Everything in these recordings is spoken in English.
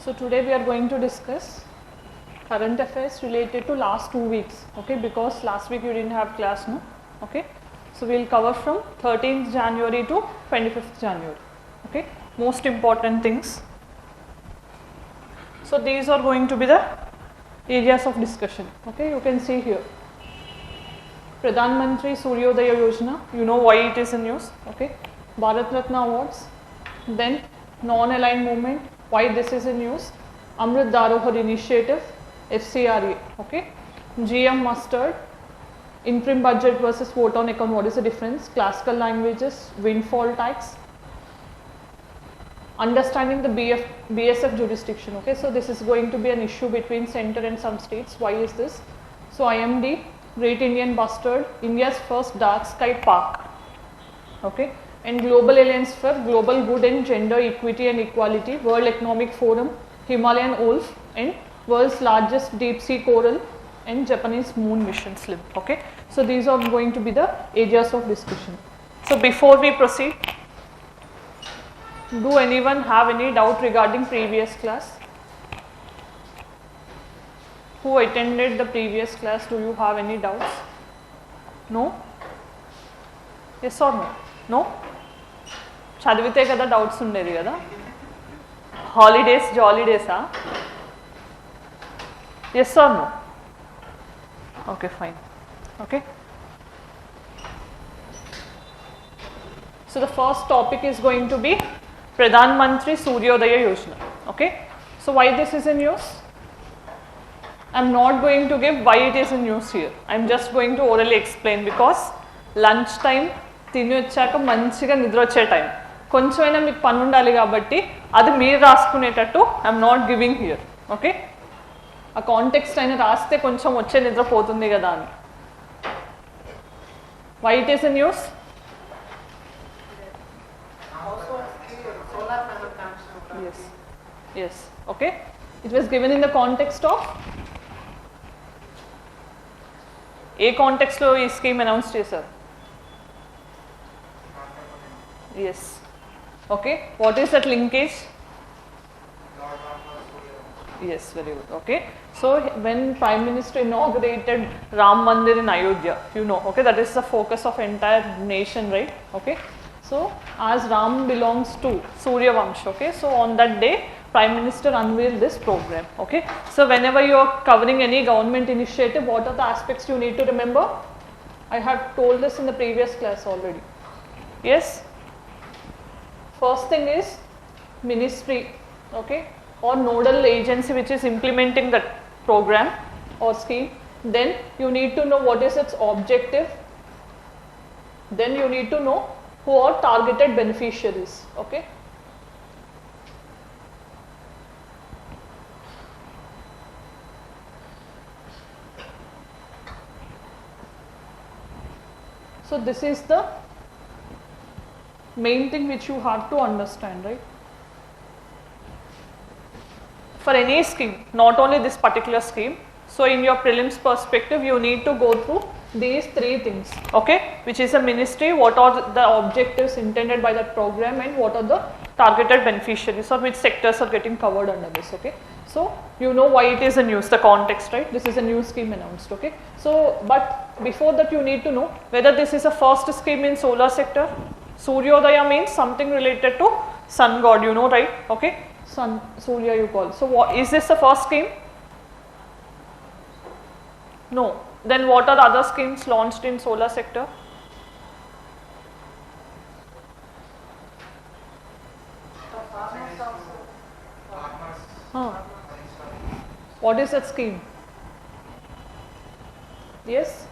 So today we are going to discuss current affairs related to last 2 weeks, okay, because last week you didn't have class, no, okay. So we will cover from 13th January to 25th January, okay, most important things. So these are going to be the areas of discussion, okay. You can see here Pradhan Mantri Suryodaya Yojana, you know why it is in news, okay. Bharat Ratna Awards, then non-aligned movement, why this is in news, Amrit Dharohar Initiative, FCRA, okay, GM Mustard, interim budget versus vote on Ekam, what is the difference, classical languages, windfall tax, understanding the BSF jurisdiction, okay. So this is going to be an issue between center and some states. Why is this? So IMD, Great Indian Bustard, India's first dark sky park, okay, and Global Alliance for Global Good and Gender Equity and Equality, World Economic Forum, Himalayan wolf, and world's largest deep sea coral, and Japanese moon mission SLIM, okay. So these are going to be the areas of discussion. So before we proceed, do anyone have any doubt regarding previous class? Who attended the previous class, do you have any doubts? No? Yes or no? No? చదివితే కదా doubts ఉండేది కదా, holidays jolly డేసా? Yes or no? Okay fine, okay. So the first topic is going to be Pradhan Mantri Suryodaya Yojana, okay. So why this is in news? I am not going to give why it is in news here. I am just going to orally explain because lunch time తిని వచ్చాక మంచిగా నిద్ర వచ్చే time, కొంచెమైనా మీకు పని ఉండాలి కాబట్టి అది మీరు రాసుకునేటట్టు I'm not giving here, okay. ఆ కాంటెక్స్ట్ అయినా రాస్తే కొంచెం వచ్చే నిద్ర పోతుంది కదా అని. Why it is in news? Yes, okay. It was given in the context of, ఏ కాంటెక్స్ట్ లో ఈ స్కీమ్ అనౌన్స్ చేశారు? Yes, okay. What is that linkage? Yes, very good, okay. So when Prime Minister inaugurated Ram Mandir in Ayodhya, you know, okay, that is the focus of entire nation, right, okay. So as Ram belongs to Surya Vamsh, okay, so on that day Prime Minister unveiled this program, okay. So whenever you are covering any government initiative, what are the aspects you need to remember? I have told this in the previous class already. Yes, first thing is ministry, okay, or nodal agency which is implementing that program or scheme. Then you need to know what is its objective. Then you need to know who are targeted beneficiaries, okay. So this is the main thing which you have to understand, right? For any scheme, not only this particular scheme, so in your prelims perspective you need to go through these three things, okay, which is a ministry, what are the objectives intended by that program, and what are the targeted beneficiaries or which sectors are getting covered under this, okay. So you know why it is a news, the context, right? This is a new scheme announced, okay. So but before that you need to know whether this is a first scheme in solar sector. Suryodaya means something related to sun god, you know, right, okay. Sun, Surya you call. So what is this the first scheme? No. Then what are the other schemes launched in solar sector? What is that scheme? Yes?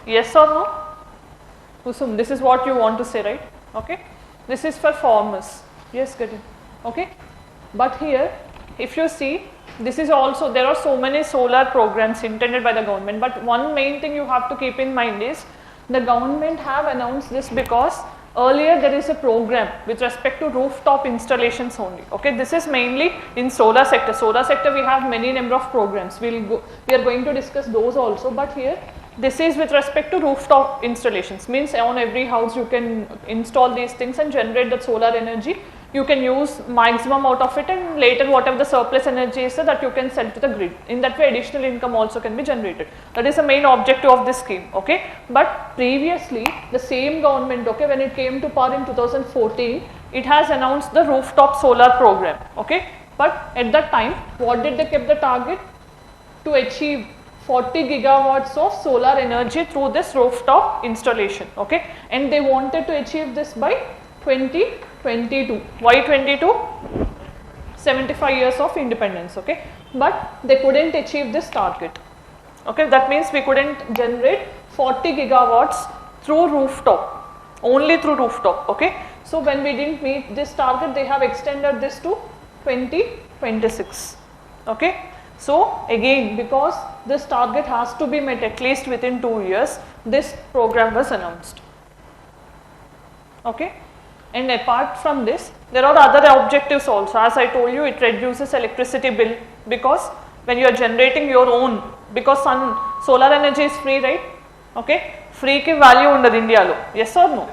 Yes or no? Kusum, this is what you want to say, right? Okay. This is for farmers. Yes, get it. Okay. But here, if you see, this is also, there are so many solar programs intended by the government, but one main thing you have to keep in mind is the government have announced this because earlier there is a program with respect to rooftop installations only, okay. This is mainly in solar sector. Solar sector we have many number of programs, we are going to discuss those also, but here This is with respect to rooftop installations, means on every house you can install these things and generate that solar energy You can use maximum out of it, and later whatever the surplus energy is that you can sell to the grid. In that way additional income also can be generated. That is the main objective of this scheme, okay. But previously the same government, okay, when it came to power in 2014, it has announced the rooftop solar program, okay. But at that time, what did they keep the target? To achieve 40 gigawatts of solar energy through this rooftop installation, okay. And they wanted to achieve this by 2022. Why 22? 75 years of independence, okay. But they couldn't achieve this target, okay. That means we couldn't generate 40 gigawatts through rooftop, only through rooftop, okay. So when we didn't meet this target, they have extended this to 2026, okay. So again, because this target has to be met at least within 2 years, this program was announced, okay. And apart from this, there are other objectives also. As I told you, it reduces electricity bill, because when you are generating your own, because solar energy is free, right, okay. Free ki value undadu India lo, yes or no?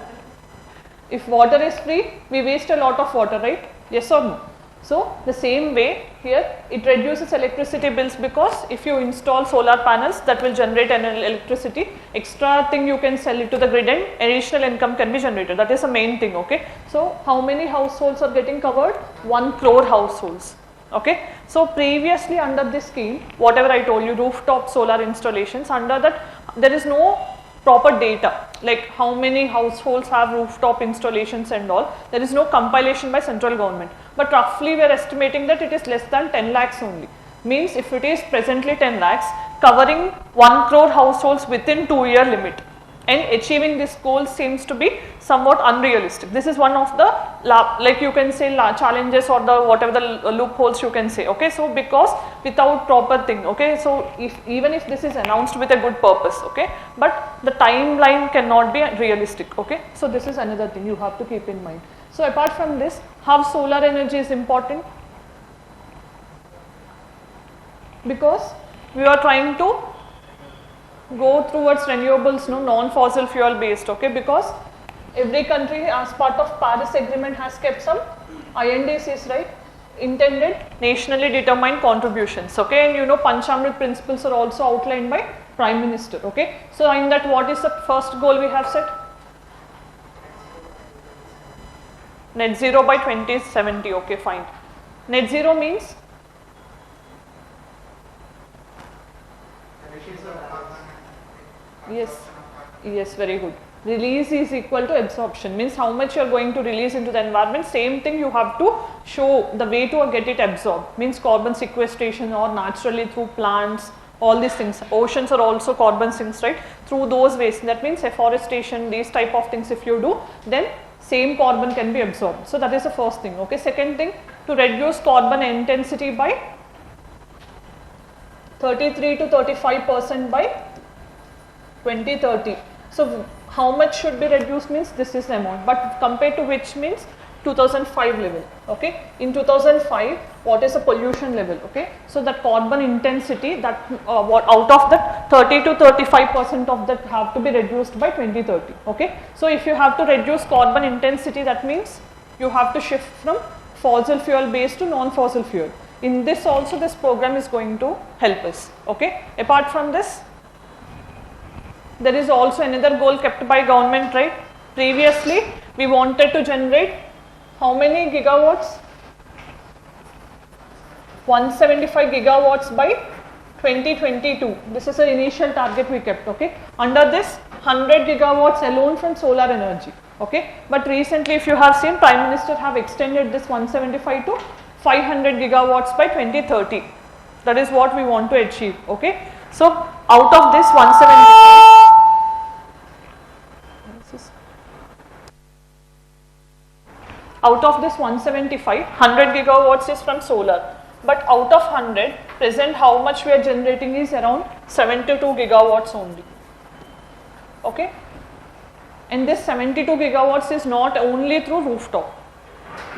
If water is free, we waste a lot of water, right, yes or no? So the same way here, it reduces electricity bills, because if you install solar panels, that will generate an electricity, extra thing you can sell it to the grid and additional income can be generated. That is the main thing, okay. So how many households are getting covered? 1 crore households, okay. So previously under this scheme, whatever I told you, rooftop solar installations, under that there is no proper data, like how many households have rooftop installations and all. There is no compilation by central government, but roughly we are estimating that it is less than 10 lakhs only. Means if it is presently 10 lakhs, covering 1 crore households within 2-year limit, and achieving this goal seems to be somewhat unrealistic. This is one of the, like you can say, challenges, or the whatever the loopholes you can say, okay. So because without proper thing, okay, so even if this is announced with a good purpose, okay, but the timeline cannot be realistic, okay. So this is another thing you have to keep in mind. So apart from this, how solar energy is important? Because we are trying to go towards renewables, no, non-fossil fuel based, okay. Because every country as part of Paris Agreement has kept some INDCs, right, intended nationally determined contributions, okay. And you know, Panchamrit principles are also outlined by Prime Minister, okay. So in that, what is the first goal we have set? Net zero by 2070, okay, fine. Net zero means? Yes, very good. Release is equal to absorption, means how much you are going to release into the environment. Same thing you have to show the way to get it absorbed, means carbon sequestration, or naturally through plants, all these things. Oceans are also carbon sinks, right, through those ways. That means afforestation, these type of things if you do, then same carbon can be absorbed. So that is the first thing, okay. Second thing, to reduce carbon intensity by 33 to 35% by 2030. So how much should be reduced means this is the amount, but compared to which means 2005 level, okay. In 2005, what is the pollution level, okay. So that carbon intensity, that what out of that 30 to 35% of that have to be reduced by 2030, okay. So if you have to reduce carbon intensity, that means you have to shift from fossil fuel based to non-fossil fuel. In this also, this program is going to help us, okay. Apart from this, there is also another goal kept by government, right. Previously we wanted to generate how many gigawatts? 175 gigawatts by 2022. This is an initial target we kept, okay. Under this, 100 gigawatts alone from solar energy, okay. But recently, if you have seen, Prime Minister have extended this 175 to 500 gigawatts by 2030. That is what we want to achieve, okay. So out of this 175, out of this 175, 100 gigawatts is from solar, but out of 100, present how much we are generating is around 72 gigawatts only, okay. And this 72 gigawatts is not only through rooftop,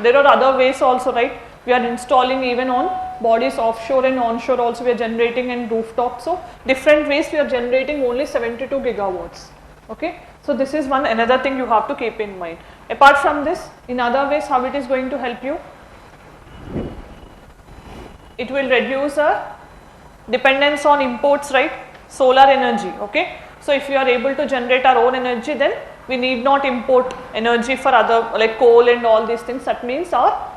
there are other ways also, right. We are installing even on bodies offshore and onshore also we are generating, and rooftop. So different ways we are generating only 72 gigawatts, okay. So this is one another thing you have to keep in mind. Apart from this, in other ways, how it is going to help you? It will reduce our dependence on imports, right? Solar energy, okay? So if you are able to generate our own energy, then we need not import energy for other like coal and all these things. That means our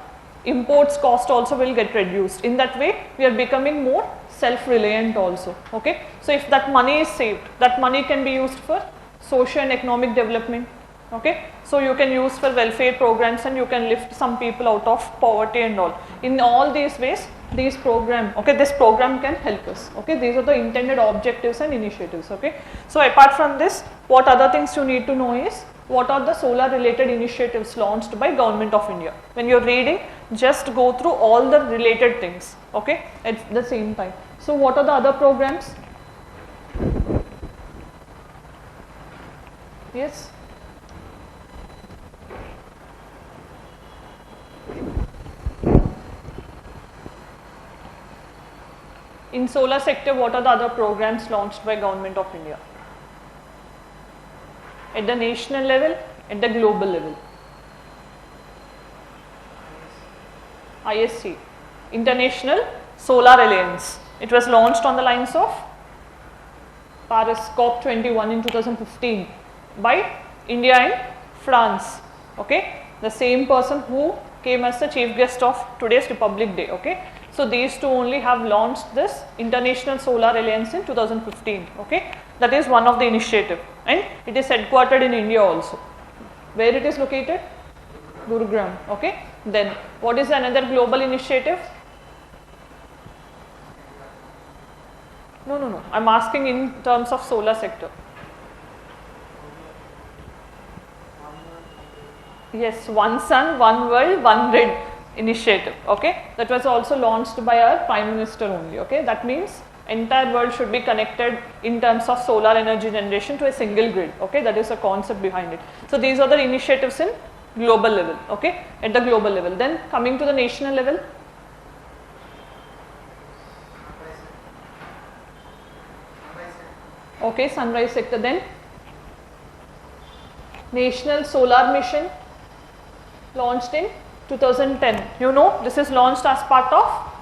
imports cost also will get reduced. In that way, we are becoming more self-reliant also, okay? So if that money is saved, that money can be used for social and economic development, okay? So you can use for welfare programs and you can lift some people out of poverty and all. In all these ways, this program can help us, okay? These are the intended objectives and initiatives, okay? So apart from this, what other things you need to know is, what are the solar related initiatives launched by Government of India? When you are reading, just go through all the related things, okay, at the same time. So what are the other programs? Yes? In solar sector, what are the other programs launched by Government of India? At the national level, at the global level? ISC, International Solar Alliance. It was launched on the lines of Paris COP21 in 2015 by India and France, okay? The same person who came as the chief guest of today's Republic Day, okay? So these two only have launched this International Solar Alliance in 2015, okay? That is one of the initiative, and it is headquartered in India also. Where it is located? Gurugram, okay? Then what is another global initiative? No. I am asking in terms of solar sector. Yes, One Sun, One World, One Grid initiative, okay? That was also launched by our Prime Minister only, okay? That means entire world should be connected in terms of solar energy generation to a single grid, okay? That is the concept behind it. So these are the initiatives in global level, okay? At the global level. Then coming to the national level. Okay, sunrise sector. Then National Solar Mission launched in 2010. You know, this is launched as part of,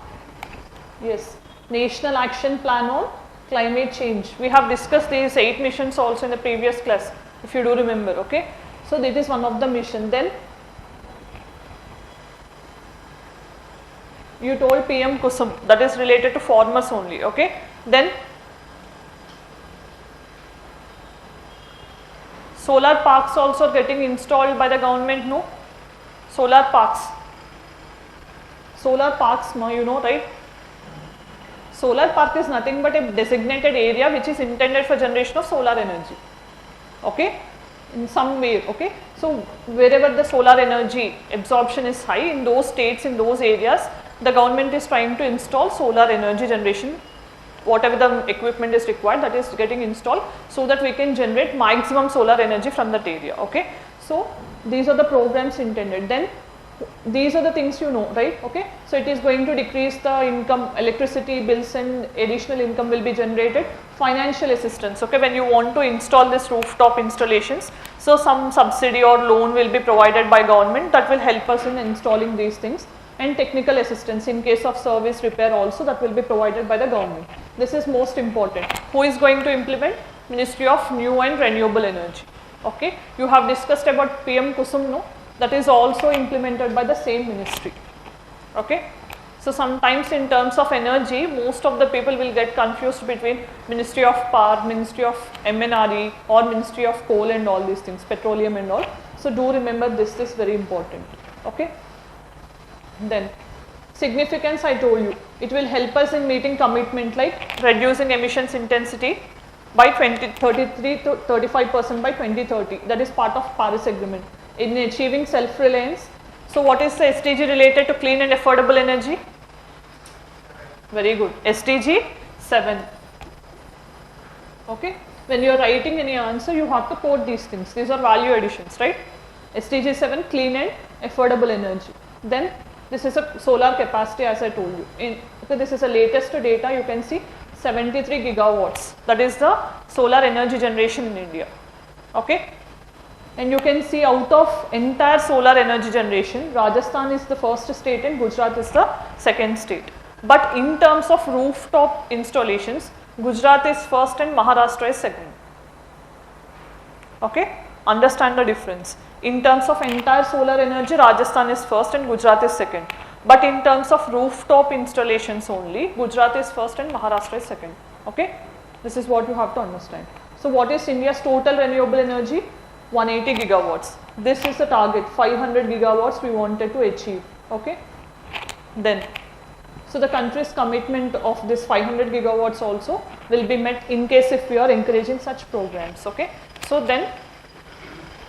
yes, National Action Plan on Climate Change. We have discussed these 8 missions also in the previous class, if you do remember, okay? So this is one of the mission. Then you told PM Kusum, that is related to farmers only, okay? Then solar parks also getting installed by the government, no? Solar parks, no, you know, right? Solar park is nothing but a designated area which is intended for generation of solar energy, okay, in some way, okay. So wherever the solar energy absorption is high, in those states, in those areas, the government is trying to install solar energy generation, whatever the equipment is required, that is getting installed, so that we can generate maximum solar energy from that area, okay. So these are the programs intended. Then these are the things you know, right, okay. So it is going to decrease the income, electricity bills, and additional income will be generated. Financial assistance, okay, when you want to install this rooftop installations, so some subsidy or loan will be provided by government that will help us in installing these things. And technical assistance in case of service repair also, that will be provided by the government. This is most important. Who is going to implement? Ministry of New and Renewable Energy, okay. You have discussed about PM Kusum, no? That is also implemented by the same ministry, okay. So sometimes in terms of energy, most of the people will get confused between Ministry of Power, Ministry of MNRE, or Ministry of Coal and all these things, petroleum and all. So do remember this is very important, okay. Then significance, I told you, it will help us in meeting commitment like reducing emissions intensity by 33 to 35% by 2030. That is part of Paris Agreement. In achieving self-reliance. So what is the SDG related to clean and affordable energy? Very good. SDG 7. Okay. When you are writing any answer, you have to quote these things. These are value additions, right? SDG 7, clean and affordable energy. Then this is a solar capacity, as I told you. Okay, this is the latest data. You can see 73 gigawatts. That is the solar energy generation in India. Okay, and you can see out of entire solar energy generation, Rajasthan is the first state and Gujarat is the second state. But in terms of rooftop installations, Gujarat is first and Maharashtra is second. Okay, understand the difference. In terms of entire solar energy, Rajasthan is first and Gujarat is second. But in terms of rooftop installations only, Gujarat is first and Maharashtra is second. Okay, this is what you have to understand. So what is India's total renewable energy? 180 gigawatts. This is the target, 500 gigawatts we wanted to achieve. Okay, then so the country's commitment of this 500 gigawatts also will be met in case if we are encouraging such programs. Okay, so then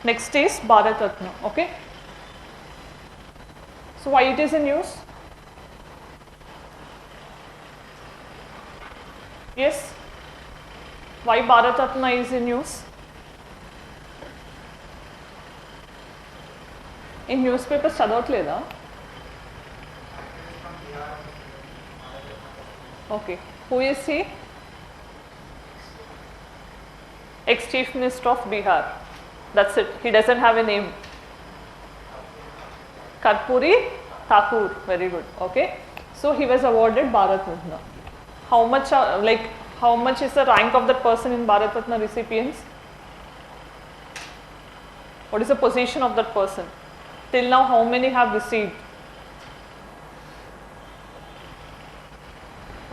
next is Bharat Ratna. Okay, so why it is in news? Yes, why Bharat Ratna is in news? In newspapers చదవట్లేదా? Okay, who is he? Ex-Chief Minister of Bihar. That's it. He doesn't have a name. Karpuri Thakur. Very good. Okay. So he was awarded Bharat Ratna. How much? How much is the rank of that person in Bharat Ratna recipients? What is the position of that person? Till now, how many have received?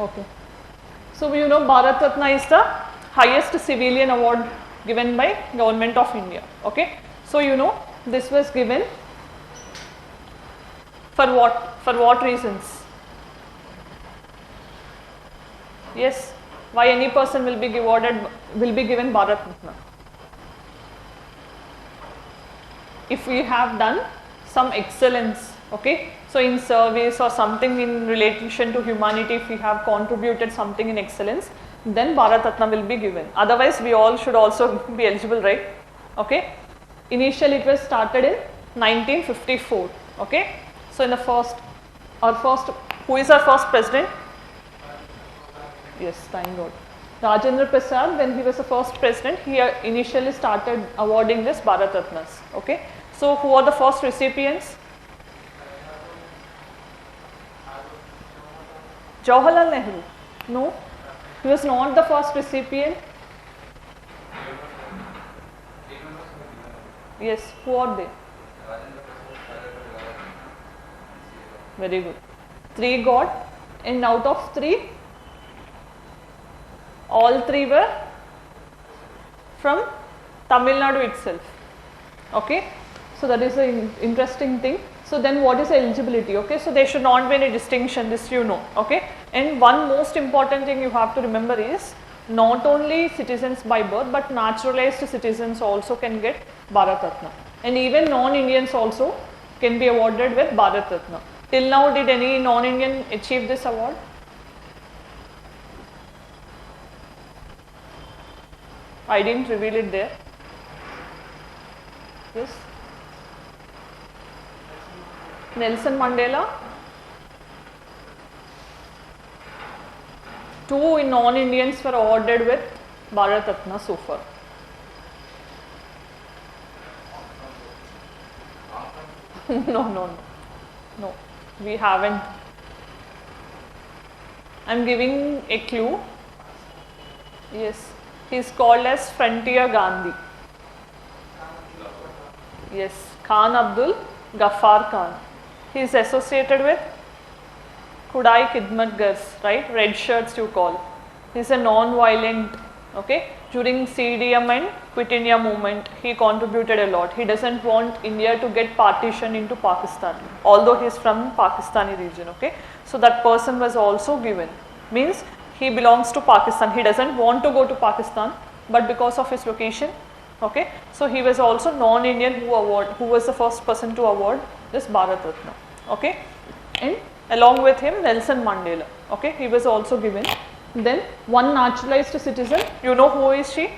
Okay. So you know Bharat Ratna is the highest civilian award given by Government of India. Okay. So you know this was given for what? For what reasons? Yes. Why any person will be given Bharat Ratna? If we have done some excellence, okay, so in service or something in relation to humanity, if we have contributed something in excellence, then Bharat Ratna will be given. Otherwise, we all should also be eligible, right? Okay. Initially, it was started in 1954. Okay. So in the who is our first president? Yes, thank God. Rajendra Prasad, when he was the first president, he initially started awarding this Bharat Ratnas. Okay. So who are the first recipients? Jawaharlal Nehru. No, he was not the first recipient. Yes, who are they? Very good. 3 got, and out of 3, all 3 were from Tamil Nadu itself. Okay, so that is an interesting thing. So then what is eligibility? Okay, so there should not be any distinction, this you know. Okay, and one most important thing you have to remember is not only citizens by birth but naturalized citizens also can get Bharat Ratna, and even non-Indians also can be awarded with Bharat Ratna. Till now, did any non-Indian achieve this award? I didn't reveal it there. Yes. Nelson Mandela. 2 non-Indians were awarded with Bharat Ratna so far. No, we haven't. I am giving a clue. Yes, he is called as Frontier Gandhi. Yes, Khan Abdul Ghaffar Khan. He is associated with Khudai Khidmat Gars, right? Red shirts you call. He is a non-violent, okay? During CDM and Quit India movement, he contributed a lot. He doesn't want India to get partitioned into Pakistan, although he is from Pakistani region, okay? So that person was also given. Means he belongs to Pakistan. He doesn't want to go to Pakistan, but because of his location, okay? So he was also non-Indian who was the first person to award this Bharat Ratna, okay? And along with him, Nelson Mandela, okay? He was also given. Then one naturalized citizen, you know who is she?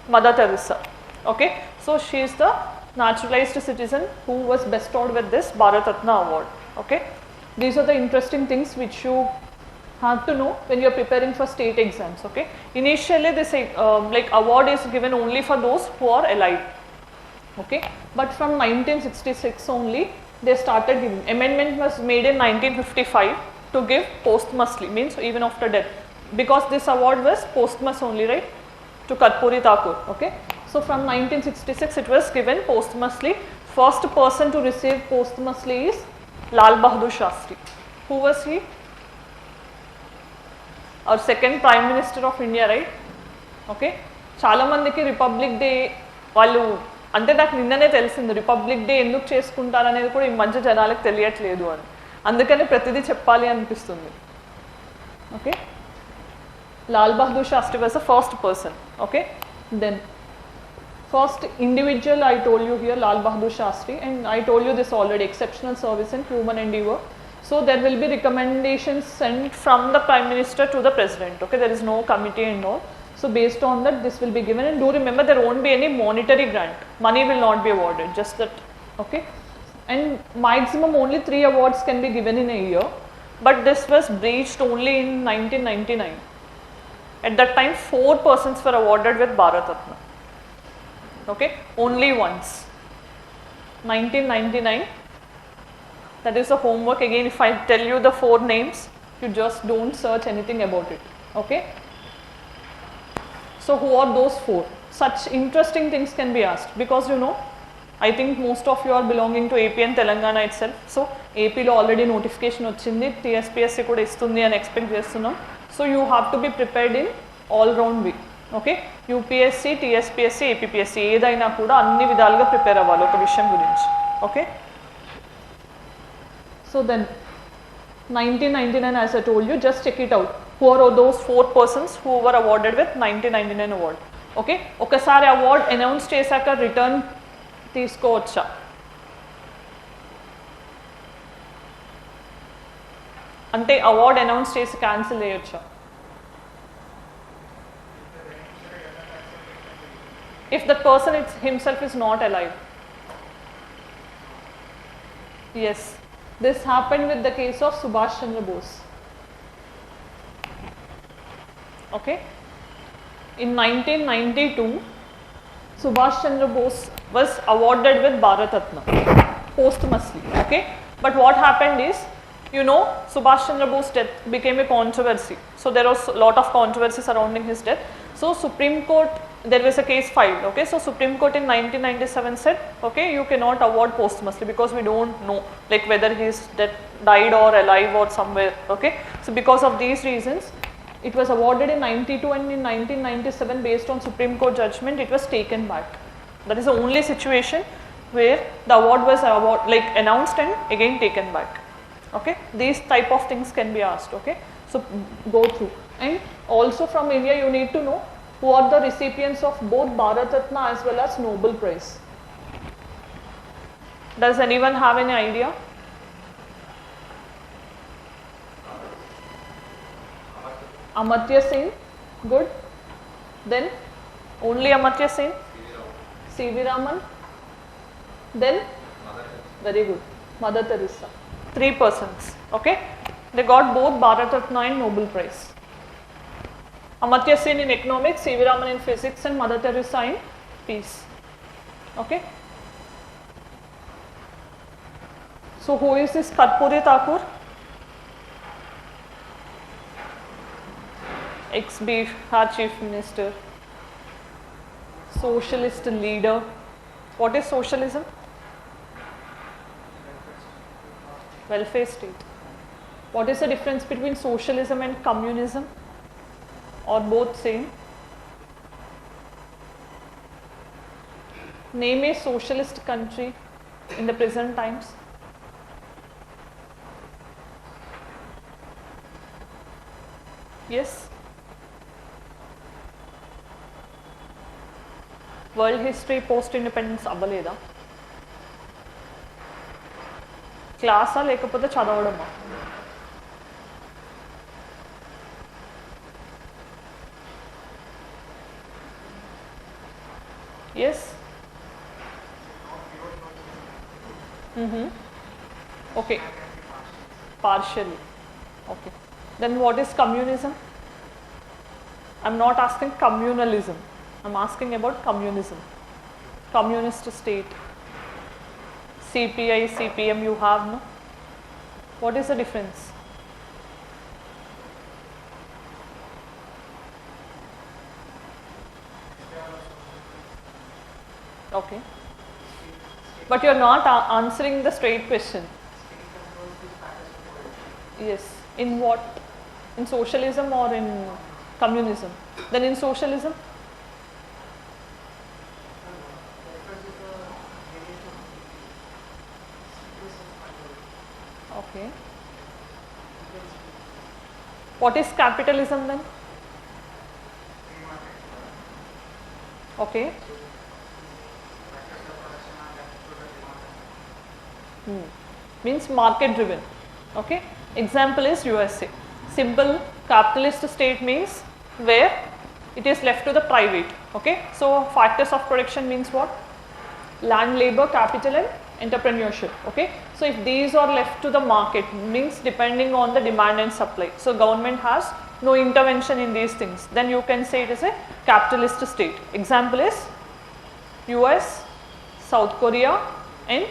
Mother Teresa, okay? So she is the naturalized citizen who was bestowed with this Bharat Ratna award, okay? These are the interesting things which you Hard to know when you are preparing for state exams. Okay, initially this like award is given only for those who are alive. Okay, but from 1966 only they started giving. Amendment was made in 1955 to give posthumously, means even after death, because this award was posthumous only, right, to Karpuri Thakur. Okay, so from 1966 it was given posthumously. First person to receive posthumously is Lal Bahadur Shastri. Who was he? Our second Prime Minister of India, right? Okay, చాలా మందికి republic day వాళ్ళు అంటే నాకు నిన్ననే తెలిసింది republic day ఎందుకు చేసుకుంటారు అనేది కూడా ఈ మధ్య జనాలకు తెలియట్లేదు అని, అందుకని ప్రతిదీ చెప్పాలి అనిపిస్తుంది. Okay, Lal Bahadur Shastri was the first person. Okay, then first individual I told you here, Lal Bahadur Shastri, and I told you this already, exceptional service and human endeavour. So there will be recommendations sent from the Prime Minister to the President. Okay, there is no committee and all. So based on that, this will be given, and do remember there won't be any monetary grant. Money will not be awarded. Just that. Okay, and maximum only 3 awards can be given in a year. But this was breached only in 1999. At that time, 4 persons were awarded with Bharat Ratna. Okay, only once. 1999. That is the homework. Again, if I tell you the 4 names, you just don't search anything about it. Okay. So who are those 4? Such interesting things can be asked, because you know, I think most of you are belonging to AP and Telangana itself. So AP lo already notification vachindi, TSPSC kuda istundi ani expect chestunnam. So you have to be prepared in all round way. Okay, UPSC, TSPSC, APPSC ఏదైనా కూడా అన్ని విధాలుగా prepare అవ్వాలి ఒక విషయం గురించి. Okay, so then 1999, as I told you, just check it out. Who are those 4 persons who were awarded with 1999 award? Okay, ఒకసారి award announce చేశాక రిటర్న్ తీసుకోవచ్చా? అంటే అవార్డ్ అనౌన్స్ చేసి క్యాన్సిల్ చేయొచ్చా? If that person himself is not alive. Yes, this happened with the case of Subhash Chandra Bose. Okay, in 1992, Subhash Chandra Bose was awarded with Bharat Ratna posthumously. Okay, but what happened is, you know, Subhash Chandra Bose's death became a controversy. So there was a lot of controversy surrounding his death. So Supreme Court, there was a case filed. Okay, so Supreme Court in 1997 said, okay, you cannot award posthumously because we don't know like whether he is dead, died or alive or somewhere. Okay, so because of these reasons, it was awarded in 92, and in 1997, based on Supreme Court judgment, it was taken back. That is the only situation where the award was like announced and again taken back. Okay, these type of things can be asked. Okay, so go through. And also from India, you need to know who are the recipients of both Bharat Ratna as well as Nobel Prize. Does anyone have any idea? Amartya Sen, good. Then only Amartya Sen. C.V. Raman. Then very good, Mother Teresa. 3 persons. Okay, they got both Bharat Ratna and Nobel Prize. Amartya Sen in economics, C.V. Raman in physics, and Mother Teresa in peace. Okay, so who is this Karpuri Thakur? Ex-Bihar Chief Minister, socialist leader. What is socialism? Welfare state. What is the difference between socialism and communism? Or both same? Name a socialist country in the present times. Yes? World history post independence అవ్వలేదా? క్లాసా లేకపోతే చదవడమా? Yes? Okay, partially. Okay. Then what is communism? I am not asking communalism, I am asking about communism, communist state. CPI, CPM you have, no? What is the difference? Okay. But you are not answering the straight question. Yes. In what? In socialism or in communism? Then in socialism? Okay. What is capitalism then? Okay. Means market driven. Okay. Example is USA. Simple capitalist state means where it is left to the private. Okay. So factors of production means what? Land, labor, capital and entrepreneurship. Okay. So if these are left to the market, means depending on the demand and supply. So government has no intervention in these things. Then you can say it is a capitalist state. Example is US, South Korea and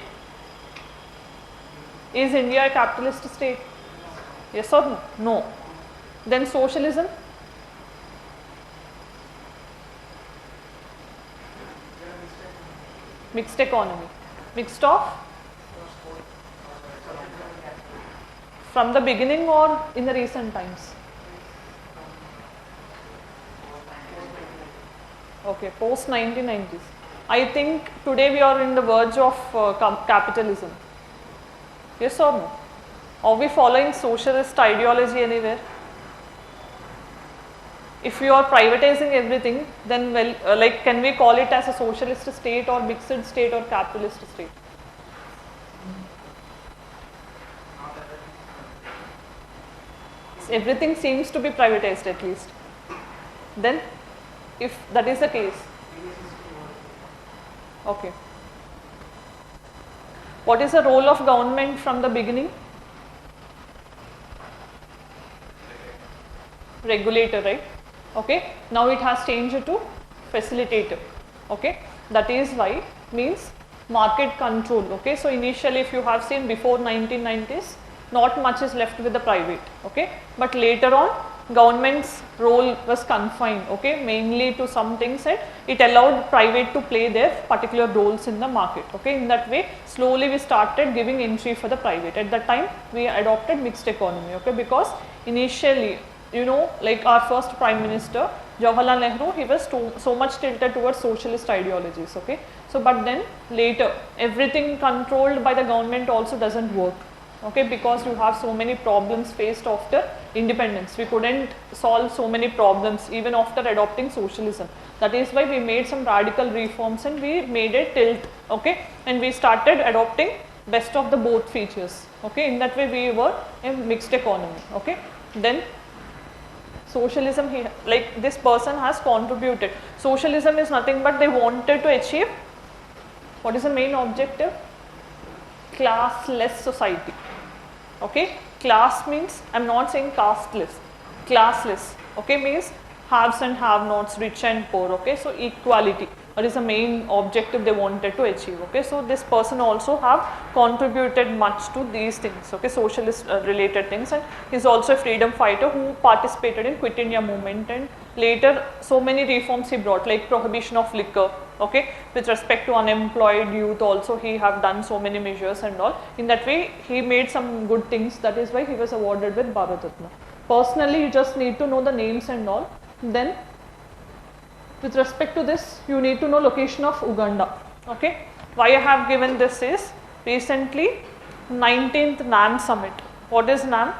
is India a capitalist state? Yes or no? No. Then socialism? Mixed economy. Mixed of? From the beginning or in the recent times? Okay, post 1990s. I think today we are in the verge of capitalism. Yes or no? Are we following socialist ideology anywhere? If you are privatizing everything, then like can we call it as a socialist state or mixed state or capitalist state? Everything seems to be privatized at least. Then, if that is the case, okay. What is the role of government from the beginning? Regulator, right? Okay. Now it has changed to facilitator. Okay. That is why means market control. Okay. So initially, if you have seen before 1990s, not much is left with the private. Okay. But later on, government's role was confined. Okay. Mainly to some things, and it allowed private to play their particular roles in the market. Okay. In that way, slowly we started giving entry for the private. At that time, we adopted mixed economy. Okay. Because initially, you know, like our first Prime Minister, Jawaharlal Nehru, he was so much tilted towards socialist ideologies. Okay. So, but then later, everything controlled by the government also doesn't work. Okay, because you have so many problems faced after independence. We couldn't solve so many problems even after adopting socialism. That is why we made some radical reforms and we made a tilt. Okay, and we started adopting best of the both features. Okay, in that way we were a mixed economy. Okay, then socialism, like this person has contributed. Socialism is nothing but they wanted to achieve, what is the main objective? Classless society. Okay, class means, I am not saying casteless, classless. Okay, means haves and have-nots, rich and poor. Okay, so equality, that is the main objective they wanted to achieve. Okay, so this person also have contributed much to these things. Okay, socialist related things, and he is also a freedom fighter who participated in Quit India movement, and later so many reforms he brought, like prohibition of liquor. Okay, with respect to unemployed youth also he have done so many measures and all. In that way he made some good things. That is why he was awarded with Bharat Ratna. Personally, you just need to know the names and all. Then with respect to this, you need to know location of Uganda. Okay, why I have given this is recently 19th NAM summit. What is NAM?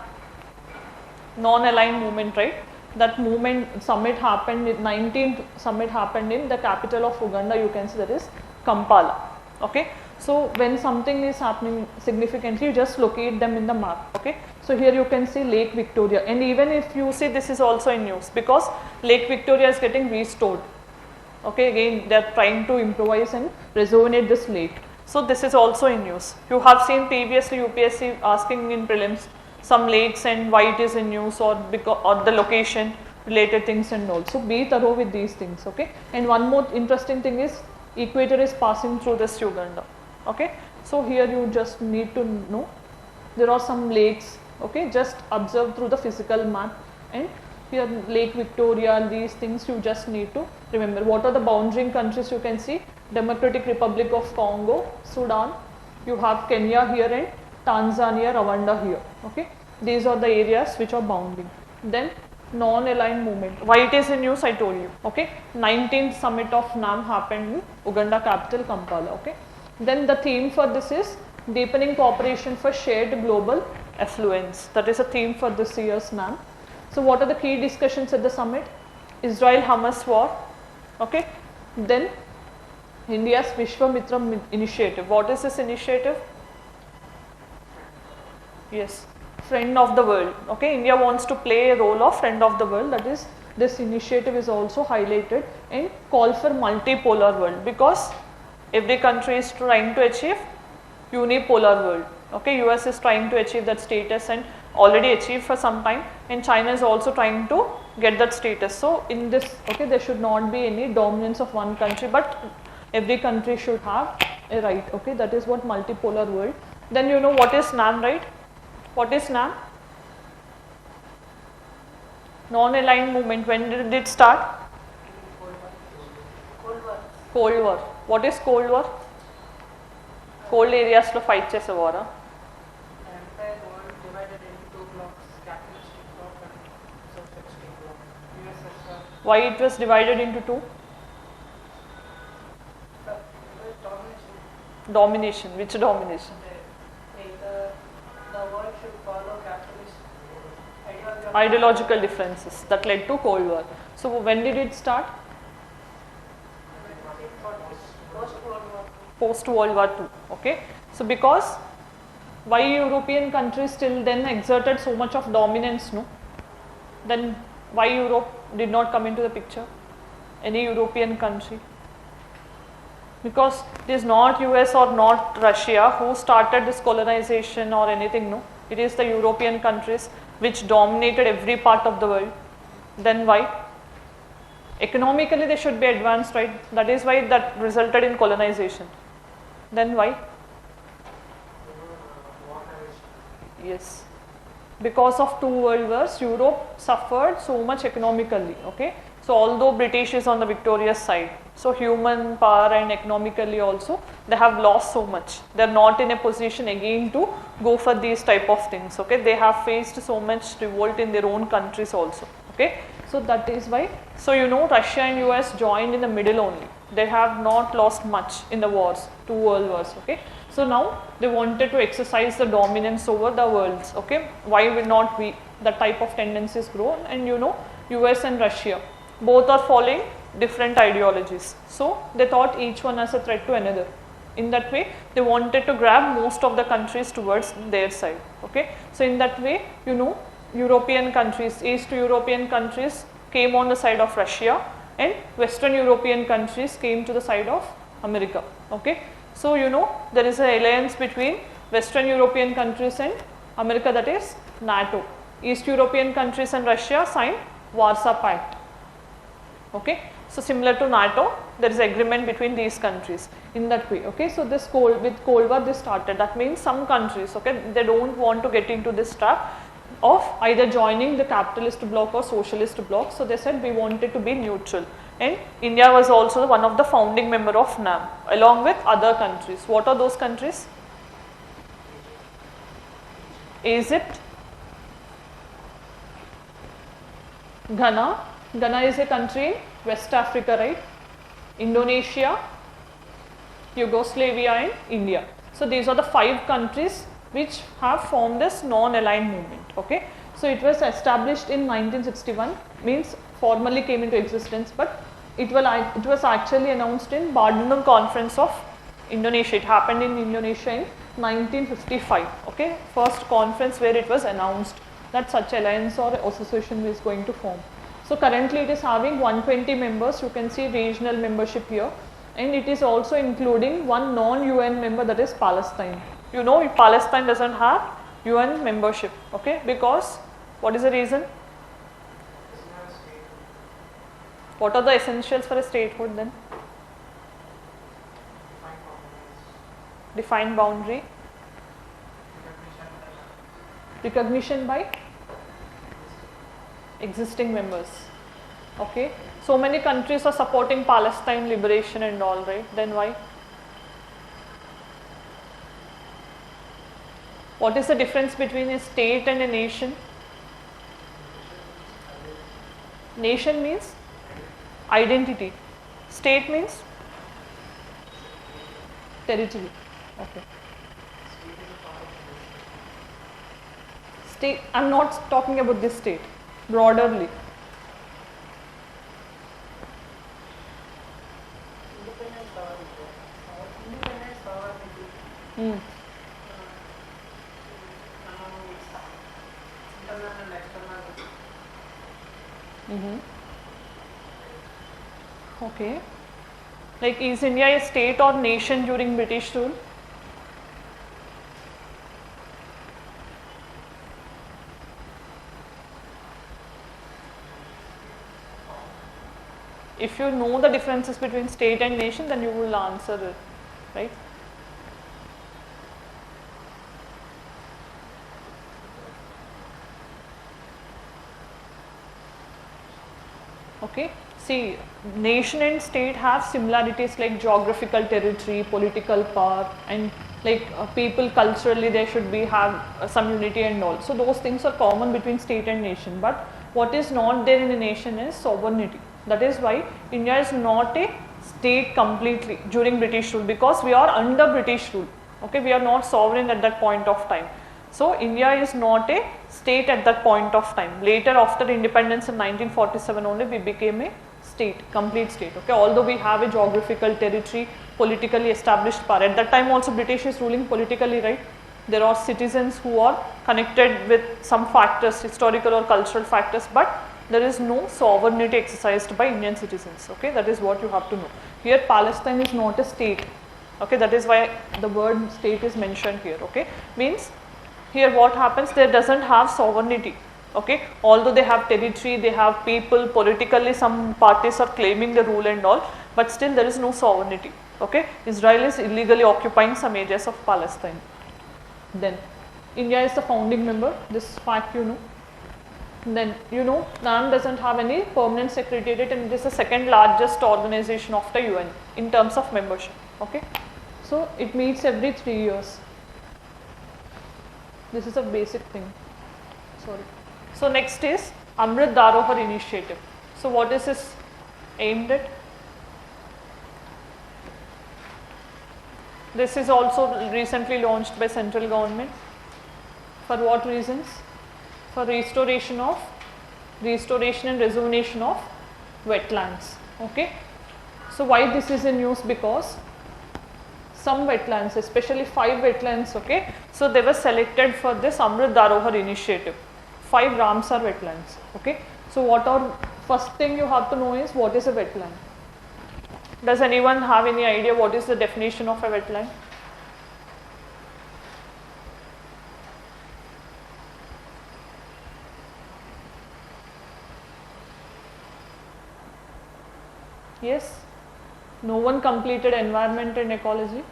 Non-aligned movement, right? That movement summit happened, 19th summit happened in the capital of Uganda. You can see that is Kampala. Okay, so when something is happening significantly, you just locate them in the map. Okay, so here you can see Lake Victoria, and even if you see, this is also in news because Lake Victoria is getting restored. Okay, again they are trying to improvise and rejuvenate this lake. So this is also in news. You have seen previously UPSC asking in prelims, some lakes and why it is in use, or the location related things and all. So be thorough with these things, okay. And one more interesting thing is equator is passing through this Uganda, okay. So here you just need to know there are some lakes, okay, just observe through the physical map, and here Lake Victoria, these things you just need to remember. What are the boundary countries you can see? Democratic Republic of Congo, Sudan, you have Kenya here and Tanzania, Rwanda here, okay. These are the areas which are bounding. Then non-aligned movement, why it is in use I told you, okay. 19th summit of NAM happened in Uganda capital Kampala, okay. Then the theme for this is deepening cooperation for shared global affluence, that is a theme for this year's NAM. So what are the key discussions at the summit? Israel-Hamas war, okay. Then India's Vishwamitra initiative, what is this initiative? Yes, friend of the world, okay. India wants to play a role of friend of the world, that is this initiative is also highlighted, and call for multipolar world, because every country is trying to achieve unipolar world, okay. US is trying to achieve that status and already achieved for some time, and China is also trying to get that status. So in this, okay, there should not be any dominance of one country, but every country should have a right, okay. That is what multipolar world. Then you know what is NAM, right? What is NAM? Non-aligned movement. When did it start? Cold War. What is Cold War? Cold areas లో fight చేసేవారా? Why it was divided into two? Domination. Which domination? The world should follow capitalist ideological differences that led to Cold War. So when did it start? Post World War II, okay. So because why European countries till then exerted so much of dominance, no? Then why Europe did not come into the picture? Any European country? Because it is not US or not Russia who started this colonization or anything, no. It is the European countries which dominated every part of the world. Then why? Economically they should be advanced, right? That is why that resulted in colonization. Then why? Yes. Because of two world wars, Europe suffered so much economically, okay. So although British is on the victorious side, so human power and economically also they have lost so much. They are not in a position again to go for these type of things, okay. They have faced so much revolt in their own countries also, okay. So that is why, so you know Russia and US joined in the middle only. They have not lost much in the wars, two world wars, okay. So now they wanted to exercise the dominance over the worlds, okay. Why will not we, that type of tendencies grow? And you know US and Russia both are following different ideologies, so they thought each one as a threat to another. In that way they wanted to grab most of the countries towards their side, okay. So in that way, you know, European countries, East European countries came on the side of Russia, and Western European countries came to the side of America, okay. So you know there is an alliance between Western European countries and America, that is NATO. East European countries and Russia signed Warsaw Pact, okay. So similar to NATO, there is agreement between these countries in that way, okay. So this with Cold War this started. That means some countries, okay, they don't want to get into this trap of either joining the capitalist bloc or socialist bloc. So they said we wanted to be neutral, and India was also one of the founding member of NAM along with other countries. What are those countries? Egypt, Ghana. Ghana is a country in West Africa, right? Indonesia, Yugoslavia and India. So these are the 5 countries which have formed this non-aligned movement, okay. So it was established in 1961, means formally came into existence, but it was actually announced in Bandung Conference of Indonesia. It happened in Indonesia in 1955, okay. First conference where it was announced that such alliance or association is going to form. So currently it is having 120 members. You can see regional membership here, and it is also including one non-UN member, that is Palestine. You know Palestine doesn't have UN membership. Okay, because what is the reason? What are the essentials for a statehood then? Defined boundary, recognition by existing members. Okay, so many countries are supporting Palestine liberation and all, right? Then why? What is the difference between a state and a nation? Nation means identity. State means territory. Okay. State, I am not talking about this state, broaderly. Hmm. Okay. Like, is India a state or nation during British rule? If you know the differences between state and nation, then you will answer it, right? Okay, see, nation and state have similarities like geographical territory, political power, and like people culturally they should be have some unity and all. So those things are common between state and nation. But what is not there in a nation is sovereignty. That is why India is not a state completely during British rule, because we are under British rule. Okay, we are not sovereign at that point of time. So India is not a state at that point of time. Later, after independence in 1947 only, we became a state, complete state. Okay, although we have a geographical territory, politically established power. At that time also British is ruling politically, right? There are citizens who are connected with some factors, historical or cultural factors, but there is no sovereignty exercised by Indian citizens. Okay, that is what you have to know. Here Palestine is not a state. Okay, that is why the word state is mentioned here. Okay, means here what happens, they doesn't have sovereignty. Okay, although they have territory, they have people, politically some parties are claiming the rule and all, but still there is no sovereignty. Okay, Israel is illegally occupying some areas of Palestine. Then India is the founding member, this fact you know. Then you know NAM doesn't have any permanent secretariat, and it is the second largest organization of the UN in terms of membership. Okay, so it meets every 3 years. This is a basic thing. Sorry. So next is Amrit Dharohar initiative. So what is this aimed at? This is also recently launched by central government. For what reasons? For restoration and rejuvenation of wetlands. Okay. So why this is in news? Because some wetlands, especially 5 wetlands, okay, so they were selected for this Amrit Dharohar initiative. 5 Ramsar wetlands. Okay. So what are, first thing you have to know is what is a wetland. Does anyone have any idea what is the definition of a wetland? Yes? No one completed environment and ecology?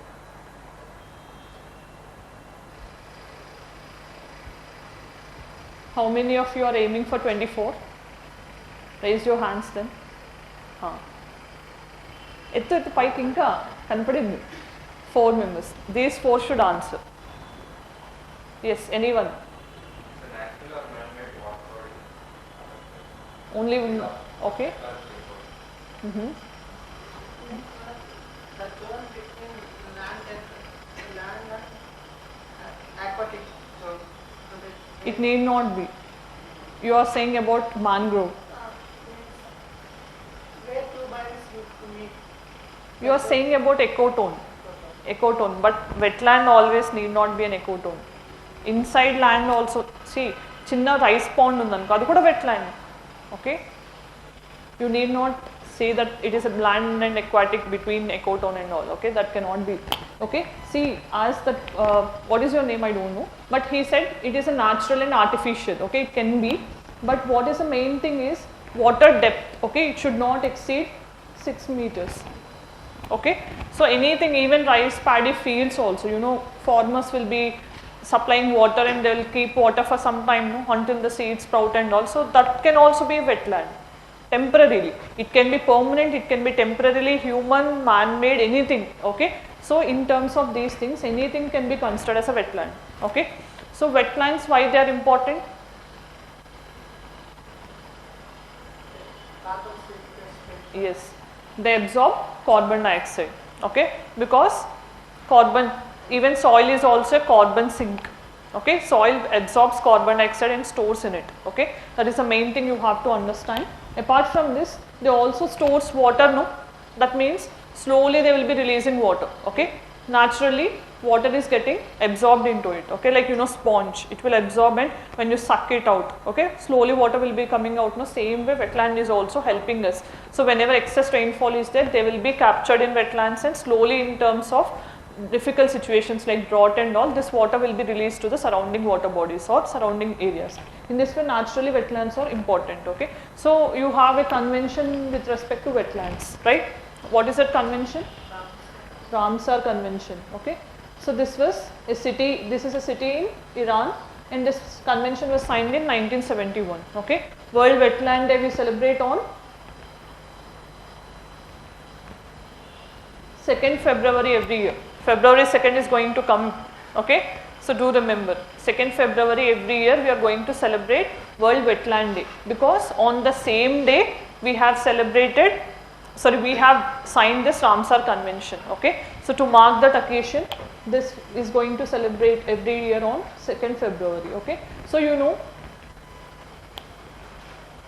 How many of you are aiming for 24? Raise your hands then. ఎత్తు పైకి ఇంకా కనపడింది 4 members. These 4 should answer. Yes, anyone? Only one. Okay. The zone between land and aquatic zone. It need not be. You are saying about mangrove. Where 2 bodies you meet. You are saying about ecotone, but wetland always need not be an ecotone. Inside land also, see, chinna rice pond undanko adi kuda wetland. Okay, you need not say that it is a land and aquatic between ecotone and all, okay, that cannot be, okay. See, as that, what is your name, I don't know, but he said it is a natural and artificial, okay, it can be, but what is the main thing is water depth, okay, it should not exceed 6 meters, okay. So anything, even rice paddy fields also, you know, farmers will be supplying water and they will keep water for some time, no, until the seeds sprout and all, so that can also be wetland. Temporarily, it can be permanent, it can be temporarily human, man-made, anything, okay. So in terms of these things, anything can be considered as a wetland, okay. So wetlands, why they are important? Yes, they absorb carbon dioxide, okay, because carbon, even soil is also a carbon sink, okay, soil absorbs carbon dioxide and stores in it, okay, that is the main thing you have to understand. Apart from this, they also stores water, no, that means slowly they will be releasing water, okay, naturally water is getting absorbed into it, okay, like, you know, sponge, it will absorb and when you suck it out, okay, slowly water will be coming out, no, same way wetland is also helping us. So whenever excess rainfall is there, they will be captured in wetlands and slowly in terms of difficult situations like drought and all, this water will be released to the surrounding water bodies or surrounding areas. In this way, naturally wetlands are important, okay. So you have a convention with respect to wetlands, right? What is that convention? Ramsar Convention, okay. So this was a city, this is a city in Iran and this convention was signed in 1971, okay. World Wetland Day we celebrate on 2nd February every year. February 2nd is going to come, okay. So do remember, 2nd February every year we are going to celebrate World Wetland Day, because on the same day we have celebrated, sorry, we have signed this Ramsar Convention, okay. So to mark that occasion, this is going to celebrate every year on 2nd February, okay. So you know,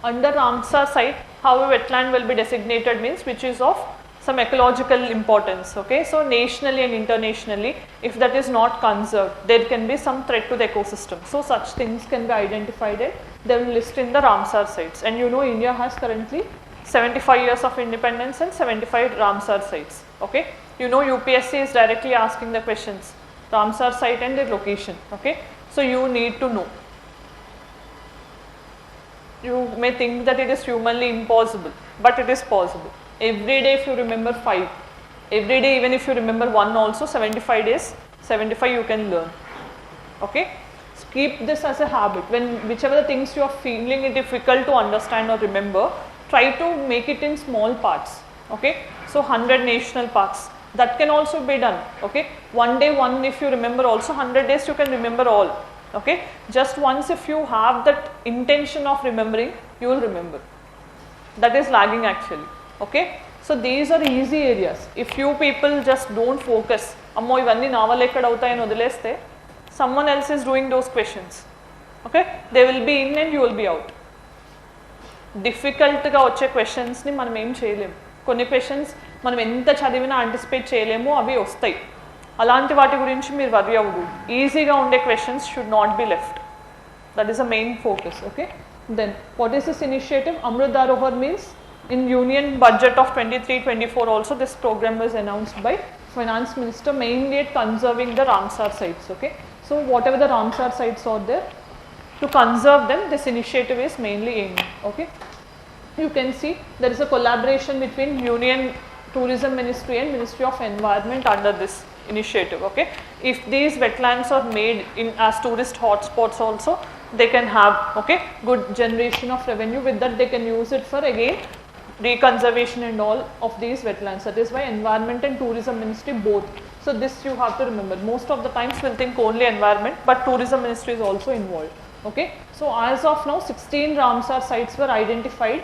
under Ramsar site, how a wetland will be designated means which is of some ecological importance, okay. So nationally and internationally, if that is not conserved, there can be some threat to the ecosystem. So such things can be identified and they will list in the Ramsar sites. And you know, India has currently 75 years of independence and 75 Ramsar sites, okay. You know, UPSC is directly asking the questions, Ramsar site and their location, okay. So you need to know. You may think that it is humanly impossible, but it is possible. Every day if you remember 5, every day even if you remember 1 also, 75 days, 75 you can learn, okay. So keep this as a habit. When whichever the things you are feeling it difficult to understand or remember, try to make it in small parts, okay. So 100 national parks, that can also be done, okay. One day one, if you remember also, 100 days you can remember all, okay. Just once if you have that intention of remembering, you will remember. That is lagging actually, okay. So these are easy areas. If you people just don't focus, ammo ivanni naval ekkada avutayani odileste, someone else is doing those questions, okay. They will be in and you will be out. Difficult ga vache questions ni manam em cheyalem. Konni questions మనం ఎంత చదివినా అంటిసిపేట్ చేయలేము, అవి వస్తాయి. అలాంటి వాటి గురించి మీరు వర్రీ అవ్వదు. ఈజీగా ఉండే questions should not be left. That is the main focus, okay. Then what is this initiative? Amrit Dharohar means in union budget of 23-24 also this program was announced by finance minister, mainly at conserving the Ramsar sites, okay. So whatever the Ramsar sites are there, to conserve them, this initiative is mainly aimed, okay. You can see there is a collaboration between union tourism ministry and ministry of environment under this initiative, okay. If these wetlands are made in as tourist hotspots also, they can have, okay, good generation of revenue. With that they can use it for again reconservation and all of these wetlands. That is why environment and tourism ministry both. So this you have to remember. Most of the times we'll think only environment, but tourism ministry is also involved, okay. So as of now 16 Ramsar sites were identified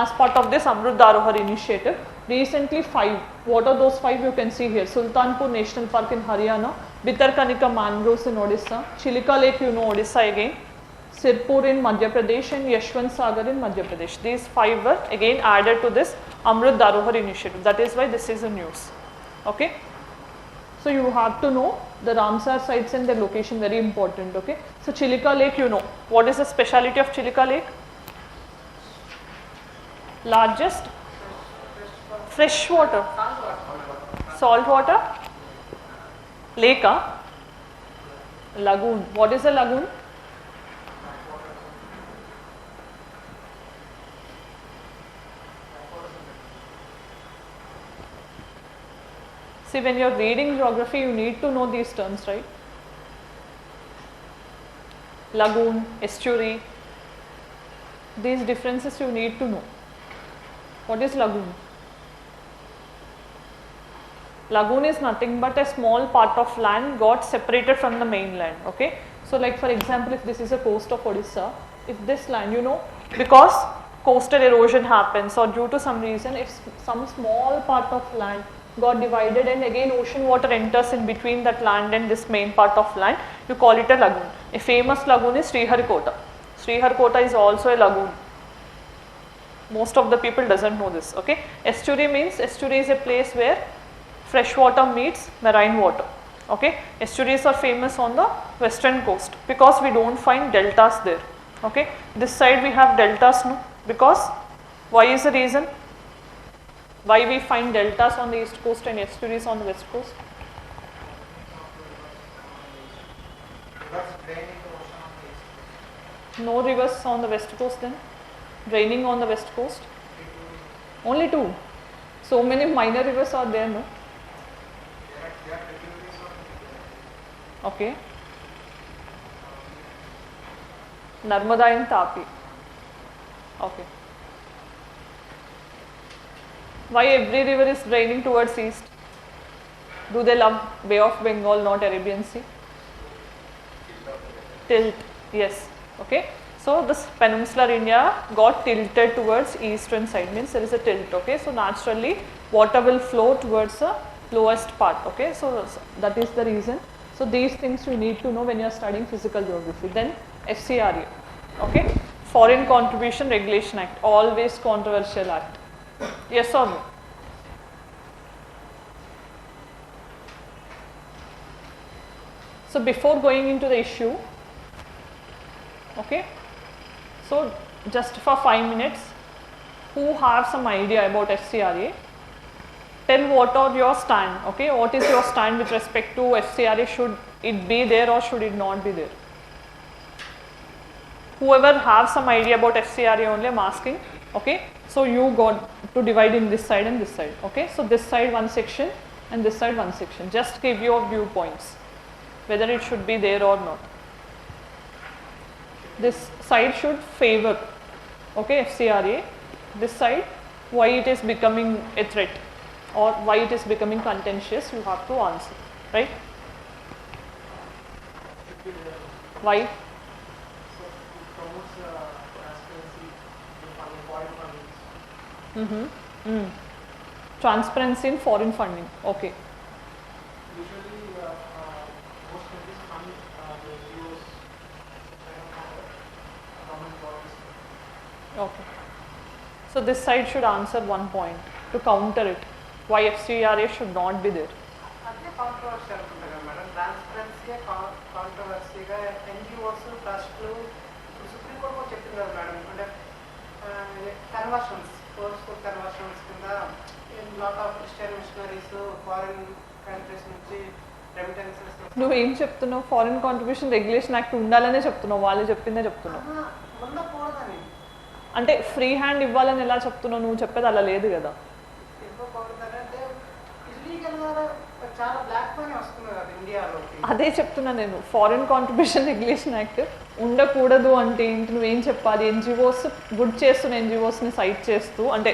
as part of this Amrut Dharohar initiative. Recently 5. What are those 5? You can see here. Sultanpur National Park in Haryana, Bhitarkanika mangroves in Odisha, Chilika Lake, you know, Odisha again, Sirpur in Madhya Pradesh and Yashwant Sagar in Madhya Pradesh. These 5 were again added to this Amrut Dharohar initiative. That is why this is a news, okay. So you have to know the Ramsar sites and their location, very important, okay. So Chilika Lake, you know, what is the speciality of Chilika Lake? Largest Fresh water. Salt water. Lake. Lagoon. What is a lagoon? See, when you are reading geography, you need to know these terms, right? Lagoon, estuary, these differences you need to know. What is lagoon? Lagoon is nothing but a small part of land got separated from the mainland, okay? So like for example, if this is a coast of Odisha, if this land, because coastal erosion happens or due to some reason, if some small part of land got divided and again ocean water enters in between that land and this main part of land, you call it a lagoon. A famous lagoon is Sriharikota. Sriharikota is also a lagoon. Most of the people doesn't know this, okay? Estuary means, estuary is a place where fresh water meets marine water, okay? Estuaries are famous on the western coast because we don't find deltas there, okay? This side we have deltas, no? Because, why is the reason? Why we find deltas on the east coast and estuaries on the west coast? No rivers on the west coast then? Draining on the west coast? Only two. So many minor rivers are there, no? Okay. Narmada and Tapi. Okay. Why every river is draining towards east? Do they love Bay of Bengal, not Arabian Sea? Tilt, yes, okay. So this peninsular India got tilted towards eastern side, means there is a tilt, okay. So naturally water will flow towards the lowest part, okay. So that is the reason. So these things you need to know when you are studying physical geography. Then FCRA, okay. Foreign Contribution Regulation Act, always controversial act. Yes or no? So before going into the issue, okay, so just for 5 minutes, who have some idea about FCRA, tell what are your stand, okay, what is your stand with respect to FCRA, should it be there or should it not be there? Whoever have some idea about FCRA only, I am asking, okay. So you got to divide in this side and this side, okay. So this side one section and this side one section, just give your viewpoints, whether it should be there or not. This side should favor, okay, FCRA. This side, why it is becoming a threat or why it is becoming contentious, you have to answer, right? Why? Transparency in foreign funding, okay. Usually, most countries fund the NGOs government bodies. Okay. So this side should answer one point to counter it. Why FCRA should not be there? అదే controversy అనుకుంటా కదా madam, transparency కాంట్రవర్సీగా NGOs ట్రస్ట్లు supreme court కూడా చెప్పింది కదా madam, అంటే conversions forceful conversions కింద lot of Christian machineries foreign countries నుంచి remittances. నువ్వేం చెప్తున్నావు? ఫారిన్ కాంట్రిబ్యూషన్ రెగ్యులేషన్ యాక్ట్ ఉండాలనే చెప్తున్నావు, వాళ్ళు చెప్పిందే చెప్తున్నావు. ఉండకూడదని అంటే ఫ్రీ హ్యాండ్ ఇవ్వాలని ఎలా చెప్తున్నావు? నువ్వు చెప్పేది అలా లేదు కదా. చాలా బ్లాక్ మనీ వస్తుంది కదా ఇండియాలోకి. అదే చెప్తున్నా నేను, ఫారిన్ కాంట్రిబ్యూషన్ రెగ్యులేషన్ యాక్ట్ ఉండకూడదు అంటే ఏంటి, నువ్వేం చెప్పాలి? ఎన్జిఓస్ గుడ్ చేస్తున్న ఎన్జిఓస్ని సైట్ చేస్తూ, అంటే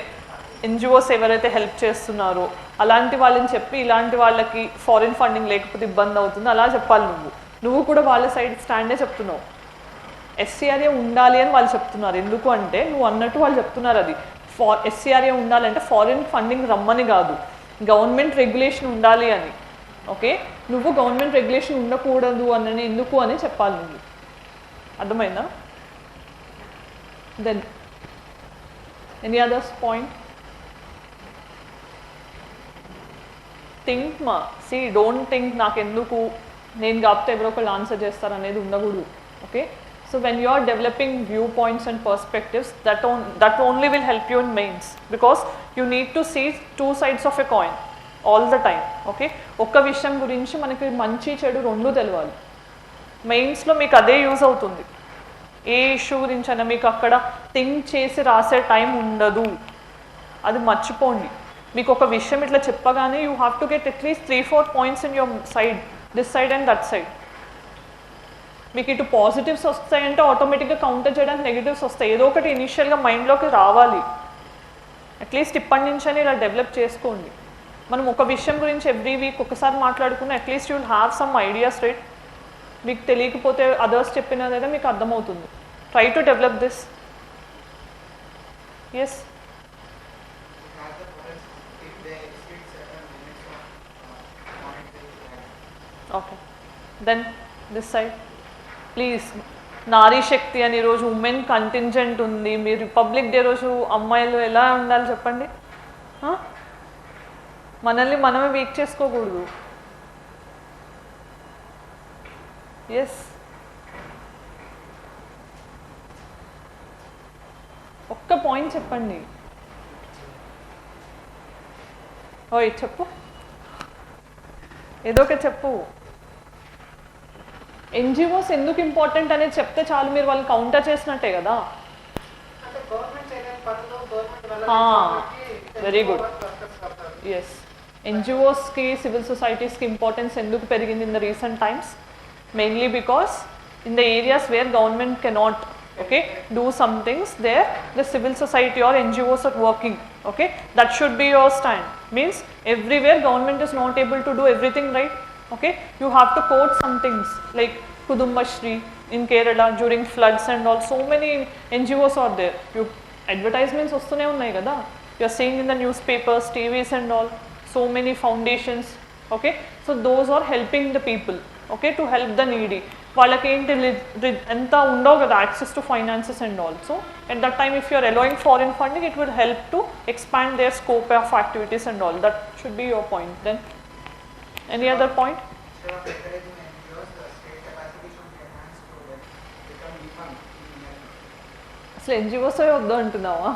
ఎన్జిఓస్ ఎవరైతే హెల్ప్ చేస్తున్నారో అలాంటి వాళ్ళని చెప్పి ఇలాంటి వాళ్ళకి ఫారిన్ ఫండింగ్ లేకపోతే ఇబ్బంది అవుతుంది అలా చెప్పాలి. నువ్వు కూడా వాళ్ళ సైడ్ స్టాండే చెప్తున్నావు. ఎస్సీఆర్ఏ ఉండాలి అని వాళ్ళు చెప్తున్నారు. ఎందుకు అంటే నువ్వు అన్నట్టు వాళ్ళు చెప్తున్నారు, అది ఎస్సీఆర్ఏ ఉండాలంటే ఫారిన్ ఫండింగ్ రమ్మని కాదు, గవర్నమెంట్ రెగ్యులేషన్ ఉండాలి అని, ఓకే. నువ్వు గవర్నమెంట్ రెగ్యులేషన్ ఉండకూడదు అని ఎందుకు అని చెప్పాలి నువ్వు, అర్థమైందా? Then any others point? Think మా, సి డోంట్ థింక్ నాకెందుకు, నేను కాకపోతే ఎవరో ఒకళ్ళు ఆన్సర్ చేస్తారు అనేది ఉండకూడదు, ఓకే. So when you are developing viewpoints and perspectives, that only will help you in mains, because you need to see two sides of a coin all the time. Okay, ఒక్క విషయం గురించి మనకి మంచి చెడు రెండు తెలవాలి. మెయిన్స్లో మీకు అదే యూజ్ అవుతుంది. ఏ ఇష్యూ గురించి అయినా మీకు అక్కడ థింక్ చేసి రాసే టైం ఉండదు, అది మర్చిపోండి. మీకు ఒక విషయం ఇట్లా చెప్పగానే you have to get at least 3-4 points in your side, this side and that side. మీకు ఇటు పాజిటివ్స్ వస్తాయంటే ఆటోమేటిక్గా కౌంటర్ చేయడానికి నెగిటివ్స్ వస్తాయి. ఏదో ఒకటి ఇనిషియల్గా మైండ్లోకి రావాలి. అట్లీస్ట్ ఇప్పటి నుంచని ఇలా డెవలప్ చేసుకోండి. మనం ఒక విషయం గురించి ఎవ్రీ వీక్ ఒకసారి మాట్లాడుకున్న at least you will have some ideas, right? మీకు తెలియకపోతే అదర్స్ చెప్పినదైతే మీకు అర్థమవుతుంది. Try to develop this. Yes, okay. Then this side please. Nari Shakti అని ఈరోజు ఉమెన్ కంటింజెంట్ ఉంది. మీరు రిపబ్లిక్ డే రోజు అమ్మాయిలు ఎలా ఉండాలి చెప్పండి? మనల్ని మనమే వీక్ చేసుకోకూడదు. ఎస్, ఒక్క పాయింట్ చెప్పండి. ఓయ్ చెప్పు, ఏదో ఒక చెప్పు. ఎన్జిఓస్ ఎందుకు ఇంపార్టెంట్ అనేది చెప్తే చాలు, మీరు వాళ్ళు కౌంటర్ చేసినట్టే కదా. Very good. ఎస్, ఎన్జిఓస్కి సివిల్ సొసైటీస్కి ఇంపార్టెన్స్ ఎందుకు పెరిగింది in the recent times? Mainly because in the areas where government cannot, okay, do some things, there the civil society or NGOs are working. Okay, that should be your stand. Means everywhere government is not able to do everything, right? Okay, you have to quote some things like Kudumbashri in Kerala during floods and all. So many NGOs are there. You advertisements ostune unnai kada, you are seeing in the newspapers, TVs and all. So many foundations. Okay, so those are helping the people. Okay, to help the needy. వాళ్ళకి ఏంటి ఎంత ఉండవు కదా access to finances and all. So at that time if you are allowing foreign funding, it will help to expand their scope of activities and all. That should be your point. Then any other point? అసలు NGOs వద్దు అంటున్నావా?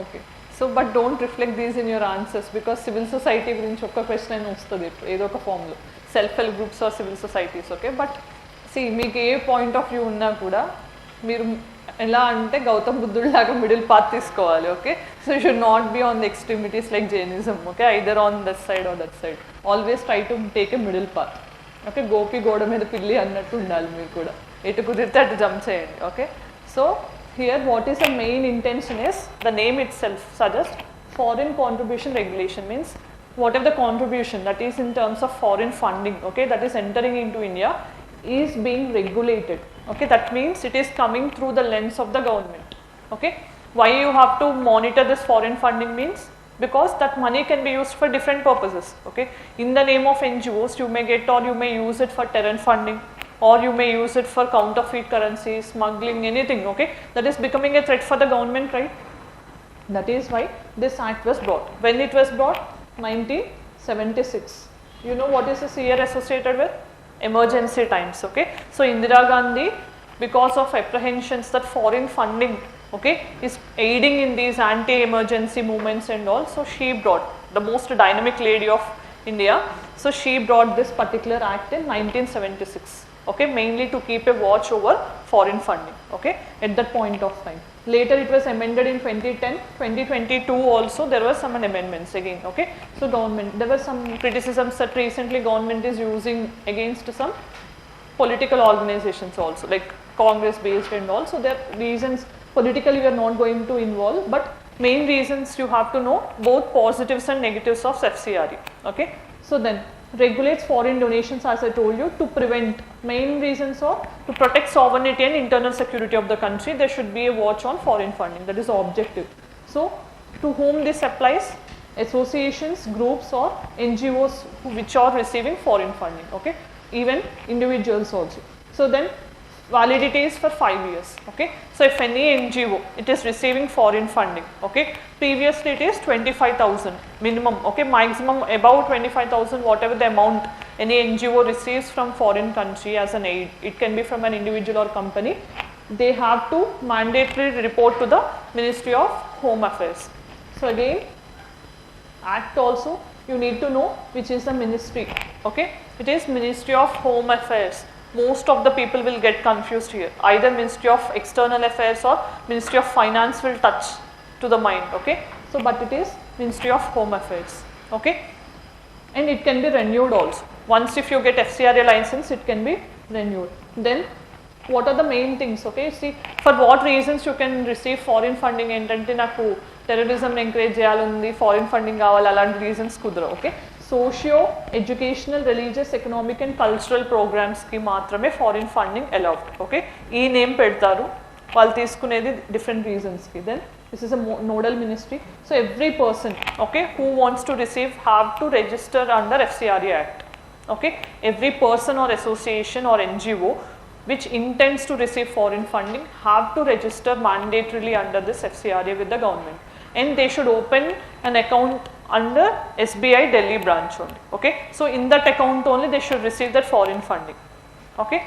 Okay, so but don't reflect these in your answers, because civil society గురించి ఒక్క question అయినా వస్తుంది ఏదో ఒక ఫామ్లో, self help groups or civil societies. Okay, but see మీకు ఏ పాయింట్ ఆఫ్ వ్యూ ఉన్నా కూడా మీరు ఎలా అంటే గౌతమ్ బుద్ధుడిలాగా మిడిల్ పాత్ తీసుకోవాలి. Okay, so you should not be on the extremities like Jainism. Okay, either on that side or that side. Always try to take a middle path. Okay, Gopi గోడ మీద పిల్లి అన్నట్టు ఉండాలి మీరు కూడా, ఎటు కుదిరితే అటు జంప్ చేయండి. Okay, so here what is the main intention is, the name itself suggests foreign contribution regulation, means whatever the contribution that is in terms of foreign funding, okay, that is entering into India is being regulated. Okay, that means it is coming through the lens of the government. Okay, why you have to monitor this foreign funding means because that money can be used for different purposes. Okay, in the name of NGOs you may get or you may use it for terror funding, or you may use it for counterfeit currency, smuggling, anything. Okay, that is becoming a threat for the government, right? That is why this act was brought. When it was brought? 1976. You know what is this year associated with? Emergency times. Okay, so Indira Gandhi, because of apprehensions that foreign funding, okay, is aiding in these anti-emergency movements and all, so she brought, the most dynamic lady of India, so she brought this particular act in 1976. Okay, mainly to keep a watch over foreign funding. Okay, at that point of time. Later it was amended in 2010, 2022 also there were some amendments again. Okay, so government, there were some criticisms that recently government is using against some political organizations also, like Congress based and all. So there are reasons, politically we are not going to involve, but main reasons you have to know both positives and negatives of FCRE. Okay, so then regulates foreign donations, as I told you, to prevent, main reasons are to protect sovereignty and internal security of the country. There should be a watch on foreign funding, that is the objective. So to whom this applies? Associations, groups or NGOs which are receiving foreign funding. Okay, even individuals also. So then validity is for 5 years. Okay, so if any NGO it is receiving foreign funding, okay, previously it is 25,000 minimum, okay, maximum above 25,000, whatever the amount any NGO receives from foreign country as an aid, it can be from an individual or company, they have to mandatorily report to the Ministry of Home Affairs. So again, act also you need to know which is the ministry. Okay, it is Ministry of Home Affairs. Most of the people will get confused here, either Ministry of External Affairs or Ministry of Finance will touch to the mind. Okay, so but it is Ministry of Home Affairs. Okay, and it can be renewed also. Once if you get FCRA license, it can be renewed. Then what are the main things? Okay, see for what reasons you can receive foreign funding ఏంటంటే నాకు terrorism encourage చేయాలని foreign funding కావాలి అలాంటి reasons కుదరవు. Okay, socio educational religious economic and cultural ప్రోగ్రామ్స్కి మాత్రమే foreign funding allowed. Okay, ఈ name పెడతారు, వాళ్ళు తీసుకునేది డిఫరెంట్ రీజన్స్కి. Then this is a nodal ministry. So every person okay who wants to receive have to register under FCRA act. Okay, every person or association or NGO which intends to receive foreign funding have to register mandatorily under this FCRA with the government, and they should open an account under SBI Delhi branch only. Okay, so in that account only they should receive that foreign funding. Okay,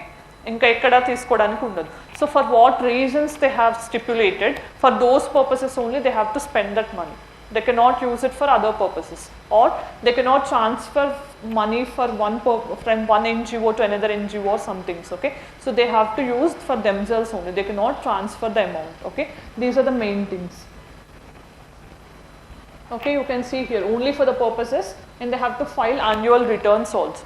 ఇంకా ఎక్కడ తీసుకోవడానికి ఉండదు. So for what reasons they have stipulated, for those purposes only they have to spend that money. They cannot use it for other purposes, or they cannot transfer money for from one NGO to another NGO or some things. Okay, so they have to use for themselves only, they cannot transfer the amount. Okay, these are the main things. Okay, you can see here only for the purposes, and they have to file annual returns also.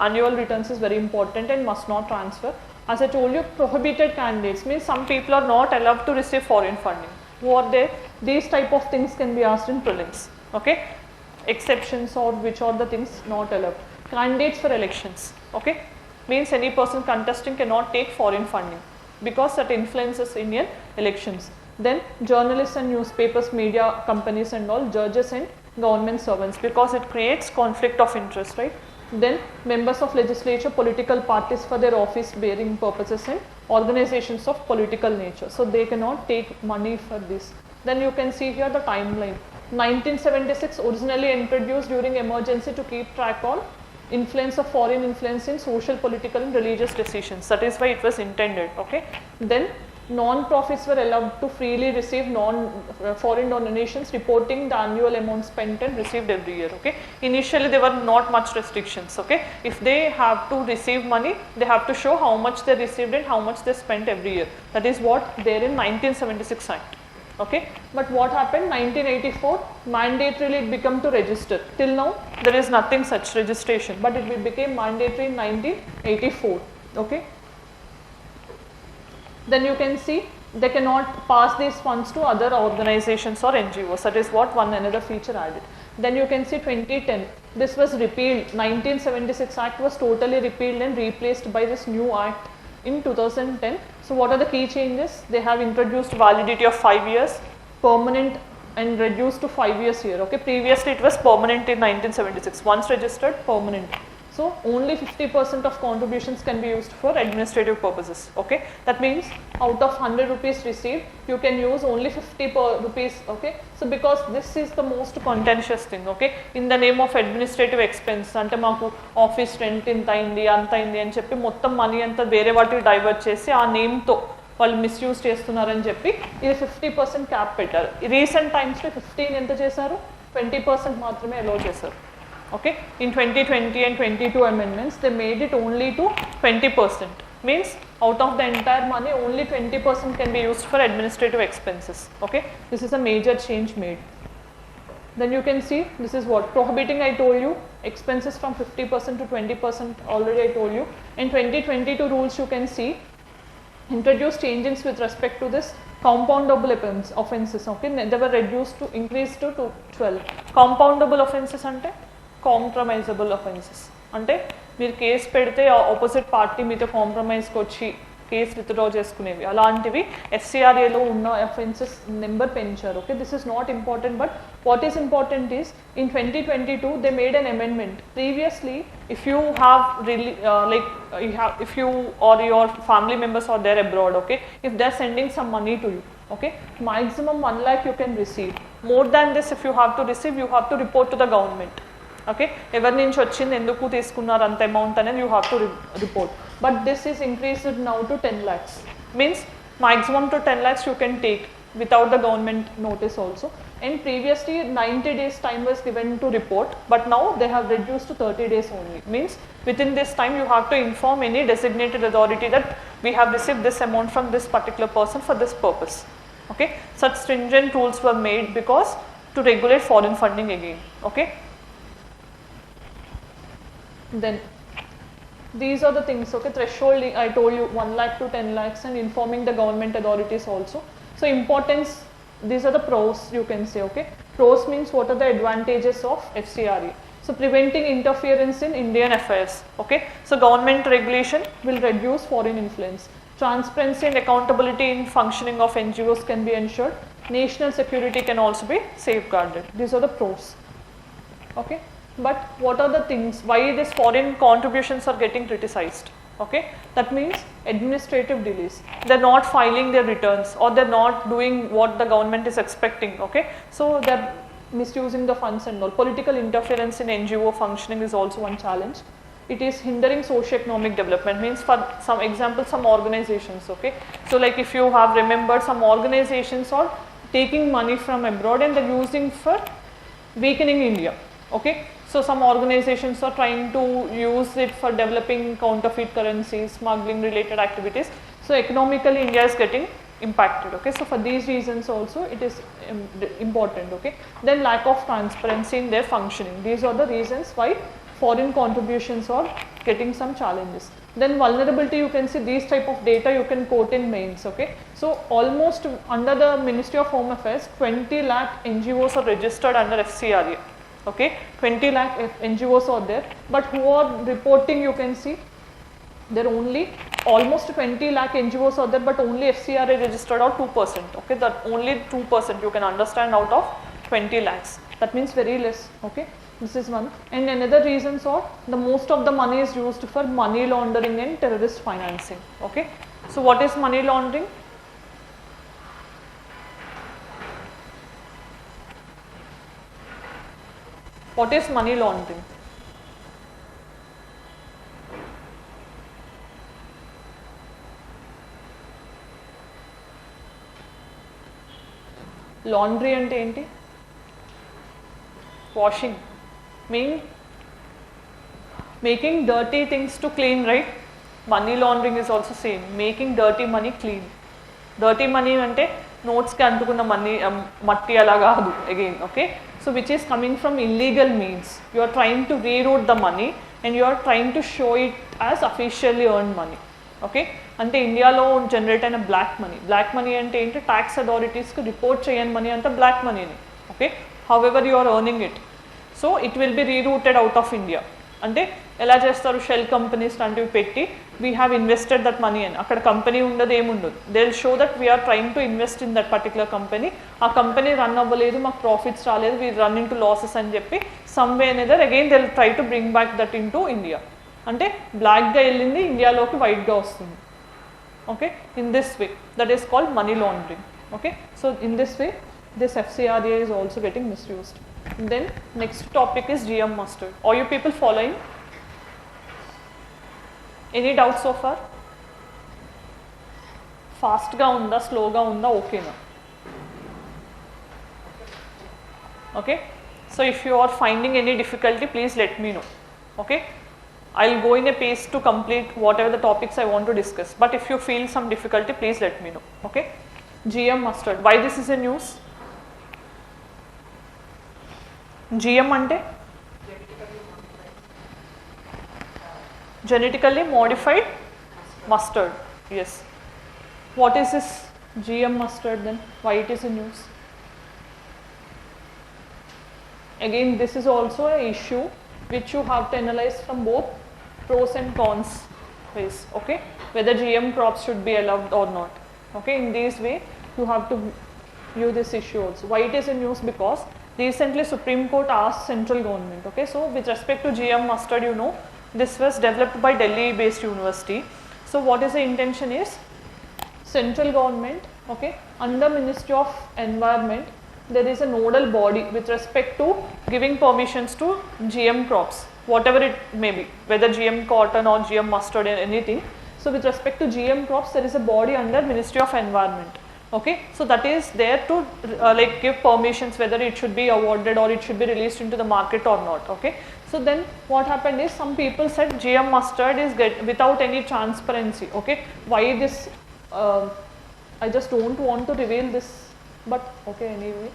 Annual returns is very important and must not transfer. As I told you, prohibited candidates means some people are not allowed to receive foreign funding. Who are there? These type of things can be asked in prelims. Okay, exceptions or which are the things not allowed. Candidates for elections, okay, means any person contesting cannot take foreign funding because that influences Indian elections. Then journalists and newspapers, media companies and all, judges and government servants, because it creates conflict of interest, right? Then members of legislature, political parties for their office bearing purposes, and organizations of political nature, so they cannot take money for this. Then you can see here the timeline. 1976 originally introduced during emergency to keep track on influence of foreign influence in social, political and religious decisions. That is why it was intended. Okay, then non-profits were allowed to freely receive foreign donations, reporting the annual amount spent and received every year. Okay, initially there were not much restrictions. Okay, if they have to receive money, they have to show how much they received and how much they spent every year. That is what there in 1976 Act. Okay, but what happened 1984, mandatorily it became to register. Till now there is nothing such registration, but it became mandatory in 1984. Okay, then you can see they cannot pass these funds to other organizations or NGOs. That is what another feature added. Then you can see 2010, this was repealed. 1976 Act was totally repealed and replaced by this new act in 2010. So what are the key changes? They have introduced validity of 5 years, permanent and reduced to 5 years here. Okay, previously it was permanent in 1976, once registered, permanent. So only 50% of contributions can be used for administrative purposes. Okay, that means out of 100 rupees received, you can use only 50 rupees. Okay, so because this is the most contentious thing. Okay, in the name of administrative expense, ante maaku office rent inta indi anta indi ani cheppi mottam money anta vere vaati divert chesi aa name tho వాళ్ళు misuse చేస్తున్నారని చెప్పి ఇది 50% cap పెట్టారు. Recent టైమ్స్లో 15 ఎంత చేశారు, 20% మాత్రమే అలో చేశారు. Okay, in 2020 and 22 amendments they made it only to 20%, means out of the entire money only 20% can be used for administrative expenses. Okay, this is a major change made. Then you can see this is what prohibiting, I told you, expenses from 50% to 20% already I told you. In 2022 rules you can see introduced changes with respect to this compoundable offenses. Okay, they were reduced to increased to 12. Compoundable offenses ante కాంప్రమైజబుల్ offences అంటే మీరు case పెడితే opposite party మీతో కాంప్రమైజ్కి వచ్చి case withdraw చేసుకునేవి అలాంటివి ఎఫ్సిఆర్ఏలో ఉన్న offences number పెంచారు. Okay, this is not important, but what is important is in 2022 they made an amendment. Previously if you have if you or your family members are there abroad, okay, if they are sending some money to you, okay, maximum 1 lakh you can receive. More than this, if you have to receive, you have to report to the government. Okay, ఎవరి నుంచి వచ్చింది, ఎందుకు తీసుకున్నారు అంత amount అనేది you have to report. But this is increased now to 10 lakhs. Means maximum to 10 lakhs you can take without the government notice also. And previously 90 days time was given to report, but now they have reduced to 30 days only. Means within this time you have to inform any designated authority that we have received this amount from this particular person for this purpose. Okay, such stringent rules were made because to regulate foreign funding again. Okay, then these are the things. Okay, threshold I told you 1 lakh to 10 lakhs and informing the government authorities also. So importance, these are the pros you can say. Okay, pros means what are the advantages of FCRA. So preventing interference in Indian affairs. Okay, so government regulation will reduce foreign influence. Transparency and accountability in functioning of NGOs can be ensured. National security can also be safeguarded. These are the pros. Okay, but what are the things why these foreign contributions are getting criticized? Okay, that means administrative delays. They're not filing their returns or they're not doing what the government is expecting. Okay, so they're misusing the funds and all. Political interference in NGO functioning is also one challenge. It is hindering socio-economic development. Means for some example, some organizations, okay, so like if you have remembered, some organizations are taking money from abroad and they're using for weakening India. Okay, so some organizations are trying to use it for developing counterfeit currencies, smuggling related activities. So economically India is getting impacted. Okay, so for these reasons also it is important. Okay, then lack of transparency in their functioning. These are the reasons why foreign contributions are getting some challenges. Then vulnerability, you can see these type of data you can quote in mains. Okay, so almost under the Ministry of Home Affairs 20 lakh NGOs are registered under FCRA. Okay, 20 lakh NGOs are there, but who are reporting, you can see there are only almost 20 lakh NGOs are there, but only FCRA registered are 2%. Okay, that only 2% you can understand out of 20 lakhs. That means very less. Okay, this is one. And another reasons are the most of the money is used for money laundering and terrorist financing. Okay, so what is money laundering? What is money laundering? Laundry ante enti? Washing. Mean making dirty things to clean, right? Money laundering is also same. Making dirty money clean. Dirty money ante notes ki antukunna money matti ala gaadu again. Okay, so which is coming from illegal means. You are trying to reroute the money and you are trying to show it as officially earned money. Okay, ante ఇండియాలో generate అయిన black money అంటే ఏంటి, tax అథారిటీస్కి report చేయని money అంతా black మనీని. Okay, however you are earning it, so it will be rerouted out of India. అంటే ఎలా చేస్తారు, షెల్ కంపెనీస్ లాంటివి పెట్టి we have invested that money అని, అక్కడ కంపెనీ ఉండదు, ఏముండదు. They will show that we're trying to invest in that particular company. ఆ కంపెనీ రన్ అవ్వలేదు, మాకు ప్రాఫిట్స్ రాలేదు, we run in to losses అని చెప్పి some way another again they will try to bring back that in to India. అంటే బ్లాక్గా వెళ్ళింది ఇండియాలోకి వైట్గా వస్తుంది. Okay, in this way that is called money laundering. Okay, so in this way this FCRA is also getting misused. Then next topic is GM mustard. Are you people following? Any doubts so far? Fast ga unda, slow ga unda, okay na? Okay, so if you are finding any difficulty, please let me know. Okay, I will go in a pace to complete whatever the topics I want to discuss, but if you feel some difficulty, please let me know. Okay, GM mustard, why this is a news? GM అంటే genetically modified mustard. Yes, what is this GM mustard then? Why it is a news? Again, this is also an issue which you have to analyze from both pros and cons ways, okay, whether GM crops should be allowed or not, okay. In this way you have to view this issue also. Why it is in news? Because recently Supreme Court asked central government, okay. So with respect to GM mustard, you know, this was developed by Delhi based university. So what is the intention is, central government, okay, under Ministry of Environment, there is a nodal body with respect to giving permissions to GM crops, whatever it may be, whether GM cotton or GM mustard or anything. So with respect to GM crops, there is a body under Ministry of Environment, okay. So that is there to like give permissions whether it should be awarded or it should be released into the market or not, okay. So then what happened is, some people said GM mustard is without any transparency, okay. Why this, I just don't want to reveal this, but okay, anyway.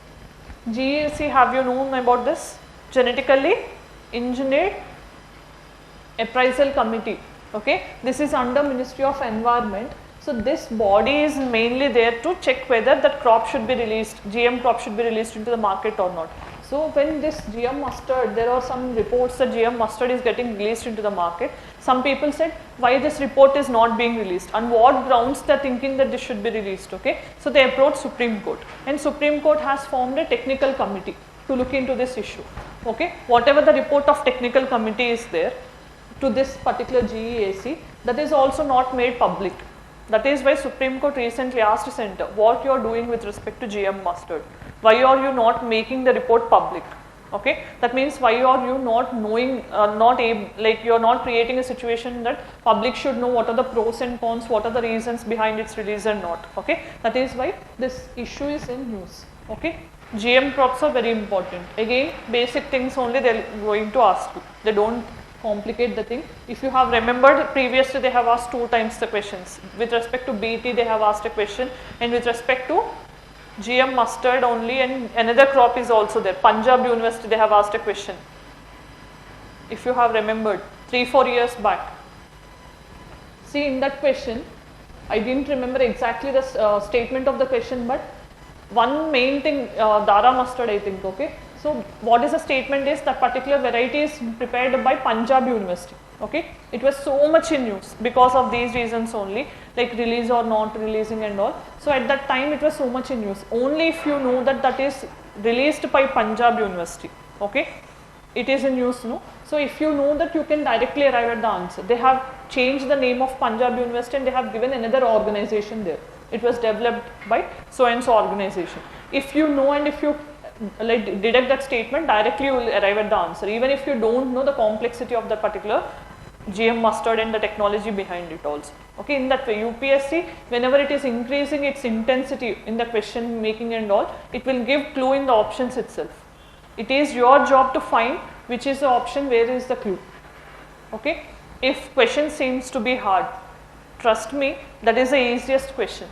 GEC, have you known about this? Genetically Engineered Appraisal Committee, okay. This is under Ministry of Environment. So this body is mainly there to check whether that crop should be released, GM crop should be released into the market or not. So when this GM mustard, there are some reports that GM mustard is getting released into the market. Some people said, why this report is not being released, on what grounds they are thinking that this should be released, okay. So they approached Supreme Court, and Supreme Court has formed a technical committee to look into this issue, okay. Whatever the report of technical committee is there to this particular GEAC, that is also not made public. That is why Supreme Court recently asked Center, what you are doing with respect to GM mustard? Why are you not making the report public? Okay, that means why are you not knowing, like you are not creating a situation that public should know what are the pros and cons, what are the reasons behind its release or not. Okay, that is why this issue is in news. Okay, GM crops are very important. Again, basic things only they are going to ask you. They don't complicate the thing. If you have remembered, previously they have asked 2 times the questions. With respect to BT they have asked a question, and with respect to GM mustard only, and another crop is also there, Punjab University, they have asked a question. If you have remembered 3-4 years back. See, in that question, I didn't remember exactly the statement of the question, but one main thing, Dara mustard I think, okay. So what is the statement is that particular variety is prepared by Punjab University, okay. It was so much in news because of these reasons only, like release or not releasing and all. So at that time it was so much in news. Only if you know that that is released by Punjab University, okay, it is in news, no. So if you know that, you can directly arrive at the answer. They have changed the name of Punjab University and they have given another organization there. It was developed by so and so organization. If you know and if you like deduct that statement, directly you will arrive at the answer, even if you don't know the complexity of the particular GM mustard and the technology behind it also. Okay, in that way UPSC, whenever it is increasing its intensity in the question making and all, it will give clue in the options itself. It is your job to find which is the option, where is the clue. Okay, if question seems to be hard, trust me, that is the easiest question.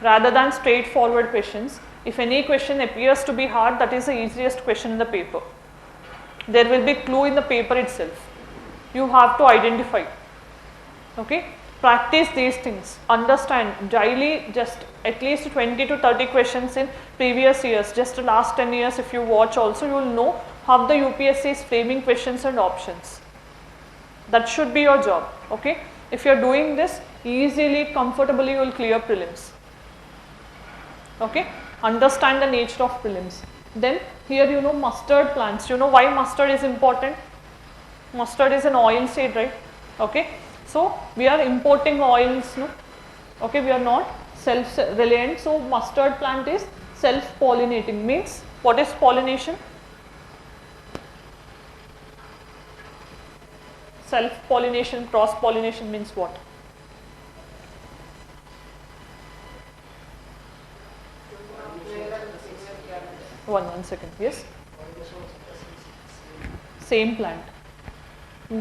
Rather than straightforward questions, if any question appears to be hard, that is the easiest question in the paper. There will be clue in the paper itself. You have to identify. Okay, practice these things. Understand daily, just at least 20 to 30 questions in previous years, just the last 10 years if you watch also, you will know how the UPSC is framing questions and options. That should be your job. Okay, if you are doing this easily, comfortably, you will clear prelims. Okay, understand the nature of prelims. Then here you know mustard plants. You know why mustard is important? Mustard is an oil seed, right? Okay, so we are importing oils, no? Okay, we are not self-reliant. So mustard plant is self-pollinating. Means what is pollination? Self-pollination, cross-pollination means what? One second, yes. Same plant. If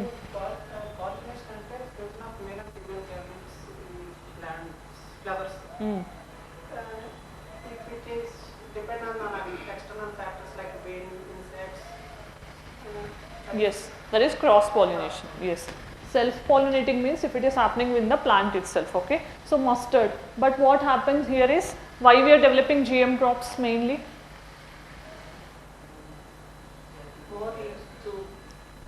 it is dependent on external factors like wind, insects. Yes, that is cross-pollination. Yes. Self-pollinating means if it is happening within the plant itself. Okay. So mustard. But what happens here is, why we are developing GM crops mainly?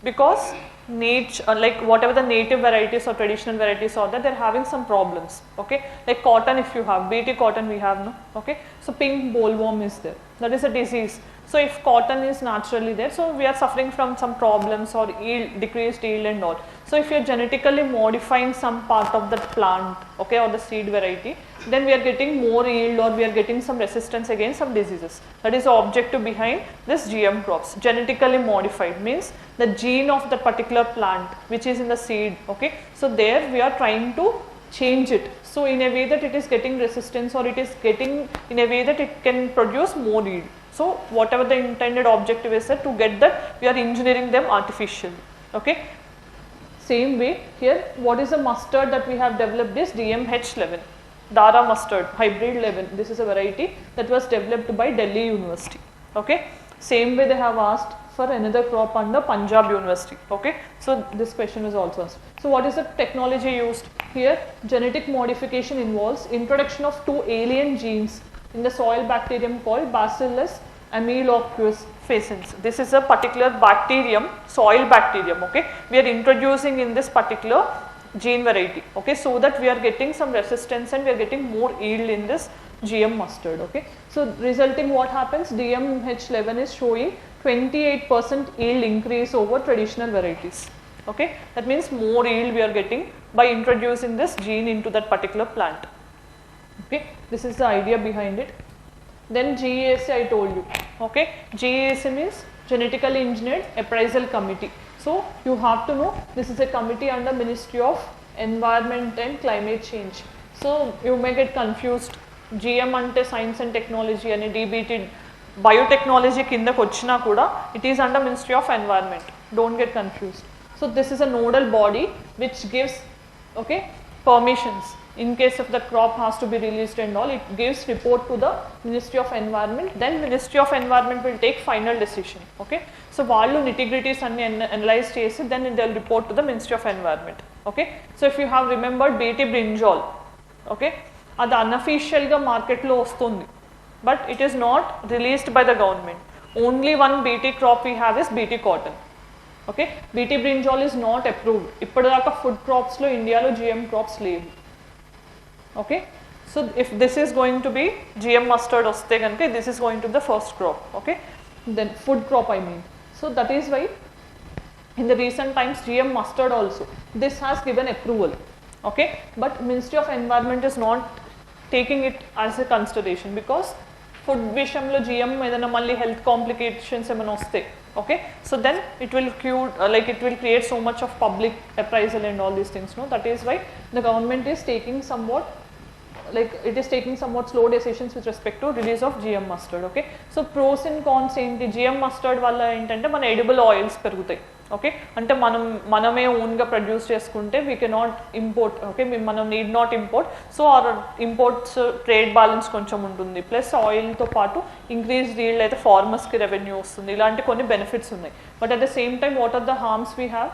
Because nature, like whatever the native varieties or traditional varieties are there, they're having some problems. Okay, like cotton, if you have BT cotton, we have no. Okay, so pink bollworm is there. That is a disease. So if cotton is naturally there, so we are suffering from some problems or yield, decreased yield and all. So if you are genetically modifying some part of that plant, okay, or the seed variety, then we are getting more yield or we are getting some resistance against some diseases. That is the objective behind this GM crops. Genetically modified means the gene of the particular plant which is in the seed, okay. So there we are trying to change it. So in a way that it is getting resistance or it is getting in a way that it can produce more yield. So whatever the intended objective is that to get that, we are engineering them artificially, okay. Same way here, what is the mustard that we have developed is DMH11, Dara mustard, hybrid 11. This is a variety that was developed by Delhi University, okay. Same way they have asked for another crop under Punjab University, okay. So this question was also asked. So what is the technology used? Here, genetic modification involves introduction of 2 alien genes in the soil bacterium called Bacillus amyloquus facens. This is a particular bacterium, soil bacterium, okay. We are introducing in this particular gene variety, okay, so that we are getting some resistance and we are getting more yield in this GM mustard, okay. So resulting what happens, DMH11 is showing 28% yield increase over traditional varieties, okay. That means more yield we are getting by introducing this gene into that particular plant, okay. This is the idea behind it. Then GESC I told you, okay. GESC means genetically engineered appraisal committee. So you have to know this is a committee under Ministry of Environment and Climate Change. So you may get confused, GM ante science and technology and DBT biotechnology kinda kochina kuda, it is under Ministry of Environment. Don't get confused. So this is a nodal body which gives, okay, permissions. In case if the crop has to be released and all, it gives report to the Ministry of Environment, then Ministry of Environment will take final decision, okay. So vallu nitty-gritties anni analyze chesi, then they will report to the Ministry of Environment, okay. So if you have remembered BT brinjal, okay, adi unofficial ga market lo ostundi, but it is not released by the government. Only one BT crop we have is BT cotton, okay. BT brinjal is not approved. Ippadidaka food crops lo India lo GM crops levu. Okay, so if this is going to be GM mustard oste ganke, this is going to be the first crop, okay, then food crop I mean. So that is why in the recent times GM mustard also, this has given approval, okay, but Ministry of Environment is not taking it as a consideration because food vishamlo GM edana malli health complications emana oste, okay, so then it will it will create so much of public appraisal and all these things, no. That is why the government is taking somewhat slow decisions with respect to release of GM mustard, okay. So pros and cons enti, GM mustard valla entante mana edible oils perugutayi, okay, ante maname own ga produce cheskunte we cannot import, okay, manam need not import, so our imports trade balance koncham untundi, plus oil to paatu increased yield aithe farmers ki revenue ostundi, ilanti konni benefits unnai, but at the same time what are the harms we have?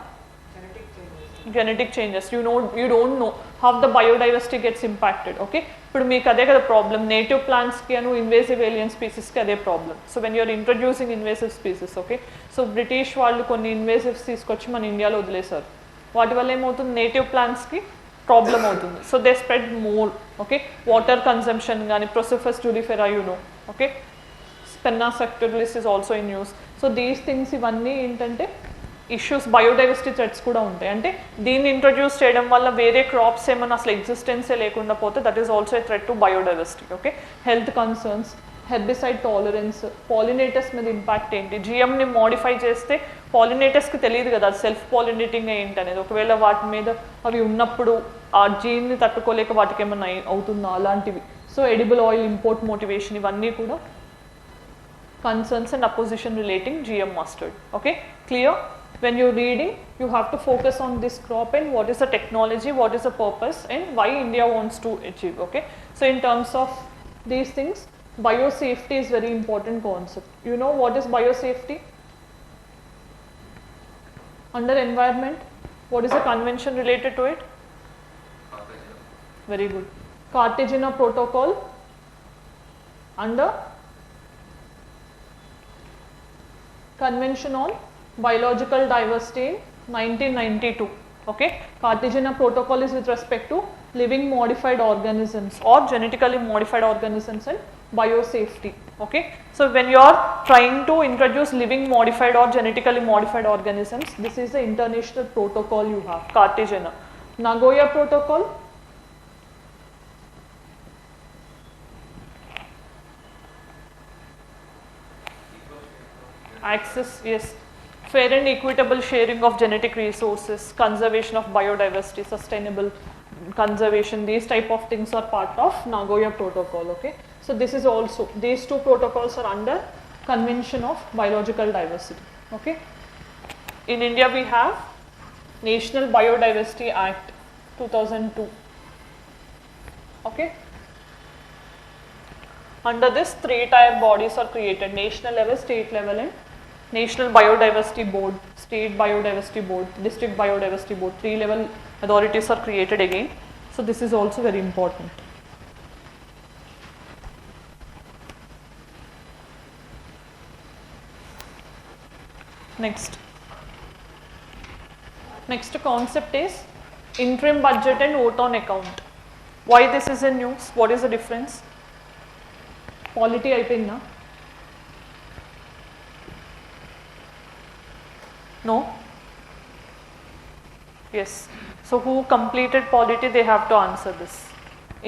Genetic changes. You don't know how the biodiversity gets impacted, okay. But meeku ade kada problem, native plants ki anu invasive alien species ki ade problem. So when you are introducing invasive species, okay, so British వాళ్ళు కొన్ని invasives తీసుకొచ్చి మన ఇండియాలో వదిలేశారు, వాటి వల్ల ఏమవుతుంది, native plants కి ప్రాబ్లం అవుతుంది. So they spread more, okay, water consumption గాని, Procopus julifera, you know, okay, Spenna sectorialis is also in use. So these things ఇవన్నీ ఏంటంటే ఇష్యూస్, బయోడైవర్సిటీ థ్రెట్స్ కూడా ఉంటాయి. అంటే దీన్ని ఇంట్రొడ్యూస్ చేయడం వల్ల వేరే క్రాప్స్ ఏమైనా అసలు ఎగ్జిస్టెన్సే లేకుండా పోతే that is also a threat to biodiversity, okay. Health concerns, herbicide tolerance, pollinators మీద ఇంపాక్ట్ ఏంటి, జిఎంని మోడిఫై చేస్తే పాలినేటర్స్కి తెలియదు కదా అది సెల్ఫ్ పాలినేటింగ్ ఏంటి అనేది, ఒకవేళ వాటి మీద అవి ఉన్నప్పుడు ఆ జీన్ని తట్టుకోలేక వాటికి ఏమైనా అవుతుందా అలాంటివి. So edible oil import motivation, ఇవన్నీ కూడా concerns and opposition relating GM mustard, okay, clear. When you're reading, you have to focus on this crop and what is the technology, what is the purpose and why India wants to achieve, okay. So in terms of these things, biosafety is very important concept. You know what is biosafety? Under environment, what is the convention related to it? Very good. Cartagena protocol under Convention on Biological Diversity in 1992. Okay, Cartagena Protocol is with respect to living modified organisms or genetically modified organisms and biosafety. Okay, so when you are trying to introduce living modified or genetically modified organisms, this is the international protocol you have, Cartagena. Nagoya Protocol, access, yes, fair and equitable sharing of genetic resources, conservation of biodiversity, sustainable conservation, these type of things are part of Nagoya Protocol. Okay, so this is also, these two protocols are under Convention of Biological Diversity. Okay, in India we have National Biodiversity Act 2002. Okay, under this 3-tier bodies are created: national level, state level and National Biodiversity Board, State Biodiversity Board, District Biodiversity Board. 3-level authorities are created again. So this is also very important. Next concept is interim budget and vote on account. Why this is in news? What is the difference? Polity అయిపోయిందా? No? Yes. So who completed polity, they have to answer this.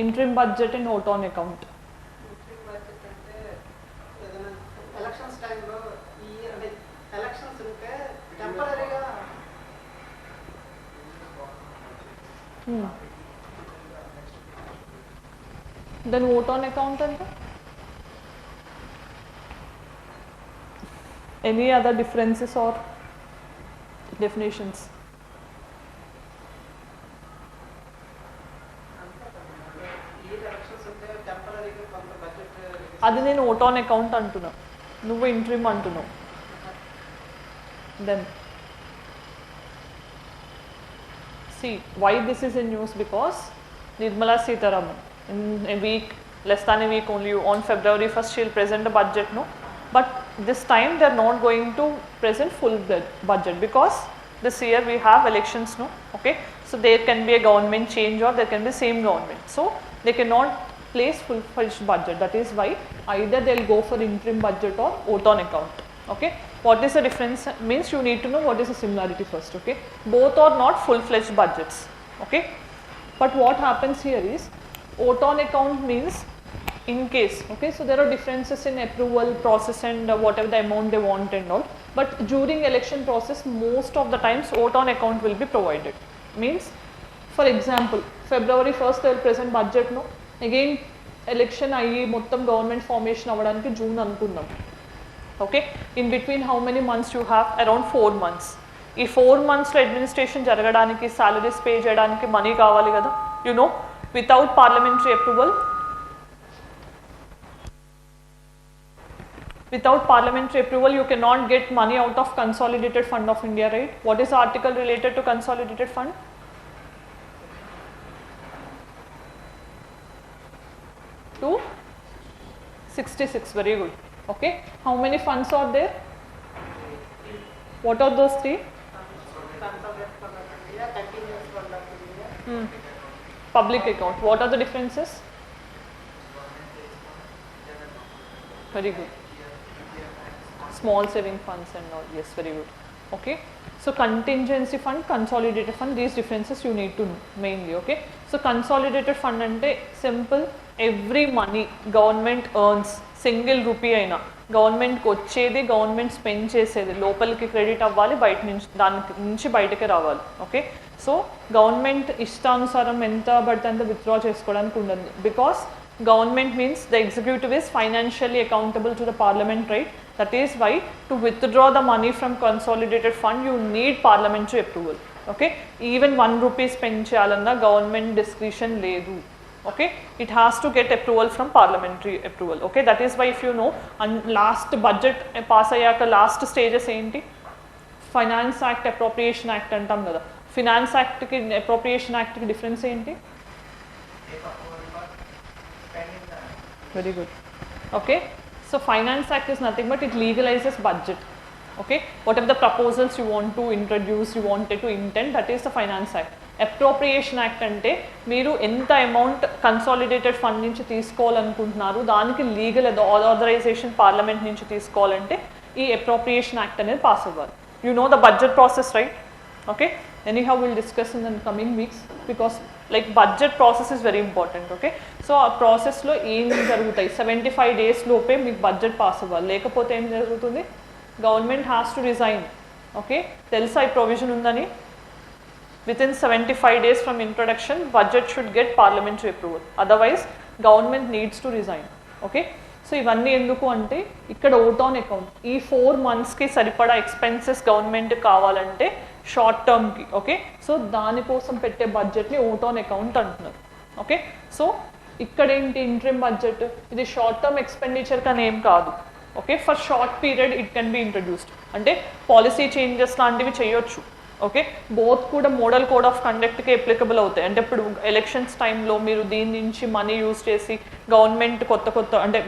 Interim budget and vote on account. Elections టైంలో ఈ అంటే elections ఉంటే టెంపరీగా Then vote on account anta? Any other differences or definitions? అది నేను vote on account అంటున్నా, నువ్వు interim అంటున్నావు. Then see why this is in news, because Nirmala Sitharaman in a week, less than a week only, on February 1st she will present the budget, no? But this time they are not going to present full budget because this year we have elections, no? Okay, so there can be a government change or there can be same government, so they cannot place full-fledged budget. That is why either they will go for interim budget or vote on account. Okay, what is the difference means you need to know what is the similarity first. Okay, both are not full-fledged budgets. Okay, but what happens here is vote on account means in case. Okay, so there are differences in approval process and whatever the amount they want and all, but during election process most of the times vote on account will be provided. Means for example February 1st they will present budget, no? Again election అయ్యి మొత్తం government formation అవ్వడానికి June అనుకుందాం. Okay, in between how many months you have? Around 4 months. ఈ 4 monthsలో administration జరగడానికి, salaries pay చేయడానికి money కావాలి కదా. You know, without parliamentary approval, you cannot get money out of Consolidated Fund of India, right? What is the article related to Consolidated Fund? To 66. Very good. Okay, how many funds are there? What are those 3? Public account. What are the differences? Very good. Small saving funds and all. Yes, very good. Okay, so contingency fund, consolidated fund, these differences you need to know mainly. Okay, so consolidated fund ante simple, every money government earns, single rupee aina government కి వచ్చేది, government spend చేసేది, లోపలికి credit అవ్వాలి, బయట నుంచి దాని నుంచి బయటకి రావాలి. ఓకే, సో గవర్నమెంట్ ఇష్టానుసారం ఎంత పడితే అంత విత్డ్రా చేసుకోవడానికి ఉండదు, because government means the executive is financially accountable to the parliament, right? That is why to withdraw the money from consolidated fund you need parliamentary approval. Okay, even 1 rupee spend cheyalanna government discretion ledu. Okay, it has to get approval from parliamentary approval. Okay, that is why if you know last budget pass ayyaka last stages enti, finance act, appropriation act antam kada. Finance act ki appropriation act ki difference enti? Very good. Okay, so finance act is nothing but it legalizes budget. Okay, whatever the proposals you want to introduce, you wanted to intend, that is the Finance Act. Appropriation act అంటే మీరు ఎంత amount consolidated fund నుంచి తీసుకోవాలనుకుంటున్నారు, దానికి legal authorisation parliament నుంచి తీసుకోవాలంటే ఈ appropriation act అనేది pass అవ్వాలి. You know the budget process, right? Okay, anyhow will discuss in the coming weeks because like budget process is very important. Okay, so ఆ ప్రాసెస్లో ఏం జరుగుతాయి, 75 days లోపే మీకు బడ్జెట్ పాస్ అవ్వాలి, లేకపోతే ఏం జరుగుతుంది, government has to resign. Okay, తెలుసా ఈ ప్రొవిజన్ ఉందని? Within 75 days from introduction, budget should get parliamentary approval. Otherwise, government needs to resign. Okay? So ఇవన్నీ ఎందుకు అంటే ఇక్కడ ఓట్ ఆన్ అకౌంట్ ఈ 4 monthsకి సరిపడా ఎక్స్పెన్సెస్ గవర్నమెంట్ కావాలంటే షార్ట్ టర్మ్కి. ఓకే, సో దానికోసం పెట్టే బడ్జెట్ని ఓట్ ఆన్ అకౌంట్ అంటున్నారు. ఓకే, సో ఇక్కడ ఏంటి ఇంట్రిమ్ బడ్జెట్, ఇది షార్ట్ టర్మ్ ఎక్స్పెండిచర్ కానీ ఏం కాదు. Okay, for short period it can be introduced, అంటే పాలసీ చేంజెస్ లాంటివి చేయొచ్చు. ఓకే, బోత్ కూడా మోడల్ కోడ్ ఆఫ్ కండక్ట్కి అప్లికబుల్ అవుతాయి. అంటే ఇప్పుడు ఎలక్షన్స్ టైంలో మీరు దీని నుంచి మనీ యూజ్ చేసి గవర్నమెంట్ కొత్త అంటే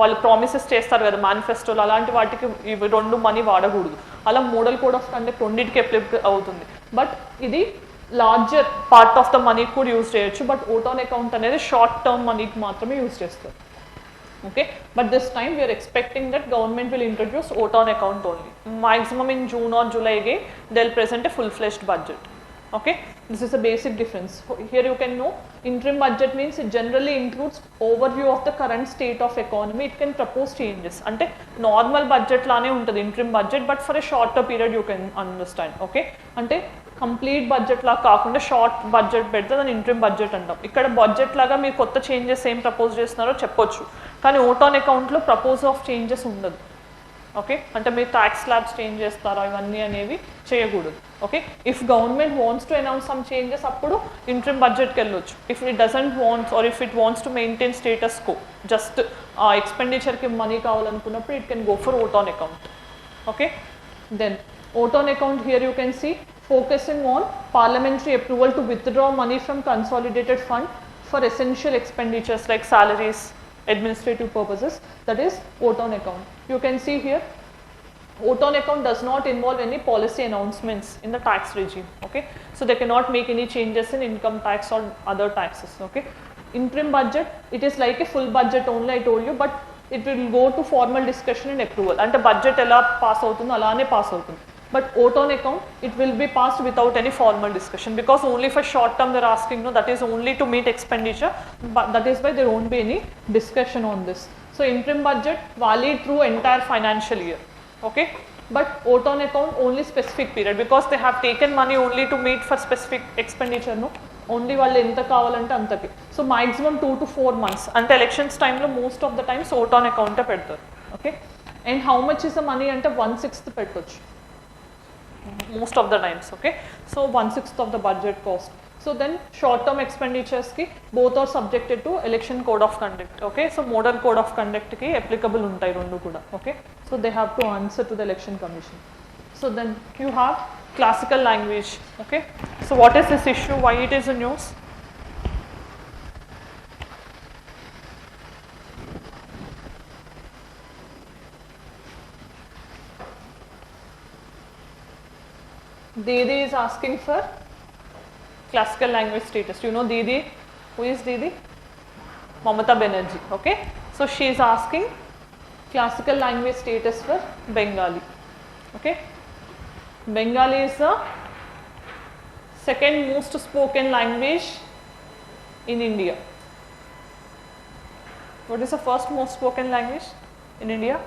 వాళ్ళు ప్రామిసెస్ చేస్తారు కదా మేనిఫెస్టోలు, అలాంటి వాటికి ఇవి 2 మనీ వాడకూడదు. అలా మోడల్ కోడ్ ఆఫ్ కండక్ట్ రెండింటికి అప్లికబుల్ అవుతుంది. బట్ ఇది లార్జర్ పార్ట్ ఆఫ్ ద మనీకి కూడా యూజ్ చేయొచ్చు. బట్ ఓట్ ఆన్ అకౌంట్ అనేది షార్ట్ టర్మ్ మనీకి మాత్రమే యూజ్ చేస్తారు. Okay, but this time we are expecting that government will introduce vote on account only. Maximum in June or July again they'll present a full-fledged budget. Okay, this is a basic difference. Here you can know interim budget means it generally includes overview of the current state of economy. It can propose changes. Ante normal budget lane untadi interim budget, but for a shorter period you can understand. Okay, ante complete budget లాగా కాకుండా short budget పెడితే దాన్ని interim budget అంటాం. ఇక్కడ budget లాగా మీరు కొత్త changes ఏం ప్రపోజ్ చేస్తున్నారో చెప్పొచ్చు, కానీ ఓట్ ఆన్ అకౌంట్లో ప్రపోజ్ ఆఫ్ చేంజెస్ ఉండదు. ఓకే, అంటే మీరు ట్యాక్స్ స్లాబ్స్ చేంజ్ చేస్తారా ఇవన్నీ అనేవి చేయకూడదు. Okay, if government wants to announce some changes అప్పుడు ఇంట్రిమ్ బడ్జెట్కి వెళ్ళొచ్చు. If it doesn't wants or if it wants to maintain status quo, just uh ఎక్స్పెండిచర్కి మనీ కావాలనుకున్నప్పుడు it can go for vote on account. Okay, then vote on account here you can see focusing on parliamentary approval to withdraw money from consolidated fund for essential expenditures like salaries, administrative purposes, that is vote on account. You can see here vote on account does not involve any policy announcements in the tax regime. Okay, so they cannot make any changes in income tax or other taxes. Okay, interim budget, it is like a full budget only, I told you, but it will go to formal discussion and approval. Ante budget ela pass avutundo alane pass avutundi. But vote on account, it will be passed without any formal discussion, because only for short term they are asking, no, that is only to meet expenditure, but that is why there won't be any discussion on this. So interim budget valid through entire financial year. Okay, but vote on account only specific period, because they have taken money only to meet for specific expenditure. No, only వాళ్ళు ఎంత కావాలంటే అంతకి. So maximum 2 to 4 months అంటే elections టైంలో most of the times vote on account పెడతారు. Okay, and how much is the money అంటే 1/6 పెట్టొచ్చు most of the times. Okay, so 1/6 of the budget cost. So then short term expenditures ki both are subjected to election code of conduct. Okay, so model code of conduct ki applicable untai rendu kuda. Okay, so they have to answer to the election commission. So then you have classical language. Okay, so what is this issue, why it is in news? Didi is asking for classical language status. You know Didi? Who is Didi? Mamata Banerjee. Okay, so she is asking classical language status for Bengali. Okay, Bengali is the second most spoken language in India. What is the first most spoken language in India?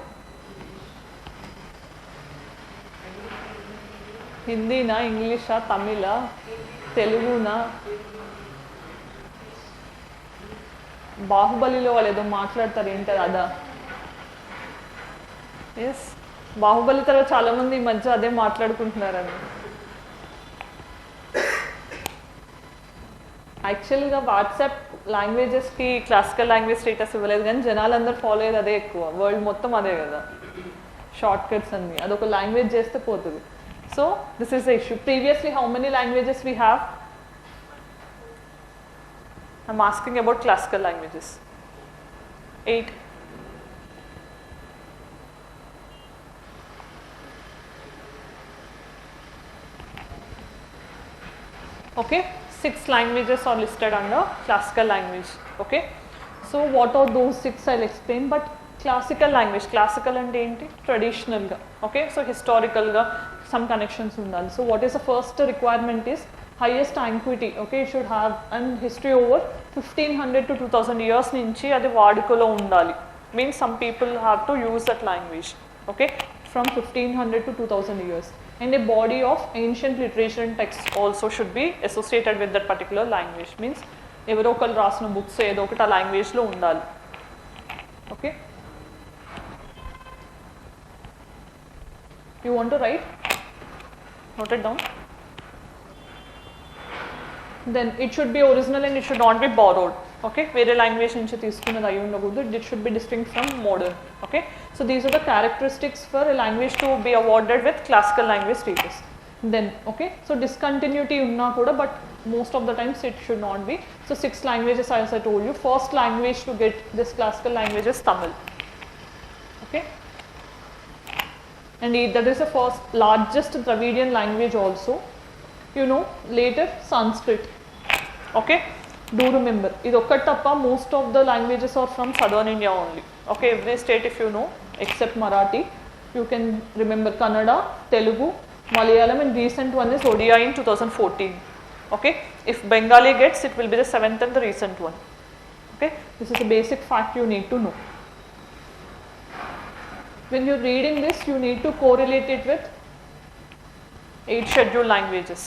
హిందీనా, ఇంగ్లీషా, తమిళా, తెలుగునా? బాహుబలిలో వాళ్ళు ఏదో మాట్లాడతారు ఏంటది అదా? Yes, Baahubali తర్వాత చాలామంది ఈ మధ్య అదే మాట్లాడుకుంటున్నారని. యాక్చువల్గా వాట్సాప్ లాంగ్వేజెస్కి క్లాసికల్ లాంగ్వేజ్ స్టేటస్ ఇవ్వలేదు, కానీ జనాలందరూ ఫాలో అయ్యేది అదే ఎక్కువ. వరల్డ్ మొత్తం అదే కదా, షార్ట్ కట్స్ అన్ని, అదొక లాంగ్వేజ్ చేస్తే పోతుంది. So this is the issue. Previously how many languages we have? I am asking about classical languages. 8. Okay, 6 languages are listed under classical language. Okay, so what are those 6 I'll explain. But classical language, classical అంటే ఏంటి, ట్రెడిషనల్గా. Okay, so హిస్టారికల్గా some connections ఉండాలి. So what is the first requirement is highest antiquity. Okay, it should have and history over 1500 to 2000 years నుంచి అది వాడుకలో ఉండాలి. Means some people have to use that language. Okay, from 1500 to 2000 years. And a body of ancient literature and texts also should be associated with that particular language. Means ఎవరో ఒకరు రాసిన books ఏదో ఒకటి ఆ లాంగ్వేజ్లో ఉండాలి. Okay, you want to write, note it down. Then it should be original and it should not be borrowed. Okay, వేరే language నుంచి తీసుకున్నది అయి ఉండకూడదు. It should be distinct from modern. Okay, so these are the characteristics for a language to be awarded with classical language status. Then okay, so discontinuity unna kuda, but most of the times it should not be. So 6 languages as I told you. First language to get this classical language is Tamil. Okay, and that is the first largest Dravidian language also. You know, later Sanskrit. Okay, do remember, ఇది ఒక్కటి తప్ప most of the languages are from southern India only. Okay, every state if you know except Marathi, you can remember Kannada, Telugu, Malayalam, and recent one is Odia in 2014. Okay, if Bengali gets, it will be the 7th and the recent one. Okay, this is a basic fact you need to know. When you're reading this, you need to correlate it with 8 scheduled languages.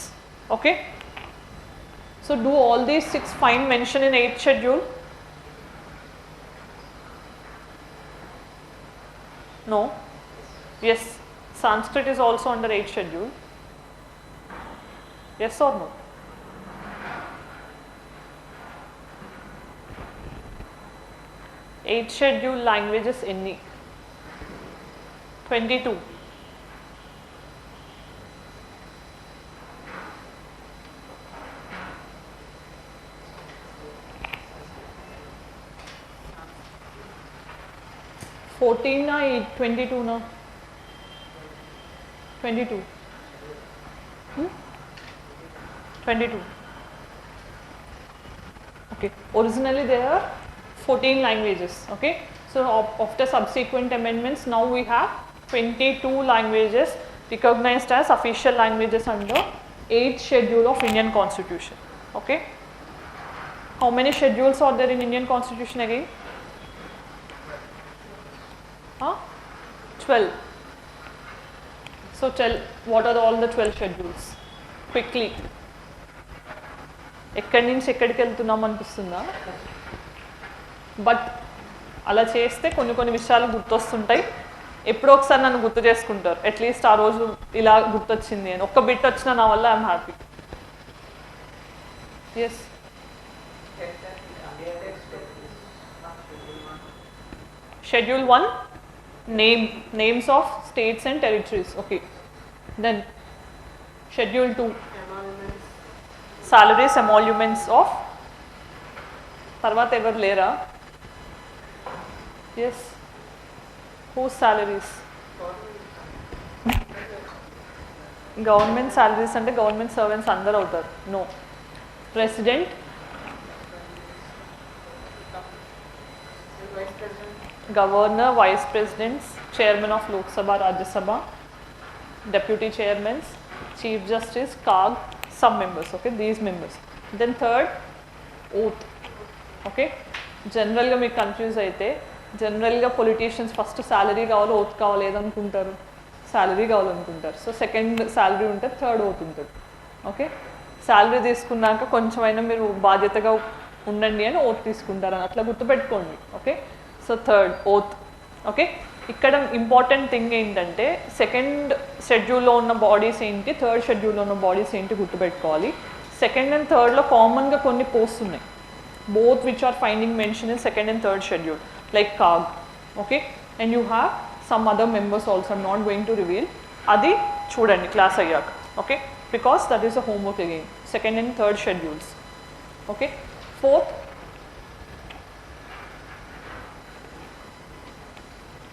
Okay, so do all these 6 find mention in 8th schedule? No. Yes, Sanskrit is also under 8th schedule. Yes or no? Eighth schedule languages any? 22. Fourteen na 22 na 22 22. Okay, originally there are 14 languages. Okay, so after subsequent amendments now we have 22 languages recognized as official languages under 8th schedule of Indian Constitution. Okay, how many schedules are there in Indian Constitution again? 12. So tell what are all the 12 schedules quickly. ఎక్కడి నుంచి ఎక్కడికి వెళ్తున్నాం అనిపిస్తుందా? But అలా చేస్తే కొన్ని విషయాలు గుర్తొస్తుంటాయి. ఎప్పుడో ఒకసారి నన్ను గుర్తు చేసుకుంటారు, అట్లీస్ట్ ఆ రోజు ఇలా గుర్తొచ్చింది అని. ఒక్క బిట్ వచ్చినా నా వల్ల I'm happy. Yes, schedule 1 names of states and territories. Okay, then schedule 2 salaries, emoluments of tarvata ever lera. Yes, whose salaries? Government salaries ante government servants andaru avutaru. No, president, governor, vice presidents, chairman of Lok Sabha, Rajya Sabha, deputy chairmen, chief justice, CAG, some members. Okay, these members. Then third, oath. Okay, general ga meeku confuse aithe, general ga politicians first salary kavalo oath kavalo edanukuntaru, salary kavalo anukuntaru. So second salary untadi, third oath untadi. Okay, salary తీసుకున్నాక కొంచెమైనా మీరు బాధ్యతగా ఉండండి అని oath తీసుకుంటారు అని అట్లా గుర్తుపెట్టుకోండి. Okay, so third oath. Okay, ఇక్కడ ఇంపార్టెంట్ థింగ్ ఏంటంటే సెకండ్ షెడ్యూల్లో ఉన్న బాడీస్ ఏంటి, థర్డ్ షెడ్యూల్లో ఉన్న బాడీస్ ఏంటి గుర్తుపెట్టుకోవాలి. సెకండ్ అండ్ థర్డ్లో కామన్గా కొన్ని పోస్ట్స్ ఉన్నాయి, both which are finding mention in second and third schedule, like CAG. Okay, and you have some other members also, I'm not going to reveal. అది చూడండి క్లాస్ అయ్యాక. Okay, because that is a homework again, second and third schedules. Okay, fourth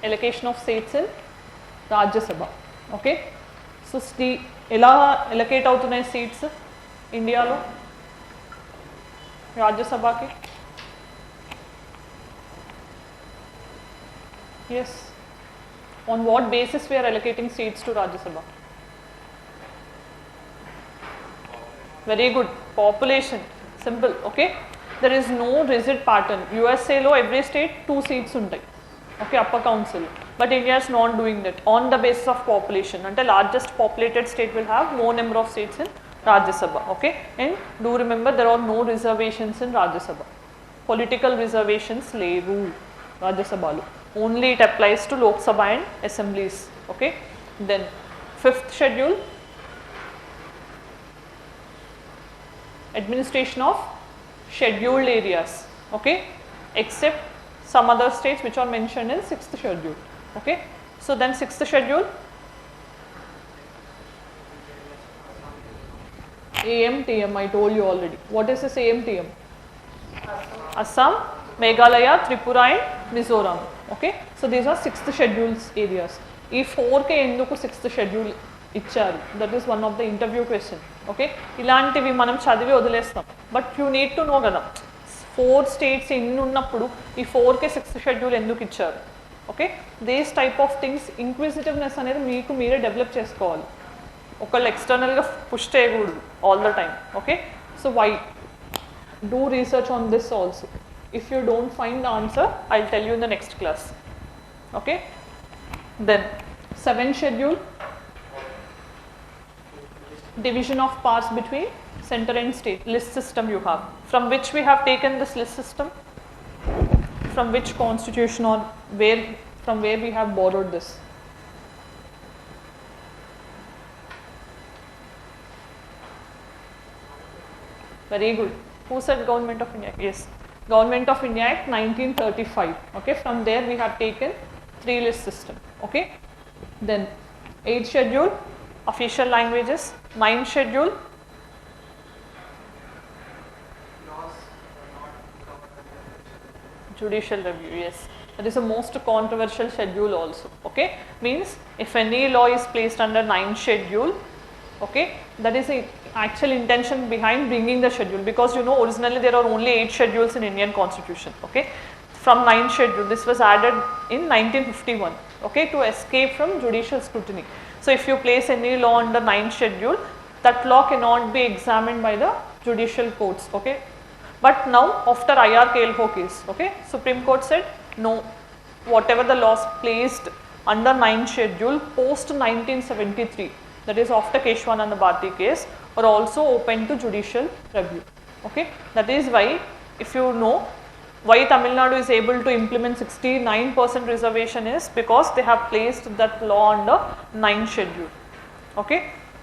allocation of seats in Rajya Sabha. Okay, so ఎలా allocate అవుతున్నాయి seats? ఇండియాలో రాజ్యసభకి? Yes. On what basis we are allocating seats to Rajya Sabha? Very good. Population. Simple. Okay. There is no rigid pattern. USA lo every state 2 seats untai. Okay, upper council. But India is not doing that on the basis of population. Ante largest populated state will have more number of seats in Rajya Sabha. Okay. And do remember there are no reservations in Rajya Sabha. Political reservations levu Rajya Sabha lo. Only it applies to Lok Sabha and assemblies. Okay. Then 5th schedule, administration of scheduled areas. Okay, except some other states which are mentioned in 6th schedule. Okay. So then 6th schedule, AM TM I told you already. What is this AM TM? Assam, Meghalaya, Tripura and Mizoram. Okay, so these are 6th schedules areas. ఈ 4కే ఎందుకు 6th schedule ఇచ్చారు? That is one of the interview question. Okay, ఇలాంటివి మనం చదివి వదిలేస్తాం, but you need to no కదా 4 states ఎన్ని ఉన్నప్పుడు ఈ 4కే 6th షెడ్యూల్ ఎందుకు ఇచ్చారు. Okay, these type of things inquisitiveness అనేది మీకు మీరే డెవలప్ చేసుకోవాలి. ఒకళ్ళు ఎక్స్టర్నల్గా పుష్ చేయకూడదు all the time. Okay, so why do research on this also. If you don't find the answer, I'll tell you in the next class. Okay. Then 7th schedule, division of powers between center and state. List system you have. From which we have taken this list system? From which constitution or where? From where we have borrowed this? Very good. Who said Government of India? Yes. Government of India Act 1935. Okay, from there we have taken 3 list system. Okay, then 8th schedule, official languages. 9th schedule, judicial review. Yes, that is the most controversial schedule also. Okay, means if any law is placed under 9th schedule, okay, that is the actual intention behind bringing the schedule, because you know originally there are only 8 schedules in Indian constitution. Okay, from 9th schedule this was added in 1951. Okay, to escape from judicial scrutiny. So if you place any law under 9th schedule, that law cannot be examined by the judicial courts. Okay, but now after IR Kelho case, okay, Supreme Court said no, whatever the laws placed under 9th schedule post 1973, that is after Keshwananda Bharti case, are also open to judicial review. Okay, that is why if you know why Tamil Nadu is able to implement 69% reservation is because they have placed that law under 9th schedule. Okay,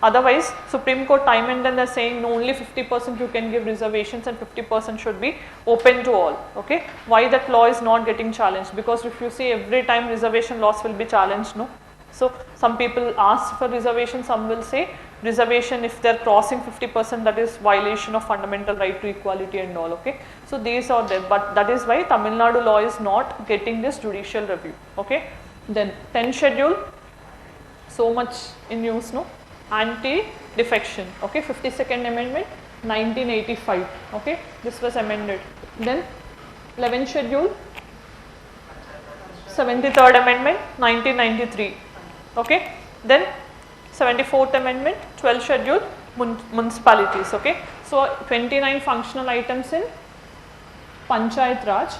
otherwise Supreme Court time and then they are saying no, only 50% you can give reservations and 50% should be open to all. Okay, why that law is not getting challenged? Because if you see every time reservation laws will be challenged, no. So some people ask for reservation, some will say reservation if they are crossing 50%, that is violation of fundamental right to equality and all. Okay, so these are there, but that is why Tamil Nadu law is not getting this judicial review. Okay, then 10th schedule, so much in news, no, anti-defection. Okay, 52nd amendment 1985. Okay, this was amended. Then 11th schedule, 73rd amendment 1993. Okay, then 74th amendment, 12th schedule, municipalities. Okay, so 29 functional items in Panchayat Raj,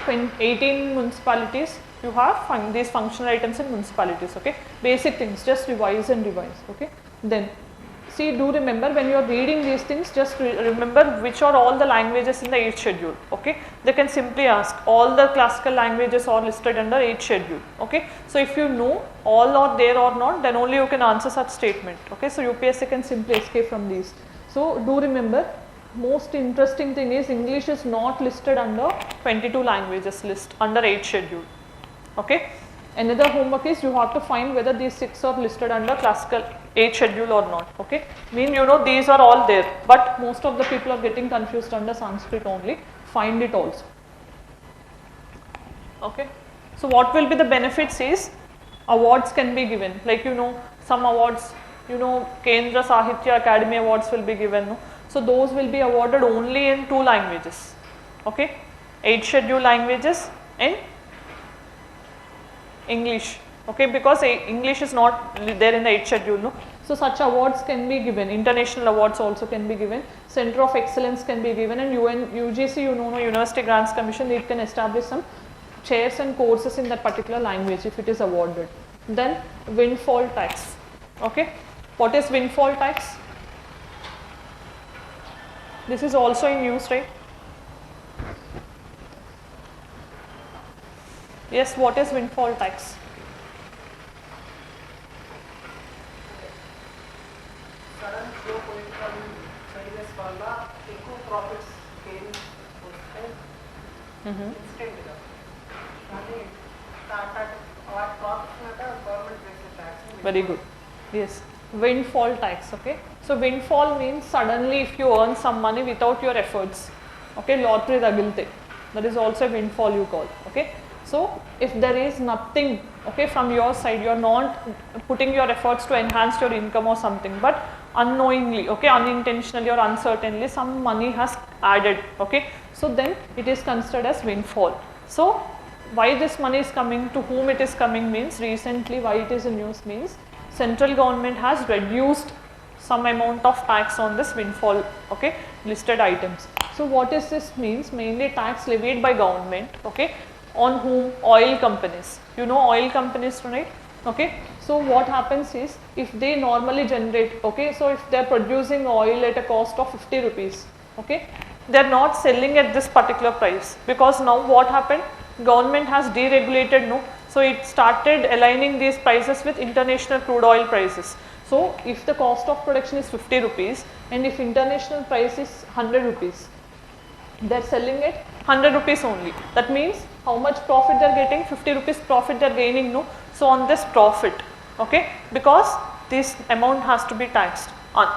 18 municipalities you have these functional items in municipalities. Okay, basic things, just revise and revise. Okay, then see, do remember when you are reading these things, just remember which are all the languages in the 8th schedule. Okay, they can simply ask all the classical languages are listed under 8th schedule. Okay, so if you know all are there or not, then only you can answer such statement. Okay, so UPSC can simply escape from these. So do remember, most interesting thing is English is not listed under 22 languages list under 8th schedule. Okay, another homework is you have to find whether these 6 are listed under classical 8th schedule or not. Okay, mean you know these are all there, but most of the people are getting confused under Sanskrit only. Find it also. Okay, so what will be the benefits is awards can be given, like you know some awards, you know Kendra Sahitya Academy awards will be given. No? So those will be awarded only in 2 languages. Okay, 8 scheduled languages in English. Okay, because English is not there in the 8 schedule. No? So such awards can be given. International awards also can be given. Center of Excellence can be given, and UGC, University Grants Commission, it can establish some chairs and courses in that particular language if it is awarded. Then windfall tax. Okay, what is windfall tax? This is also in use, right? Yes, what is windfall tax? Sudden flow political changes వల్ల ఎక్కువ profits gain వస్తే ఇన్స్టెంట్గా కానీ వాటి profits మీద government వేసే tax. Very good. Yes, windfall tax. Okay, so windfall means suddenly if you earn some money without your efforts. Okay, lottery tagilte, that is also a windfall you call. Okay, so if there is nothing, okay, from your side, you are not putting your efforts to enhance your income or something, but unknowingly, okay, unintentionally or uncertainly some money has added. Okay, so then it is considered as windfall. So why this money is coming, to whom it is coming means, recently why it is in news means central government has reduced some amount of tax on this windfall, okay, listed items. So what is this means? Mainly tax levied by government, okay, on whom? Oil companies. You know oil companies, right? Okay, so what happens is if they normally generate, okay, so if they are producing oil at a cost of 50 rupees, okay, they are not selling at this particular price, because now what happened, government has deregulated, no, so it started aligning these prices with international crude oil prices. So if the cost of production is 50 rupees and if international price is 100 rupees, they are selling it 100 rupees only. That means how much profit they are getting? 50 rupees profit they are gaining, no. So on this profit, okay, because this amount has to be taxed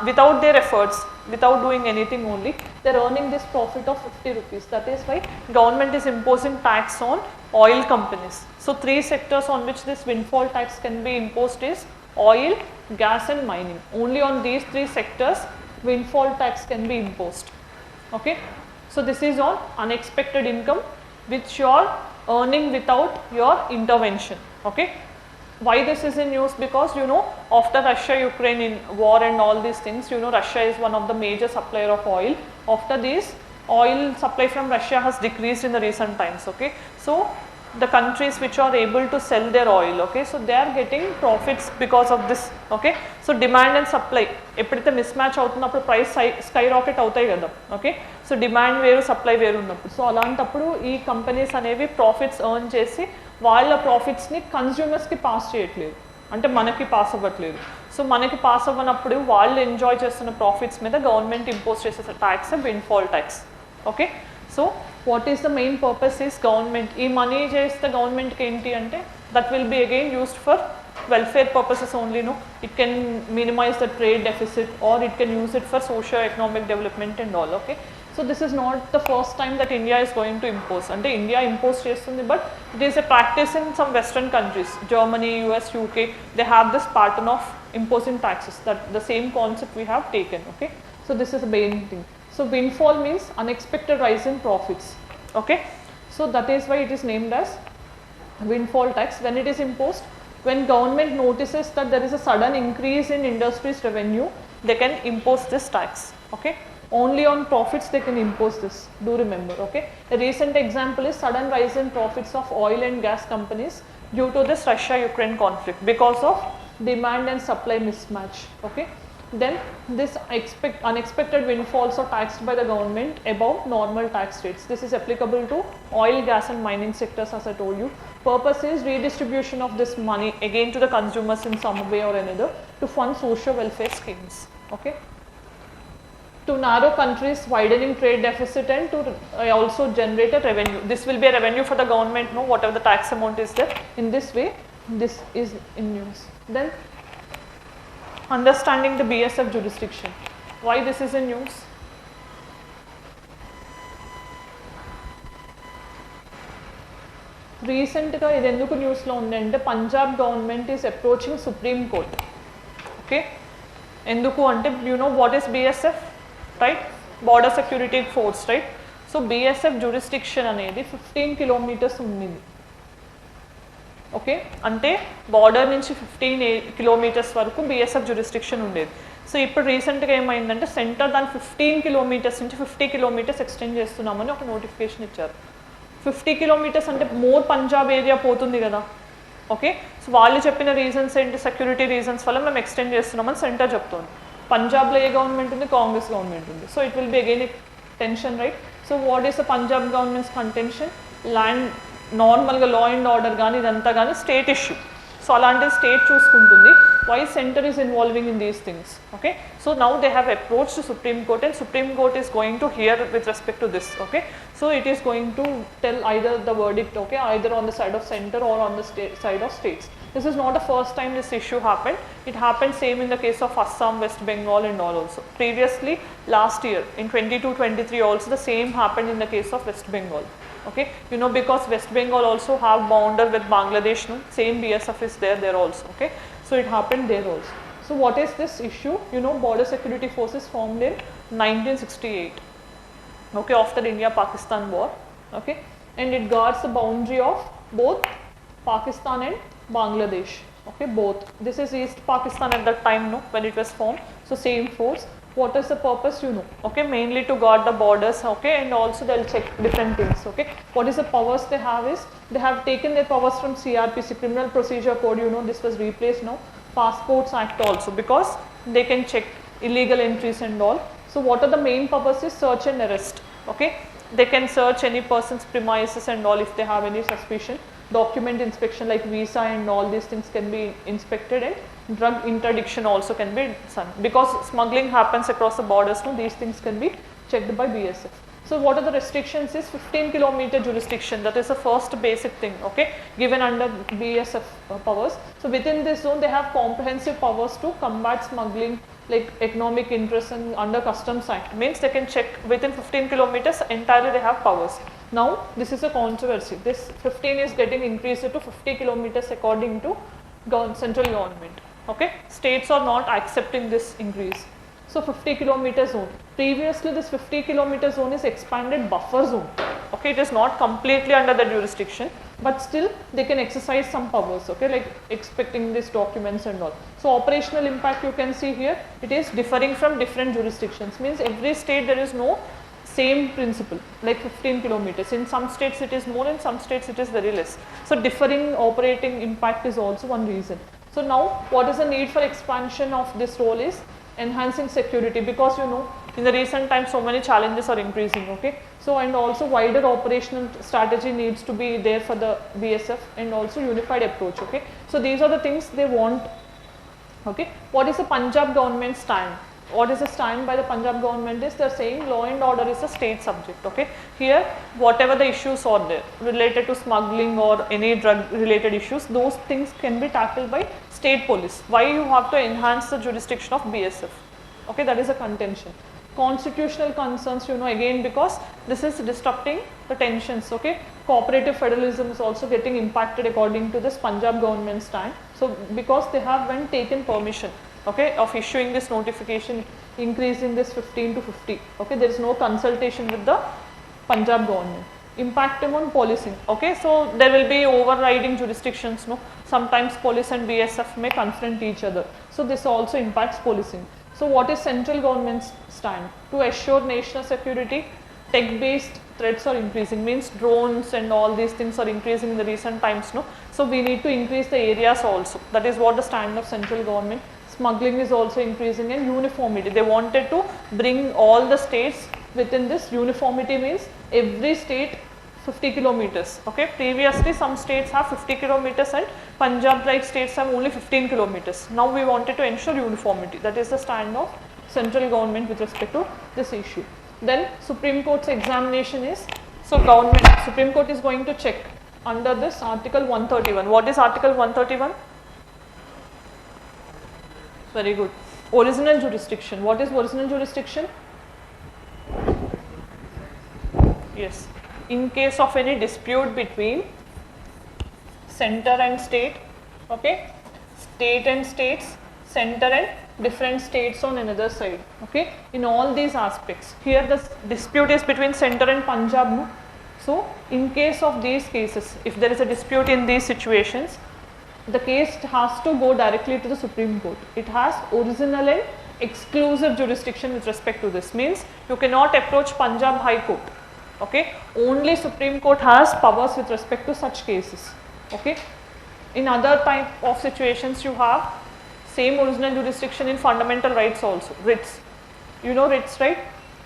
without their efforts, without doing anything only, they are earning this profit of 50 rupees. That is why government is imposing tax on oil companies. So 3 sectors on which this windfall tax can be imposed is oil, gas and mining. Only on these 3 sectors windfall tax can be imposed. Okay, so this is on unexpected income which you are earning without your intervention. Okay, why this is in news? Because after Russia-Ukraine in war and all these things, Russia is one of the major supplier of oil. After this, oil supply from Russia has decreased in the recent times. Okay, so the countries which are able to sell their oil, okay, so they are getting profits because of this. Okay, so demand and supply ఎప్పుడైతే miss match అవుతుందో అప్పుడు price sky rocket అవుతాయి కదా. Okay, so demand వేరు supply వేరు ఉన్నప్పుడు, so అలాంటప్పుడు ఈ కంపెనీస్ అనేవి ప్రాఫిట్స్ ఎర్న్ చేసి వాళ్ళ ప్రాఫిట్స్ని కన్స్యూమర్స్కి పాస్ చేయట్లేదు, అంటే మనకి పాస్ అవ్వట్లేదు. సో మనకి పాస్ అవ్వనప్పుడు వాళ్ళు ఎంజాయ్ చేస్తున్న ప్రాఫిట్స్ మీద గవర్నమెంట్ ఇంపోజ్ చేసే tax windfall tax. Okay, so what is the main purpose is government ఈ మనీ చేస్తే గవర్నమెంట్కి ఏంటి అంటే that will be again used for welfare purposes only. No, it can minimize the trade deficit or it can use it for socio-economic development and all. Okay, so this is not the first time that India is going to impose. Ante India impose chestundi, but it is a practice in some western countries, Germany, US, UK, they have this pattern of imposing taxes. That the same concept we have taken. Okay, so this is the main thing. So windfall means unexpected rise in profits. Okay, so that is why it is named as windfall tax. When it is imposed, when government notices that there is a sudden increase in industry's revenue, they can impose this tax. Okay, only on profits they can impose this, do remember. Okay, a recent example is sudden rise in profits of oil and gas companies due to this Russia-Ukraine conflict because of demand and supply mismatch. Okay, then this unexpected windfalls are taxed by the government above normal tax rates. This is applicable to oil, gas and mining sectors, as I told you. Purpose is redistribution of this money again to the consumers in some way or another to fund social welfare schemes. Okay, to narrow countries widening trade deficit and to also generate a revenue. This will be a revenue for the government, no, whatever the tax amount is there. In this way, this is in news. Then understanding the BSF jurisdiction. Why this is in news? రీసెంట్గా ఇది ఎందుకు న్యూస్లో ఉంది అంటే Punjab government is approaching supreme court. Okay, ఎందుకు అంటే you know what is BSF? right? Border security force, right? So BSF jurisdiction అనేది 15 kilometers ఉండింది. ఓకే, అంటే బార్డర్ నుంచి 15 kilometers వరకు BSF jurisdiction ఉండేది. సో ఇప్పుడు రీసెంట్గా ఏమైందంటే సెంటర్ దాన్ని 15 kilometers నుంచి 50 kilometers ఎక్స్టెండ్ చేస్తున్నామని ఒక నోటిఫికేషన్ ఇచ్చారు. 50 kilometers అంటే మోర్ పంజాబ్ ఏరియా పోతుంది కదా. ఓకే, సో వాళ్ళు చెప్పిన రీజన్స్ ఏంటి, సెక్యూరిటీ రీజన్స్ వల్ల మేము ఎక్స్టెండ్ చేస్తున్నామని సెంటర్ చెప్తుంది. పంజాబ్లో ఏ గవర్నమెంట్ ఉంది, కాంగ్రెస్ గవర్నమెంట్ ఉంది. So it will be again tension, right? So what is the Punjab government's contention? Land నార్మల్గా లా అండ్ ఆర్డర్ కానీ ఇదంతా కానీ స్టేట్ ఇష్యూ. సో అలాంటిది స్టేట్ చూసుకుంటుంది. Why centre is involving in these things? Okay, so now they have approach to Supreme Court and Supreme Court is going to hear with respect to this. Okay, so it is going to tell either the verdict, okay, either on the side of center or on the side of states. This is not the first time this issue happened. It happened same in the case of Assam, West Bengal and all also. Previously last year in 22-23 also the same happened in the case of West Bengal. Okay, you know, because West Bengal also have border with Bangladesh, no? Same BSF is there also. Okay, so it happened there also. So what is this issue? You know, border security forces formed in 1968. Okay, after India-Pakistan war, okay, and it guards the boundary of both Pakistan and Bangladesh. Okay, both. This is East Pakistan at that time, no, when it was formed. So same force. What is the purpose? You know, okay, mainly to guard the borders. Okay, and also they'll check different things. Okay, what is the powers they have is they have taken their powers from CRPC, Criminal Procedure Code. You know, this was replaced now. Passports Act also, because they can check illegal entries and all. So what are the main purposes? Search and arrest. Okay, they can search any person's premises and all if they have any suspicion. Document inspection like visa and all these things can be inspected, and drug interdiction also can be done, because smuggling happens across the borders. No, these things can be checked by BSF. So what are the restrictions is 15-kilometer jurisdiction. That is the first basic thing, okay, given under BSF powers. So within this zone they have comprehensive powers to combat smuggling, like economic interests, and under Customs Act means they can check within 15 kilometers entirely they have powers. Now this is a controversy. This 15 is getting increased to 50 kilometers according to central government. Okay, states are not accepting this increase. So 50 kilometer zone. Previously this 50 kilometer zone is expanded buffer zone. Okay, it is not completely under the jurisdiction, but still they can exercise some powers. Okay, like expecting these documents and all. So operational impact you can see here, it is differing from different jurisdictions. Means every state there is no same principle, like 15 kilometers. In some states it is more, in some states it is very less. So differing operating impact is also one reason. So now what is the need for expansion of this role is enhancing security, because you know in the recent times so many challenges are increasing. Okay, so and also wider operational strategy needs to be there for the BSF, and also unified approach. Okay, so these are the things they want. Okay, what is the Punjab government stand? What is the stand by the Punjab government is they are saying law and order is a state subject. Okay, here whatever the issues are there related to smuggling or any drug related issues, those things can be tackled by state police. Why you have to enhance the jurisdiction of BSF? Okay, that is a contention. Constitutional concerns, you know, again because this is disrupting the tensions. Okay, cooperative federalism is also getting impacted according to this Punjab government stand. So because they have when taken permission, okay, of issuing this notification increasing this 15 to 50. Okay, there is no consultation with the Punjab government. Impact on policing. Okay, so there will be overriding jurisdictions. No, sometimes police and BSF may confront each other. So this also impacts policing. So what is central government's stand? To assure national security, tech-based threats are increasing. Means drones and all these things are increasing in the recent times. No, so we need to increase the areas also. That is what the stand of central government. Smuggling is also increasing, and uniformity. They wanted to bring all the states within this uniformity, means every state 50 kilometers. Okay, previously some states have 50 kilometers and Punjab like states have only 15 kilometers. Now we wanted to ensure uniformity. That is the stand of central government with respect to this issue. Then Supreme Court's examination is, so Supreme Court is going to check under this Article 131. What is Article 131? Very good. Original jurisdiction. What is original jurisdiction? Yes. In case of any dispute between center and state, okay, state and states, center and different states on another side. Okay, in all these aspects. Here the dispute is between center and Punjab. No? So in case of these cases, if there is a dispute in these situations, the case has to go directly to the Supreme Court. It has original and exclusive jurisdiction with respect to this. Means you cannot approach Punjab High Court. Okay, only Supreme Court has powers with respect to such cases. Okay, in other type of situations you have same original jurisdiction in fundamental rights also, writs. You know writs, right?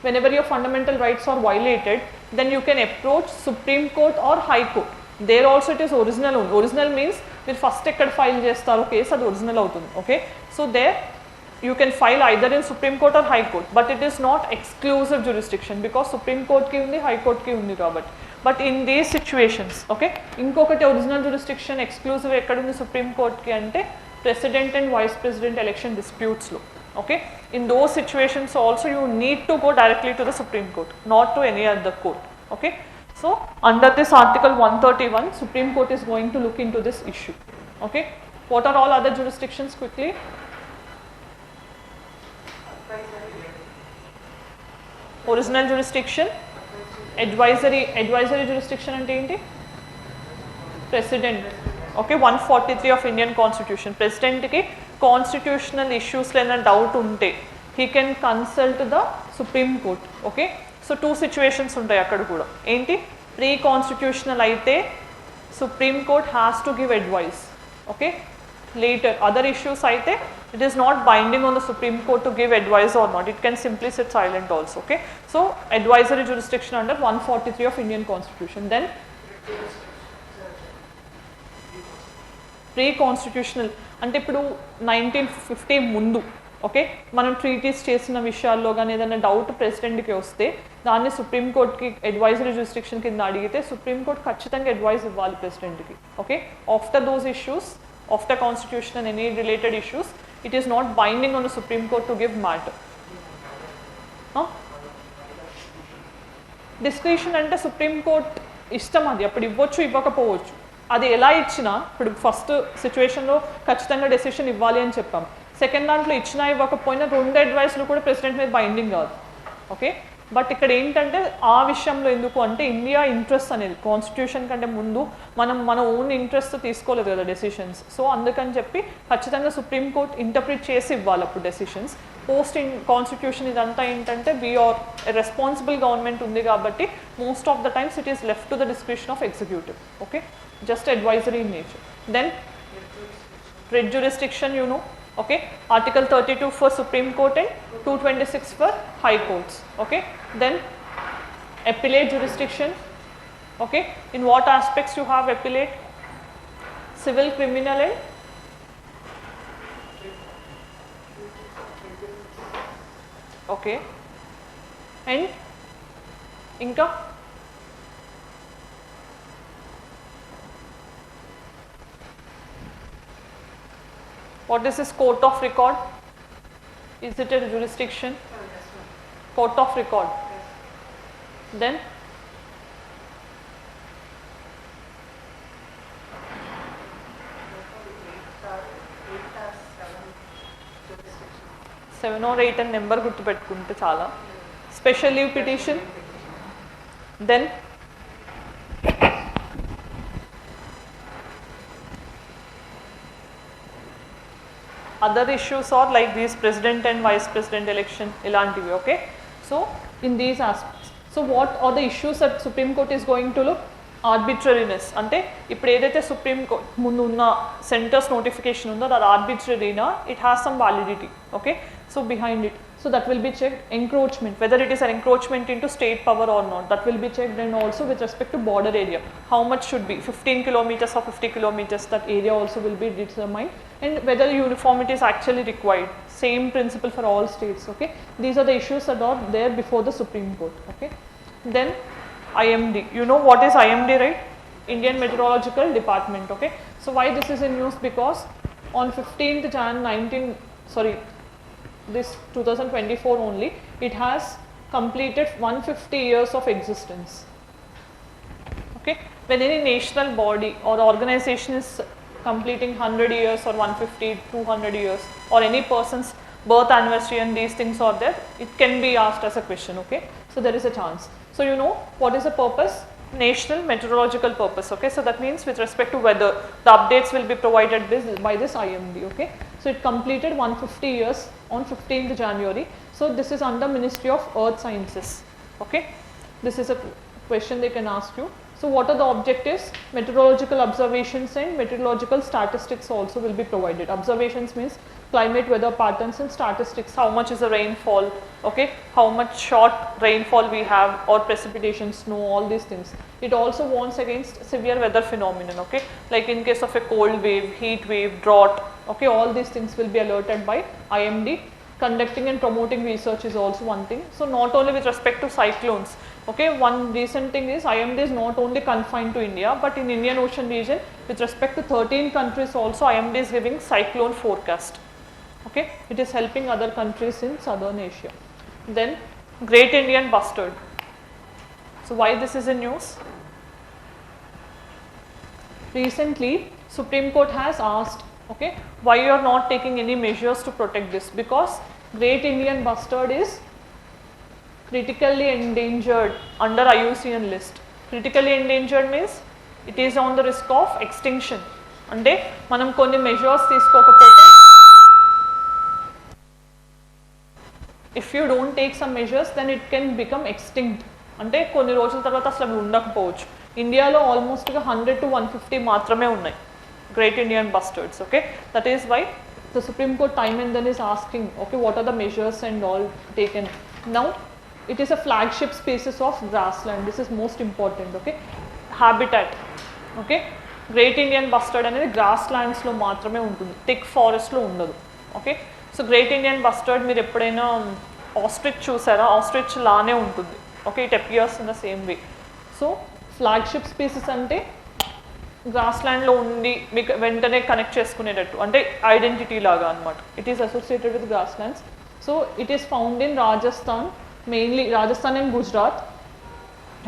Whenever your fundamental rights are violated, then you can approach Supreme Court or High Court. There also it is original only. Original means మీరు first ఎక్కడ file చేస్తారో case అది original అవుతుంది. Okay, so there you can file either in Supreme Court or High Court, but it is not exclusive jurisdiction because Supreme Court ki undi, High Court ki undi kabatti. But in these situations, okay, inkokati original jurisdiction exclusive ekkada undi Supreme Court ki ante president and vice president election disputes lo. Okay, in those situations also you need to go directly to the Supreme Court, not to any other court. Okay, so under this article 131 Supreme Court is going to look into this issue. Okay, what are all other jurisdictions quickly? Original jurisdiction, advisory jurisdiction ante enti? President. Okay, 143 of Indian Constitution. President ki constitutional issues lena doubt unte he can consult the Supreme Court. Okay, so two situations untayi akkada kuda. Enti? Pre-constitutional aite Supreme Court has to give advice. Okay, later other issues aite it is not binding on the Supreme Court to give advice or not, it can simply sit silent also. Okay, so advisory jurisdiction under 143 of Indian Constitution. Then pre-constitutional అంటే ఇప్పుడు 1950 ముందు okay మనం treaties చేసిన విషయాల్లో కానీ ఏదైనా doubt ప్రెసిడెంట్కి వస్తే దాన్ని సుప్రీంకోర్టుకి అడ్వైజరీ జ్యూరిస్డిక్షన్ కింద అడిగితే సుప్రీంకోర్టు ఖచ్చితంగా అడ్వైస్ ఇవ్వాలి ప్రెసిడెంట్కి. Okay, after those issues, after constitution and any related issues, it is not binding on the Supreme Court to give matter. Discretion ante Supreme Court ishtam adi appudu ivvochu ivvakapovochu అది ఎలా ఇచ్చినా ఇప్పుడు first సిచ్యువేషన్లో ఖచ్చితంగా decision ఇవ్వాలి అని చెప్పాం. Second దాంట్లో ఇచ్చినా ఇవ్వకపోయినా రెండు అడ్వైస్లు కూడా ప్రెసిడెంట్ మీద బైండింగ్ కాదు. ఓకే, బట్ ఇక్కడ ఏంటంటే ఆ విషయంలో ఎందుకు అంటే ఇండియా ఇంట్రెస్ట్ అనేది కాన్స్టిట్యూషన్ కంటే ముందు మనం మన ఓన్ ఇంట్రెస్ట్ తీసుకోలేదు కదా డెసిషన్స్. సో అందుకని చెప్పి ఖచ్చితంగా సుప్రీంకోర్టు ఇంటర్ప్రిట్ చేసి ఇవ్వాలి అప్పుడు డెసిషన్స్. పోస్ట్ ఇన్ కాన్స్టిట్యూషన్ ఇదంతా ఏంటంటే వీ ఆర్ రెస్పాన్సిబుల్ గవర్నమెంట్ ఉంది కాబట్టి most of the times it is left to the description of executive. Okay, just advisory in nature. Then writ jurisdiction, you know, okay, article 32 for Supreme Court and 226 for High Courts. Okay, then appellate jurisdiction. Okay, in what aspects you have appellate? Civil, criminal and okay, and inka what is this court of record? Is it a jurisdiction? Court of record. Then seven or eight and number గుర్తు పెట్టుకుంటే చాలా. Special leave petition. Then other issues are like these president and vice president election ilantivi. Okay, so in these aspects, so what are the issues that Supreme Court is going to look? Arbitrariness ante ippudu edaithe Supreme Court mundu unna centers notification undo that arbitrary na it has some validity. Okay, so behind it, so that will be checked. Encroachment, whether it is an encroachment into state power or not, that will be checked. And also with respect to border area, how much should be 15 kilometers or 50 kilometers, that area also will be determined. And whether uniformity is actually required, same principle for all states. Okay, these are the issues that are there before the Supreme Court. Okay, then IMD, you know what is IMD, right? Indian Meteorological Department. Okay, so why this is in news? Because on 15th Jan 2024 only, it has completed 150 years of existence. Okay, when any national body or organization is completing 100 years or 150, 200 years, or any person's birth anniversary and these things are there, it can be asked as a question, okay. So there is a chance. So you know what is the purpose? National meteorological purpose, okay. So that means with respect to weather, the updates will be provided by this IMD, okay. So it completed 150 years on 15th January. So this is under Ministry of Earth Sciences, okay. This is a question they can ask you. So what are the objectives? Meteorological observations and meteorological statistics also will be provided. Observations means climate weather patterns and statistics, how much is the rainfall, okay, how much short rainfall we have or precipitation, snow, all these things. It also warns against severe weather phenomenon, okay, like in case of a cold wave, heat wave, drought, okay, all these things will be alerted by IMD. Conducting and promoting research is also one thing. So not only with respect to cyclones, okay, one recent thing is IMD is not only confined to India, but in Indian Ocean region with respect to 13 countries also IMD is giving cyclone forecast, okay. It is helping other countries in southern Asia. Then Great Indian Bustard. So why this is in news? Recently Supreme Court has asked, okay, why you are not taking any measures to protect this? Because Great Indian Bustard is critically endangered under IUCN list. Critically endangered means it is on the risk of extinction. అంటే మనం కొన్ని measures తీసుకోకపోతే, if you don't take some measures then it can become extinct. అంటే కొన్ని రోజుల తర్వాత అసలు అవి ఉండకపోవచ్చు. ఇండియాలో ఆల్మోస్ట్గా 100 to 150 మాత్రమే ఉన్నాయి Great Indian Bustards, okay. That is why the Supreme Court time and then is asking, okay, what are the measures and all taken. Now it is a flagship species of grassland. This is most important, okay. Habitat, okay. Great Indian Bustard అనేది grasslands లో మాత్రమే ఉంటుంది, thick forest లో ఉండదు, okay. So Great Indian Bustard మీరు ఎప్పుడైనా ostrich చూసారా? Ostrich లానే ఉంటుంది, okay. It appears in the same way. So flagship species అంటే గ్రాస్లాండ్లో ఉండి మీకు వెంటనే కనెక్ట్ చేసుకునేటట్టు, అంటే ఐడెంటిటీ లాగా అనమాట. It is associated with గ్రాస్లాండ్స్. So it is found in Rajasthan, mainly Rajasthan and Gujarat,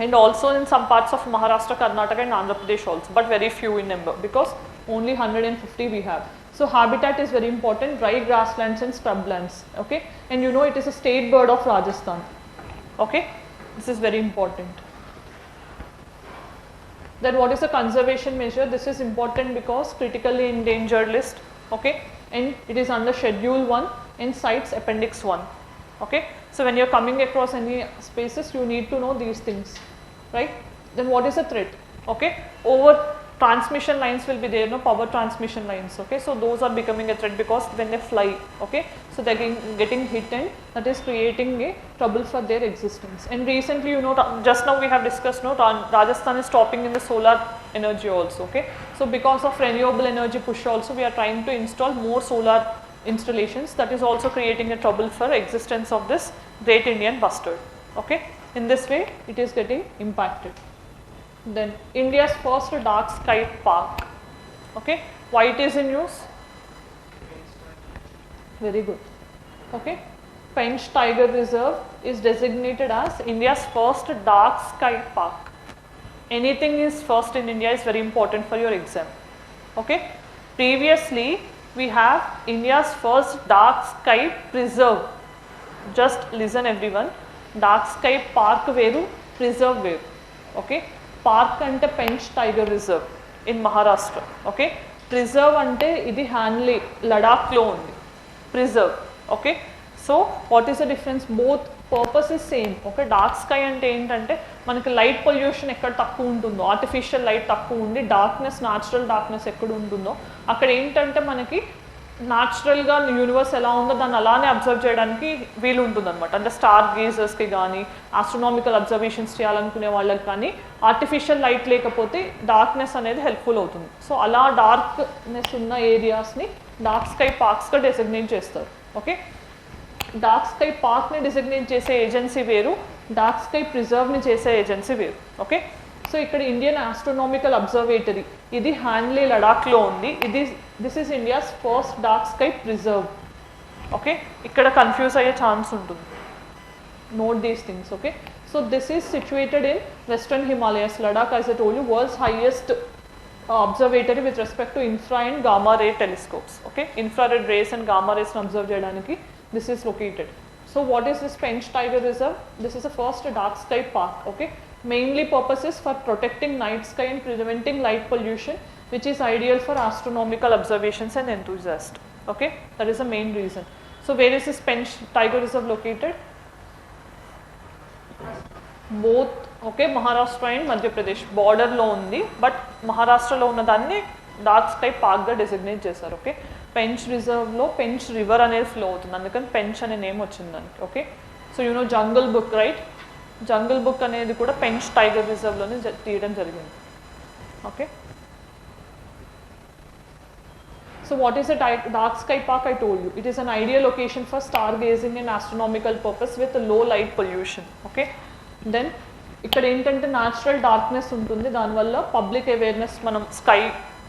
and also in some parts of Maharashtra, Karnataka and Andhra Pradesh also, but very few in number because only 150 we have. So habitat is very important, dry grasslands and scrublands, okay. And you know it is a state bird of Rajasthan, okay. This is very important. Then what is a conservation measure? This is important because critically endangered list, okay, and it is under Schedule 1 in CITES Appendix 1, okay. So when you are coming across any spaces, you need to know these things, right? Then what is a threat? Okay, over transmission lines will be there, no, power transmission lines, okay. So those are becoming a threat because when they fly, okay, so they are getting hit and that is creating a trouble for their existence. And recently, you know, just now we have discussed, no, Rajasthan is stopping in the solar energy also, okay. So because of renewable energy push also, we are trying to install more solar installations. That is also creating a trouble for existence of this Great Indian Bustard, okay. In this way it is getting impacted. Then India's first dark sky park, okay. Why it is in use? Very good, okay. Pench Tiger Reserve is designated as India's first dark sky park. Anything is first in India is very important for your exam, okay. Previously we have India's first dark sky preserve. Just listen everyone, dark sky park veru, preserve veru, okay. Park ante Pench Tiger Reserve in Maharashtra, okay. Preserve ante idi Hanley, Ladakh lo undi. Preserve, okay. So what is the difference? Both purpose is same, okay. Dark sky ante entante manaki light pollution ekkada takku untundo, artificial light takku undi, darkness, natural darkness ekkada untundo akkada entante manaki న్యాచురల్గా universe ఎలా ఉందో దాన్ని అలానే observe చేయడానికి వీలు ఉంటుంది అనమాట. అంటే స్టార్ గేజర్స్కి కానీ ఆస్ట్రోనామికల్ అబ్జర్వేషన్స్ చేయాలనుకునే వాళ్ళకి కానీ ఆర్టిఫిషియల్ లైట్ లేకపోతే డార్క్నెస్ అనేది హెల్ప్ఫుల్ అవుతుంది. సో అలా డార్క్నెస్ ఉన్న ఏరియాస్ని డార్క్ స్కై పార్క్స్గా డెసిగ్నేట్ చేస్తారు, ఓకే. డార్క్ స్కై పార్క్ని డిజిగ్నేట్ చేసే ఏజెన్సీ వేరు, డార్క్ స్కై ప్రిజర్వ్ని చేసే ఏజెన్సీ వేరు, ఓకే. సో ఇక్కడ ఇండియన్ ఆస్ట్రోనామికల్ అబ్జర్వేటరీ ఇది హ్యాన్లీ లడాఖ్లో ఉంది. This is India's first dark sky preserve, okay. ఇక్కడ కన్ఫ్యూజ్ అయ్యే ఛాన్స్ ఉంటుంది. Note these things, okay. So this is situated in western Himalayas. Ladakh, as I told you, world's highest observatory with respect to infra and gamma ray telescopes. Okay, infrared rays and gamma rays observe cheyadaniki this is located. So what is this Pench Tiger Reserve? This is the first dark sky park. Okay, mainly purpose is for protecting night sky and preventing light pollution, which is ideal for astronomical observations and enthusiasts. Okay, that is the main reason. So where is this Pench Tiger Reserve located? Both, okay, Maharashtra and Madhya Pradesh border lo undi, but Maharashtra lo unna danni dark sky park ga designate chesaru. Okay, Pench Reserve lo Pench River అనేది flow అవుతుంది, అందుకని Pench అనే name వచ్చింది దానికి. Okay, so you know jungle book right, jungle book అనేది కూడా Pench tiger reserve లోనే తీయడం జరిగింది. Okay, so what is a dark sky park? I told you it is an ideal location for stargazing and astronomical purpose with low light pollution. Okay, then ఇక్కడ ఏంటంటే natural darkness ఉంటుంది, దానివల్ల public awareness మనం sky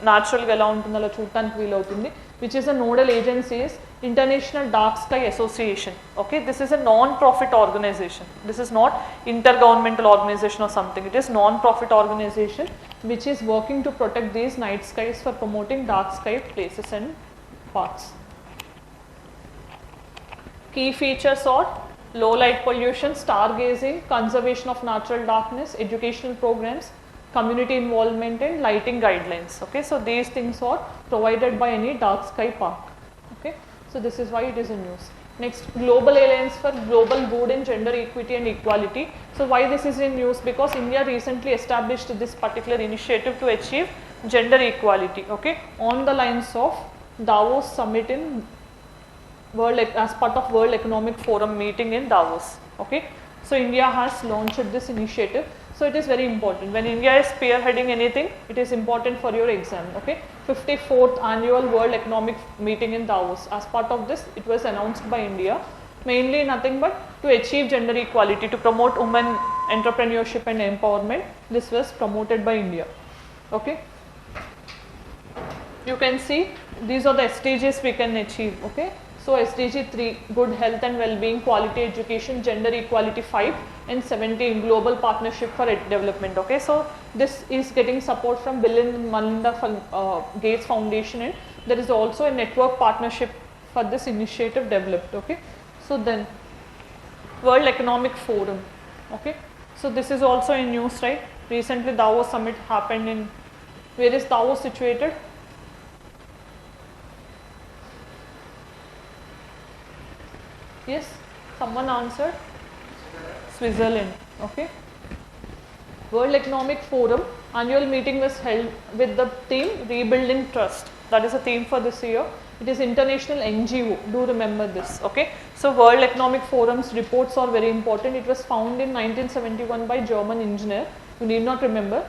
న్యాచురల్గా ఎలా ఉంటుందో అలా చూడటానికి వీలవుతుంది. Which is a nodal agency is International Dark Sky Association. Okay, this is a non profit organisation, this is not inter governmental organisation or something, it is non profit organisation which is working to protect these night skies for promoting dark sky places and parks. Key features are low light pollution, stargazing, conservation of natural darkness, educational programs, community involvement and lighting guidelines. Okay, so these things are provided by any dark sky park. Okay, so this is why it is in news. Next, Global Alliance for Global Good and Gender Equity and Equality. So why this is in news? Because India recently established this particular initiative to achieve gender equality. Okay, on the lines of Davos summit in as part of World Economic Forum meeting in Davos. Okay, so India has launched this initiative. So it is very important. When India is spearheading anything, it is important for your exam. Okay, 54th annual World Economic meeting in Davos. As part of this, it was announced by India. Mainly nothing but to achieve gender equality, to promote women entrepreneurship and empowerment. This was promoted by India. Okay, you can see these are the SDGs we can achieve. Okay, so SDG 3, good health and well-being, quality education, gender equality 5 and 17, global partnership for development. Okay, so this is getting support from Bill and Melinda Gates Foundation, and there is also a network partnership for this initiative developed. Okay, so then World Economic Forum. Okay, so this is also in news, right? Recently Davos summit happened in, where is Davos situated? Yes, someone answered. Switzerland. Okay, World Economic Forum annual meeting was held with the theme Rebuilding Trust. That is a theme for this year. It is international NGO, do remember this. Okay, so World Economic Forum's reports are very important. It was found in 1971 by German engineer, you need not remember,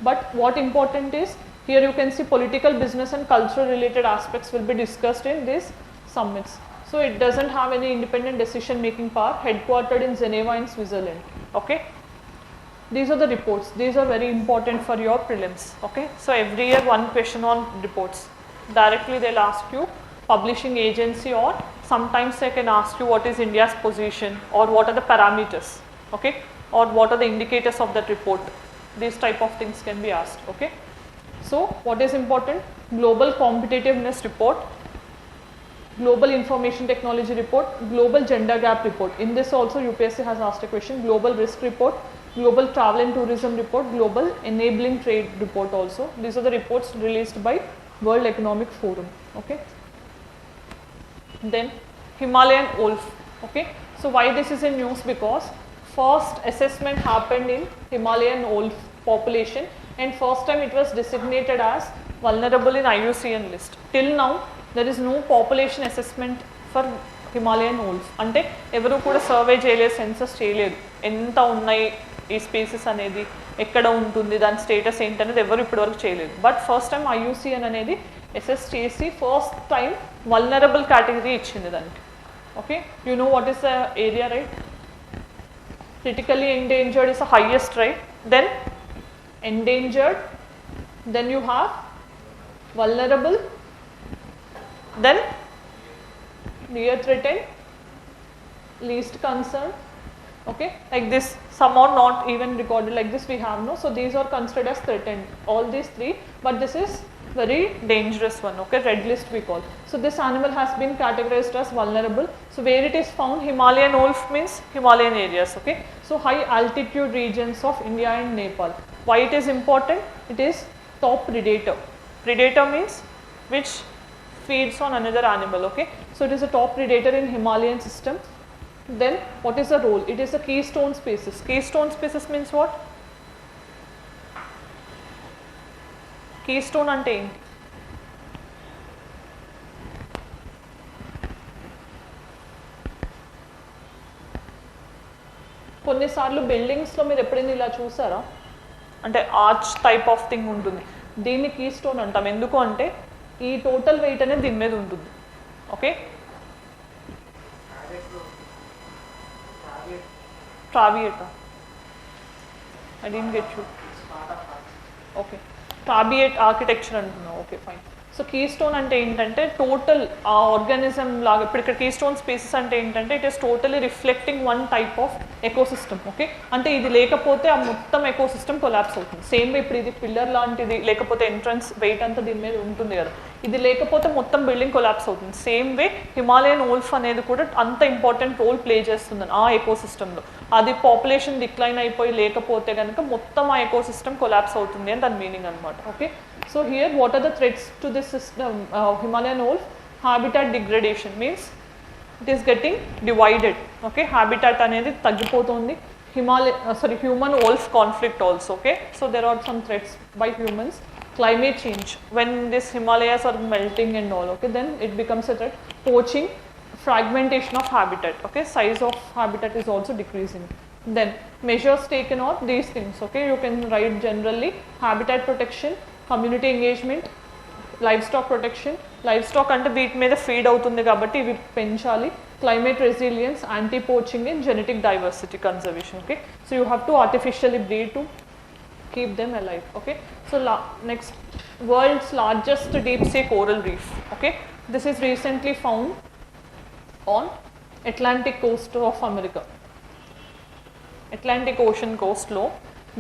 but what important is, here you can see political, business and cultural related aspects will be discussed in these summits. So it doesn't have any independent decision making power, headquartered in Geneva in Switzerland. Okay, these are the reports, these are very important for your prelims. Okay, so every year one question on reports, directly they'll ask you publishing agency, or sometimes they can ask you what is India's position, or what are the parameters, okay, or what are the indicators of that report. These type of things can be asked. Okay, so what is important? Global competitiveness report, Global Information Technology report, Global Gender Gap report. In this also UPSC has asked a question. Global Risk report, Global Travel and Tourism report, Global Enabling Trade report also. These are the reports released by World Economic Forum. Okay, then Himalayan wolf. Okay, so why this is in news? Because first assessment happened in Himalayan wolf population, and first time it was designated as vulnerable in IUCN list. Till now there is no population assessment for Himalayan wolf. అంటే ఎవరు కూడా survey చేయలేదు, census చేయలేదు, ఎంత ఉన్నాయి ఈ species అనేది, ఎక్కడ ఉంటుంది, దాని స్టేటస్ ఏంటనేది ఎవరు ఇప్పటివరకు చేయలేదు. బట్ ఫస్ట్ టైం IUCN అనేది అసెస్ చేసి ఫస్ట్ టైం వల్నరబుల్ కేటగిరీ ఇచ్చింది దానికి. Okay, you know what is the area, right? Critically endangered is the highest, right? Then endangered, then you have vulnerable, then near threatened, least concern. Okay, like this, some are not even recorded like this, we have no, so these are considered as threatened, all these three, but this is very dangerous one. Okay, red list we call. So this animal has been categorized as vulnerable. So where it is found, Himalayan wolf means Himalayan areas. Okay, so high altitude regions of India and Nepal. Why it is important? It is top predator. Predator means which feeds on another animal. Okay, so it is a top predator in Himalayan system. Then what is the role? It is a keystone species. Keystone species means what? Keystone ante enti? కొన్నిసార్లు బిల్డింగ్స్లో మీరు ఎప్పుడైనా ఇలా చూసారా, అంటే arch type of thing ఉంటుంది, దీన్ని keystone అంటాం. ఎందుకు అంటే ఈ టోటల్ వెయిట్ అనేది దీని మీద ఉంటుంది. ఓకే, ట్రావియేటా, I don't get you. Okay, trabeate architecture అంటున్నావు. Okay fine. సో కీస్టోన్ అంటే ఏంటంటే టోటల్ ఆ ఆర్గానిజం లాగా, ఇప్పుడు ఇక్కడ కీస్టోన్ స్పీసెస్ అంటే ఏంటంటే it is totally reflecting one type of ecosystem. Okay, అంటే ఇది లేకపోతే ఆ మొత్తం ఎకోసిస్టమ్ కొలాప్స్ అవుతుంది. సేమ్ ఇప్పుడు ఇది పిల్లర్ లాంటిది లేకపోతే ఎంట్రన్స్ వెయిట్ అంతా దీని మీద ఉంటుంది కదా, ఇది లేకపోతే మొత్తం బిల్డింగ్ కొలాప్స్ అవుతుంది. సేమ్ వే హిమాలయన్ వోల్ఫ్ అనేది కూడా అంత ఇంపార్టెంట్ రోల్ ప్లే చేస్తుంది ఆ ఎకోసిస్టంలో. అది పాపులేషన్ డిక్లైన్ అయిపోయి లేకపోతే కనుక మొత్తం ఆ ఎకోసిస్టమ్ కొలాప్స్ అవుతుంది అని దాని మీనింగ్ అనమాట. Okay, so here what are the threats to this system Himalayan wolf? Habitat degradation means it is getting divided. Okay, habitat అనేది తగ్గిపోతుంది. Human wolf conflict also. Okay, so there are some threats by humans. Climate change, when this Himalayas are melting and all, okay, then it becomes a threat. Poaching, fragmentation of habitat. Okay, size of habitat is also decreasing. Then measures taken on these things. Okay, you can write generally habitat protection, community engagement, livestock protection. Livestock అంటే వీటి మీద feed అవుతుంది కాబట్టి ఇవి పెంచాలి. Climate resilience, anti-poaching and genetic diversity conservation. Okay, so you have to artificially breed to keep them alive. Okay, so next, world's largest deep sea coral reef. Okay, this is recently found on Atlantic coast of America. Atlantic Ocean coast లో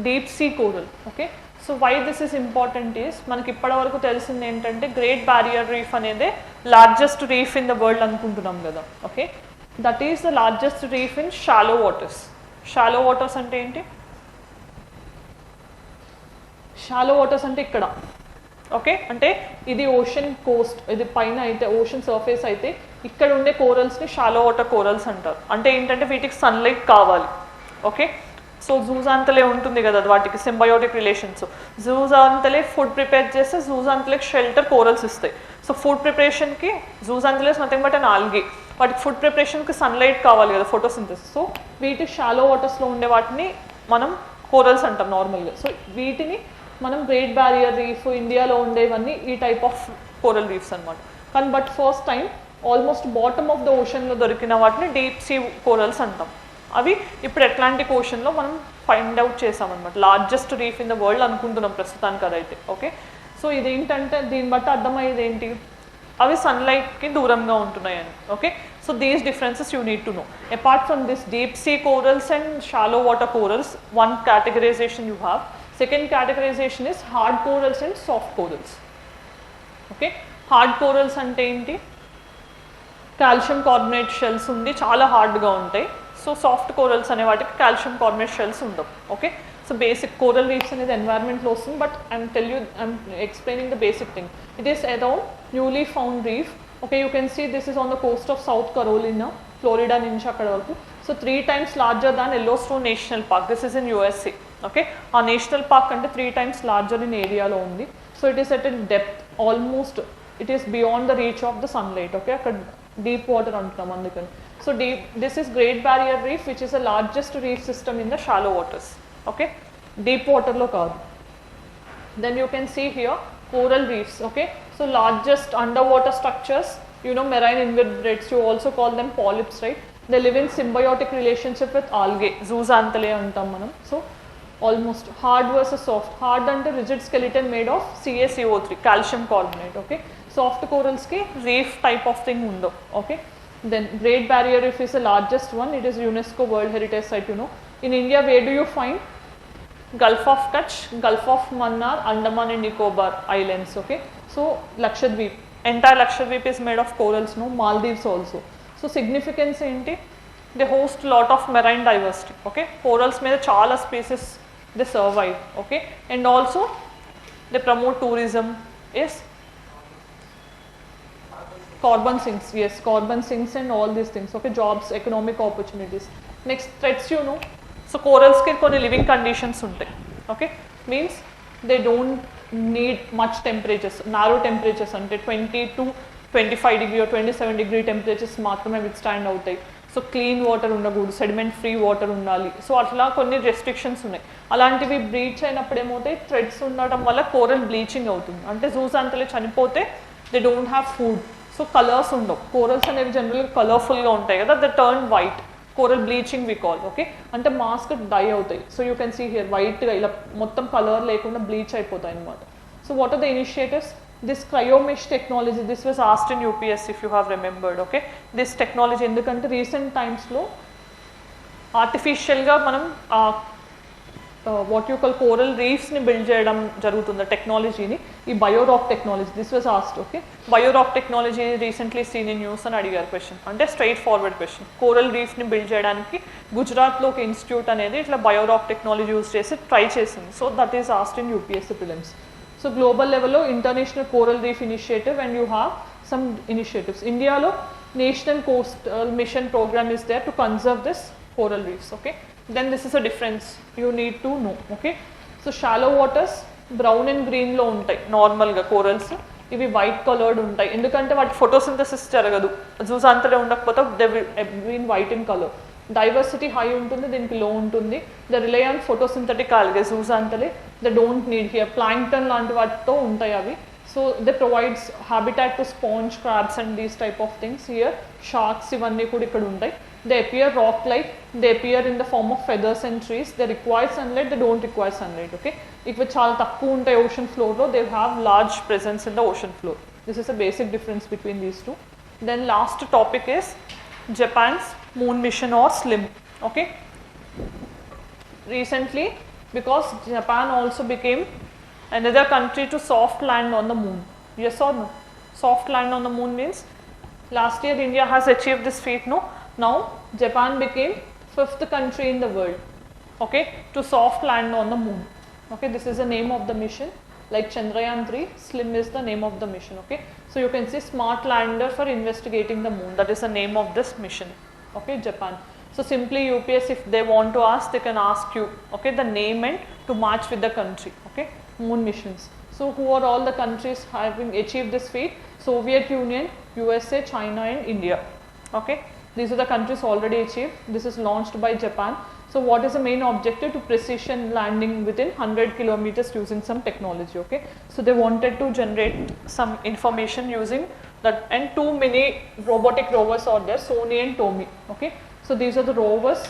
deep sea coral. Okay, so why this is important is, మనకి ఇప్పటివరకు తెలిసింది ఏంటంటే Great Barrier Reef అనేది largest reef in the world అనుకుంటున్నాం కదా. Okay, that is the largest reef in shallow waters. Shallow waters అంటే ఏంటి? షాలో వాటర్స్ అంటే ఇక్కడ. ఓకే, అంటే ఇది ఓషన్ కోస్ట్, ఇది పైన అయితే ఓషన్ సర్ఫేస్ అయితే ఇక్కడ ఉండే కోరల్స్ని షాలో వాటర్ కోరల్స్ అంటారు. అంటే ఏంటంటే వీటికి సన్లైట్ కావాలి. ఓకే, సో జూజాంతలే ఉంటుంది కదా, వాటికి symbiotic relations. Zooxanthellae food prepare చేస్తే జూజాంతలేకి షెల్టర్ కోరల్స్ ఇస్తాయి. సో ఫుడ్ ప్రిపరేషన్కి zooxanthellae nothing but an algae, వాటికి ఫుడ్ ప్రిపరేషన్కి సన్లైట్ కావాలి కదా, ఫోటోసింథసిస్. సో వీటి షాలో వాటర్స్లో ఉండే వాటిని మనం కోరల్స్ అంటాం నార్మల్గా. సో వీటిని మనం గ్రేట్ బ్యారియర్ రీఫ్, ఇండియాలో ఉండేవన్నీ ఈ టైప్ ఆఫ్ కోరల్ రీఫ్స్ అనమాట. కానీ but first time almost bottom of the ఓషన్లో దొరికిన వాటిని డీప్ సీ కోరల్స్ అంటాం. అవి ఇప్పుడు అట్లాంటిక్ ఓషన్లో మనం ఫైండ్ అవుట్ చేసామన్నమాట. Largest reef in the world అనుకుంటున్నాం ప్రస్తుతానికి అదైతే. ఓకే, సో ఇదేంటంటే దీన్ని బట్టి అర్థమయ్యేది ఏంటి, అవి సన్లైట్కి దూరంగా ఉంటున్నాయని. Okay, so these differences you need to know. Apart from this deep sea corals and shallow water corals, one categorization you have. Second categorization is hard corals and soft corals. Okay, hard corals అంటే ఏంటి? Calcium carbonate shells ఉంది, చాలా హార్డ్గా ఉంటాయి. So soft corals అనే వాటికి calcium carbonate shells ఉండవు. Okay, so basic coral reefs అనేది ఎన్వైర్న్మెంట్లో వస్తుంది, but I'm explaining the basic thing. It is around newly found reef. Okay, you can see this is on the coast of South Carolina, Florida నుంచి అక్కడ వరకు. So 3 times larger than Yellowstone National Park. This is in USA. Okay, ఆ national park అంటే 3 times larger in ఏరియాలో ఉంది. So it is at a depth almost, it is beyond the reach of the sunlight. Okay, అక్కడ deep water అంటున్నాం అందుకని. So this is Great Barrier Reef, which is the largest reef system in the shallow waters. Okay, deep water lo kaadu. Then you can see here coral reefs. Okay, so largest underwater structures, you know, marine invertebrates, you also call them polyps, right? They live in symbiotic relationship with algae, zooxanthellae antam manam. So almost hard versus soft. Hard ante rigid skeleton made of CaCO3, calcium carbonate. Okay, soft corals ki reef type of thing undo. Okay, Then Great Barrier Reef is the largest one. It is UNESCO World Heritage Site, you know. In India, where do you find? Gulf of Kutch, Gulf of Mannar, Andaman and Nicobar Islands, okay. So Lakshadweep, entire Lakshadweep is made of corals, no, Maldives also. So significance enti, they host lot of marine diversity, okay. Corals meeda chala species they survive, okay, and also they promote tourism is carbon sinks, yes, carbon sinks and all these things, okay, jobs, economic opportunities. Next threats, you know. So corals ki konni living conditions untayi, okay, means they don't need much temperatures, narrow temperatures ante 20 to 25 degree or 27 degree temperatures maatrame withstand avutayi. So clean water undakudu, sediment free water undali. So atla konni restrictions unnayi. Alantivi breach ayinappudu emothayi, threats undadam valla coral bleaching avutundi. Ante zoosantale chanipothe they don't have food. So colors undavu. Corals అనేవి generally colorful గా ఉంటాయి కదా, they turn white. Coral bleaching we call, okay. అంటే mask die అవుతాయి. So you can see here white గా ఇలా మొత్తం colour లేకుండా బ్లీచ్ అయిపోతాయి అన్నమాట. So what are the initiatives? This cryomesh technology, this was asked in UPSC if you have remembered, okay. This technology ఎందుకంటే recent times లో artificial గా మనం what you call coral reefs ni build cheyadam jarugutundi technology ni ee biorock technology, this was asked, okay. Biorock technology recently seen in news and adigaru question, ante straight forward question. Coral reef ni build cheyadaniki Gujarat lo oka institute anedi itla biorock technology use chesi try chesindi. So that is asked in UPSC prelims. So global level lo international coral reef initiative and you have some initiatives. India lo national coastal mission program is there to conserve this coral reefs, okay. Then this is a difference you need to know, okay. So shallow waters brown and green lo untai normal ga corals, ivi white colored untai endukante vaati photosynthesis jaragadu, zoosantale undakapothe they will be in white in color. Diversity high untundi, deeniki low untundi. They rely on photosynthetic algae, zoosantale they don't need here plankton lanti vaatito untai avi. So they provides habitat to sponge, crabs and these type of things. Here sharks ivanni kuda ikkada untai. They appear rock-like, they appear in the form of feathers and trees. They require sunlight, they don't require sunlight, okay. If chala takku untai ocean floor lo, they have large presence in the ocean floor. This is a basic difference between these two. Then last topic is Japan's moon mission or SLIM, okay. Recently, because Japan also became another country to soft land on the moon, yes or no? Soft land on the moon means last year India has achieved this feat, no. Now Japan became 5th country in the world, okay, to soft land on the moon, okay. This is the name of the mission, like Chandrayaan 3, SLIM is the name of the mission, okay. So you can see smart lander for investigating the moon, that is the name of this mission, okay, Japan. So simply UPSC if they want to ask, they can ask you, okay, the name and to match with the country, okay, moon missions. So who are all the countries having achieved this feat? Soviet Union, USA, China and India, okay. These are the countries already achieved. This is launched by Japan. So what is the main objective? To precision landing within 100 kilometers using some technology, okay. So they wanted to generate some information using that, and 2 mini robotic rovers are there, Sony and Tomy, okay. So these are the rovers,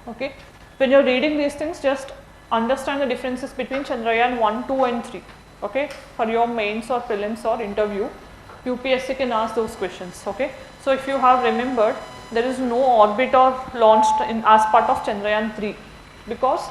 okay. When you're reading these things, just understand the differences between Chandrayaan 1, 2 and 3, okay. For your mains or prelims or interview, UPSC can ask those questions, okay. So if you have remembered, there is no orbiter launched in as part of Chandrayaan 3, because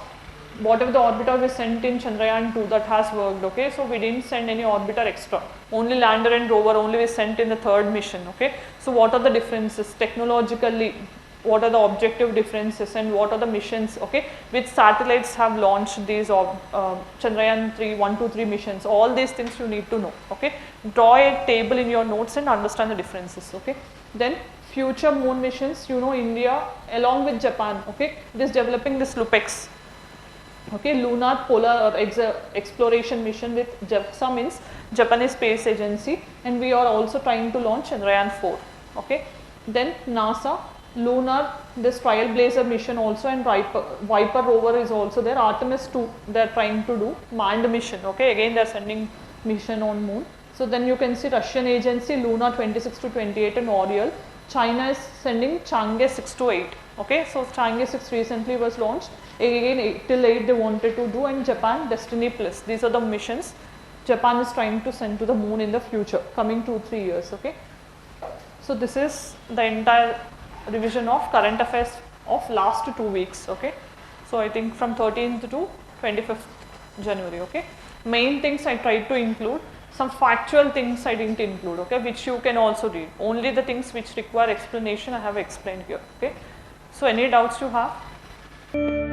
whatever the orbiter we sent in Chandrayaan 2 that has worked, okay. So we didn't send any orbiter extra, only lander and rover only we sent in the 3rd mission, okay. So what are the differences technologically, what are the objective differences and what are the missions, okay, which satellites have launched these Chandrayaan 3, 1, 2, 3 missions, all these things you need to know, okay. Draw a table in your notes and understand the differences, okay. Then future moon missions, you know, India along with Japan, okay, it is developing this LUPEX, okay, lunar polar or exploration mission with JAXA means Japanese Space Agency, and we are also trying to launch Chandrayaan 4, okay. Then NASA lunar this Trailblazer mission also, and Viper rover is also there. Artemis 2 they are trying to do manned mission, okay, again they are sending mission on moon. So then you can see Russian agency Luna 26 to 28 and Oriole. China is sending Chang'e 6 to 8, okay. So Chang'e 6 recently was launched, again 8 till 8 they wanted to do, and Japan Destiny Plus, these are the missions Japan is trying to send to the moon in the future, coming 2-3 years, okay. So this is the entire revision of current affairs of last 2 weeks. Okay, so I think from 13th to 25th January. Okay, main things I tried to include, some factual things I didn't include, okay, which you can also read. Only the things which require explanation I have explained here. Okay, so any doubts you have?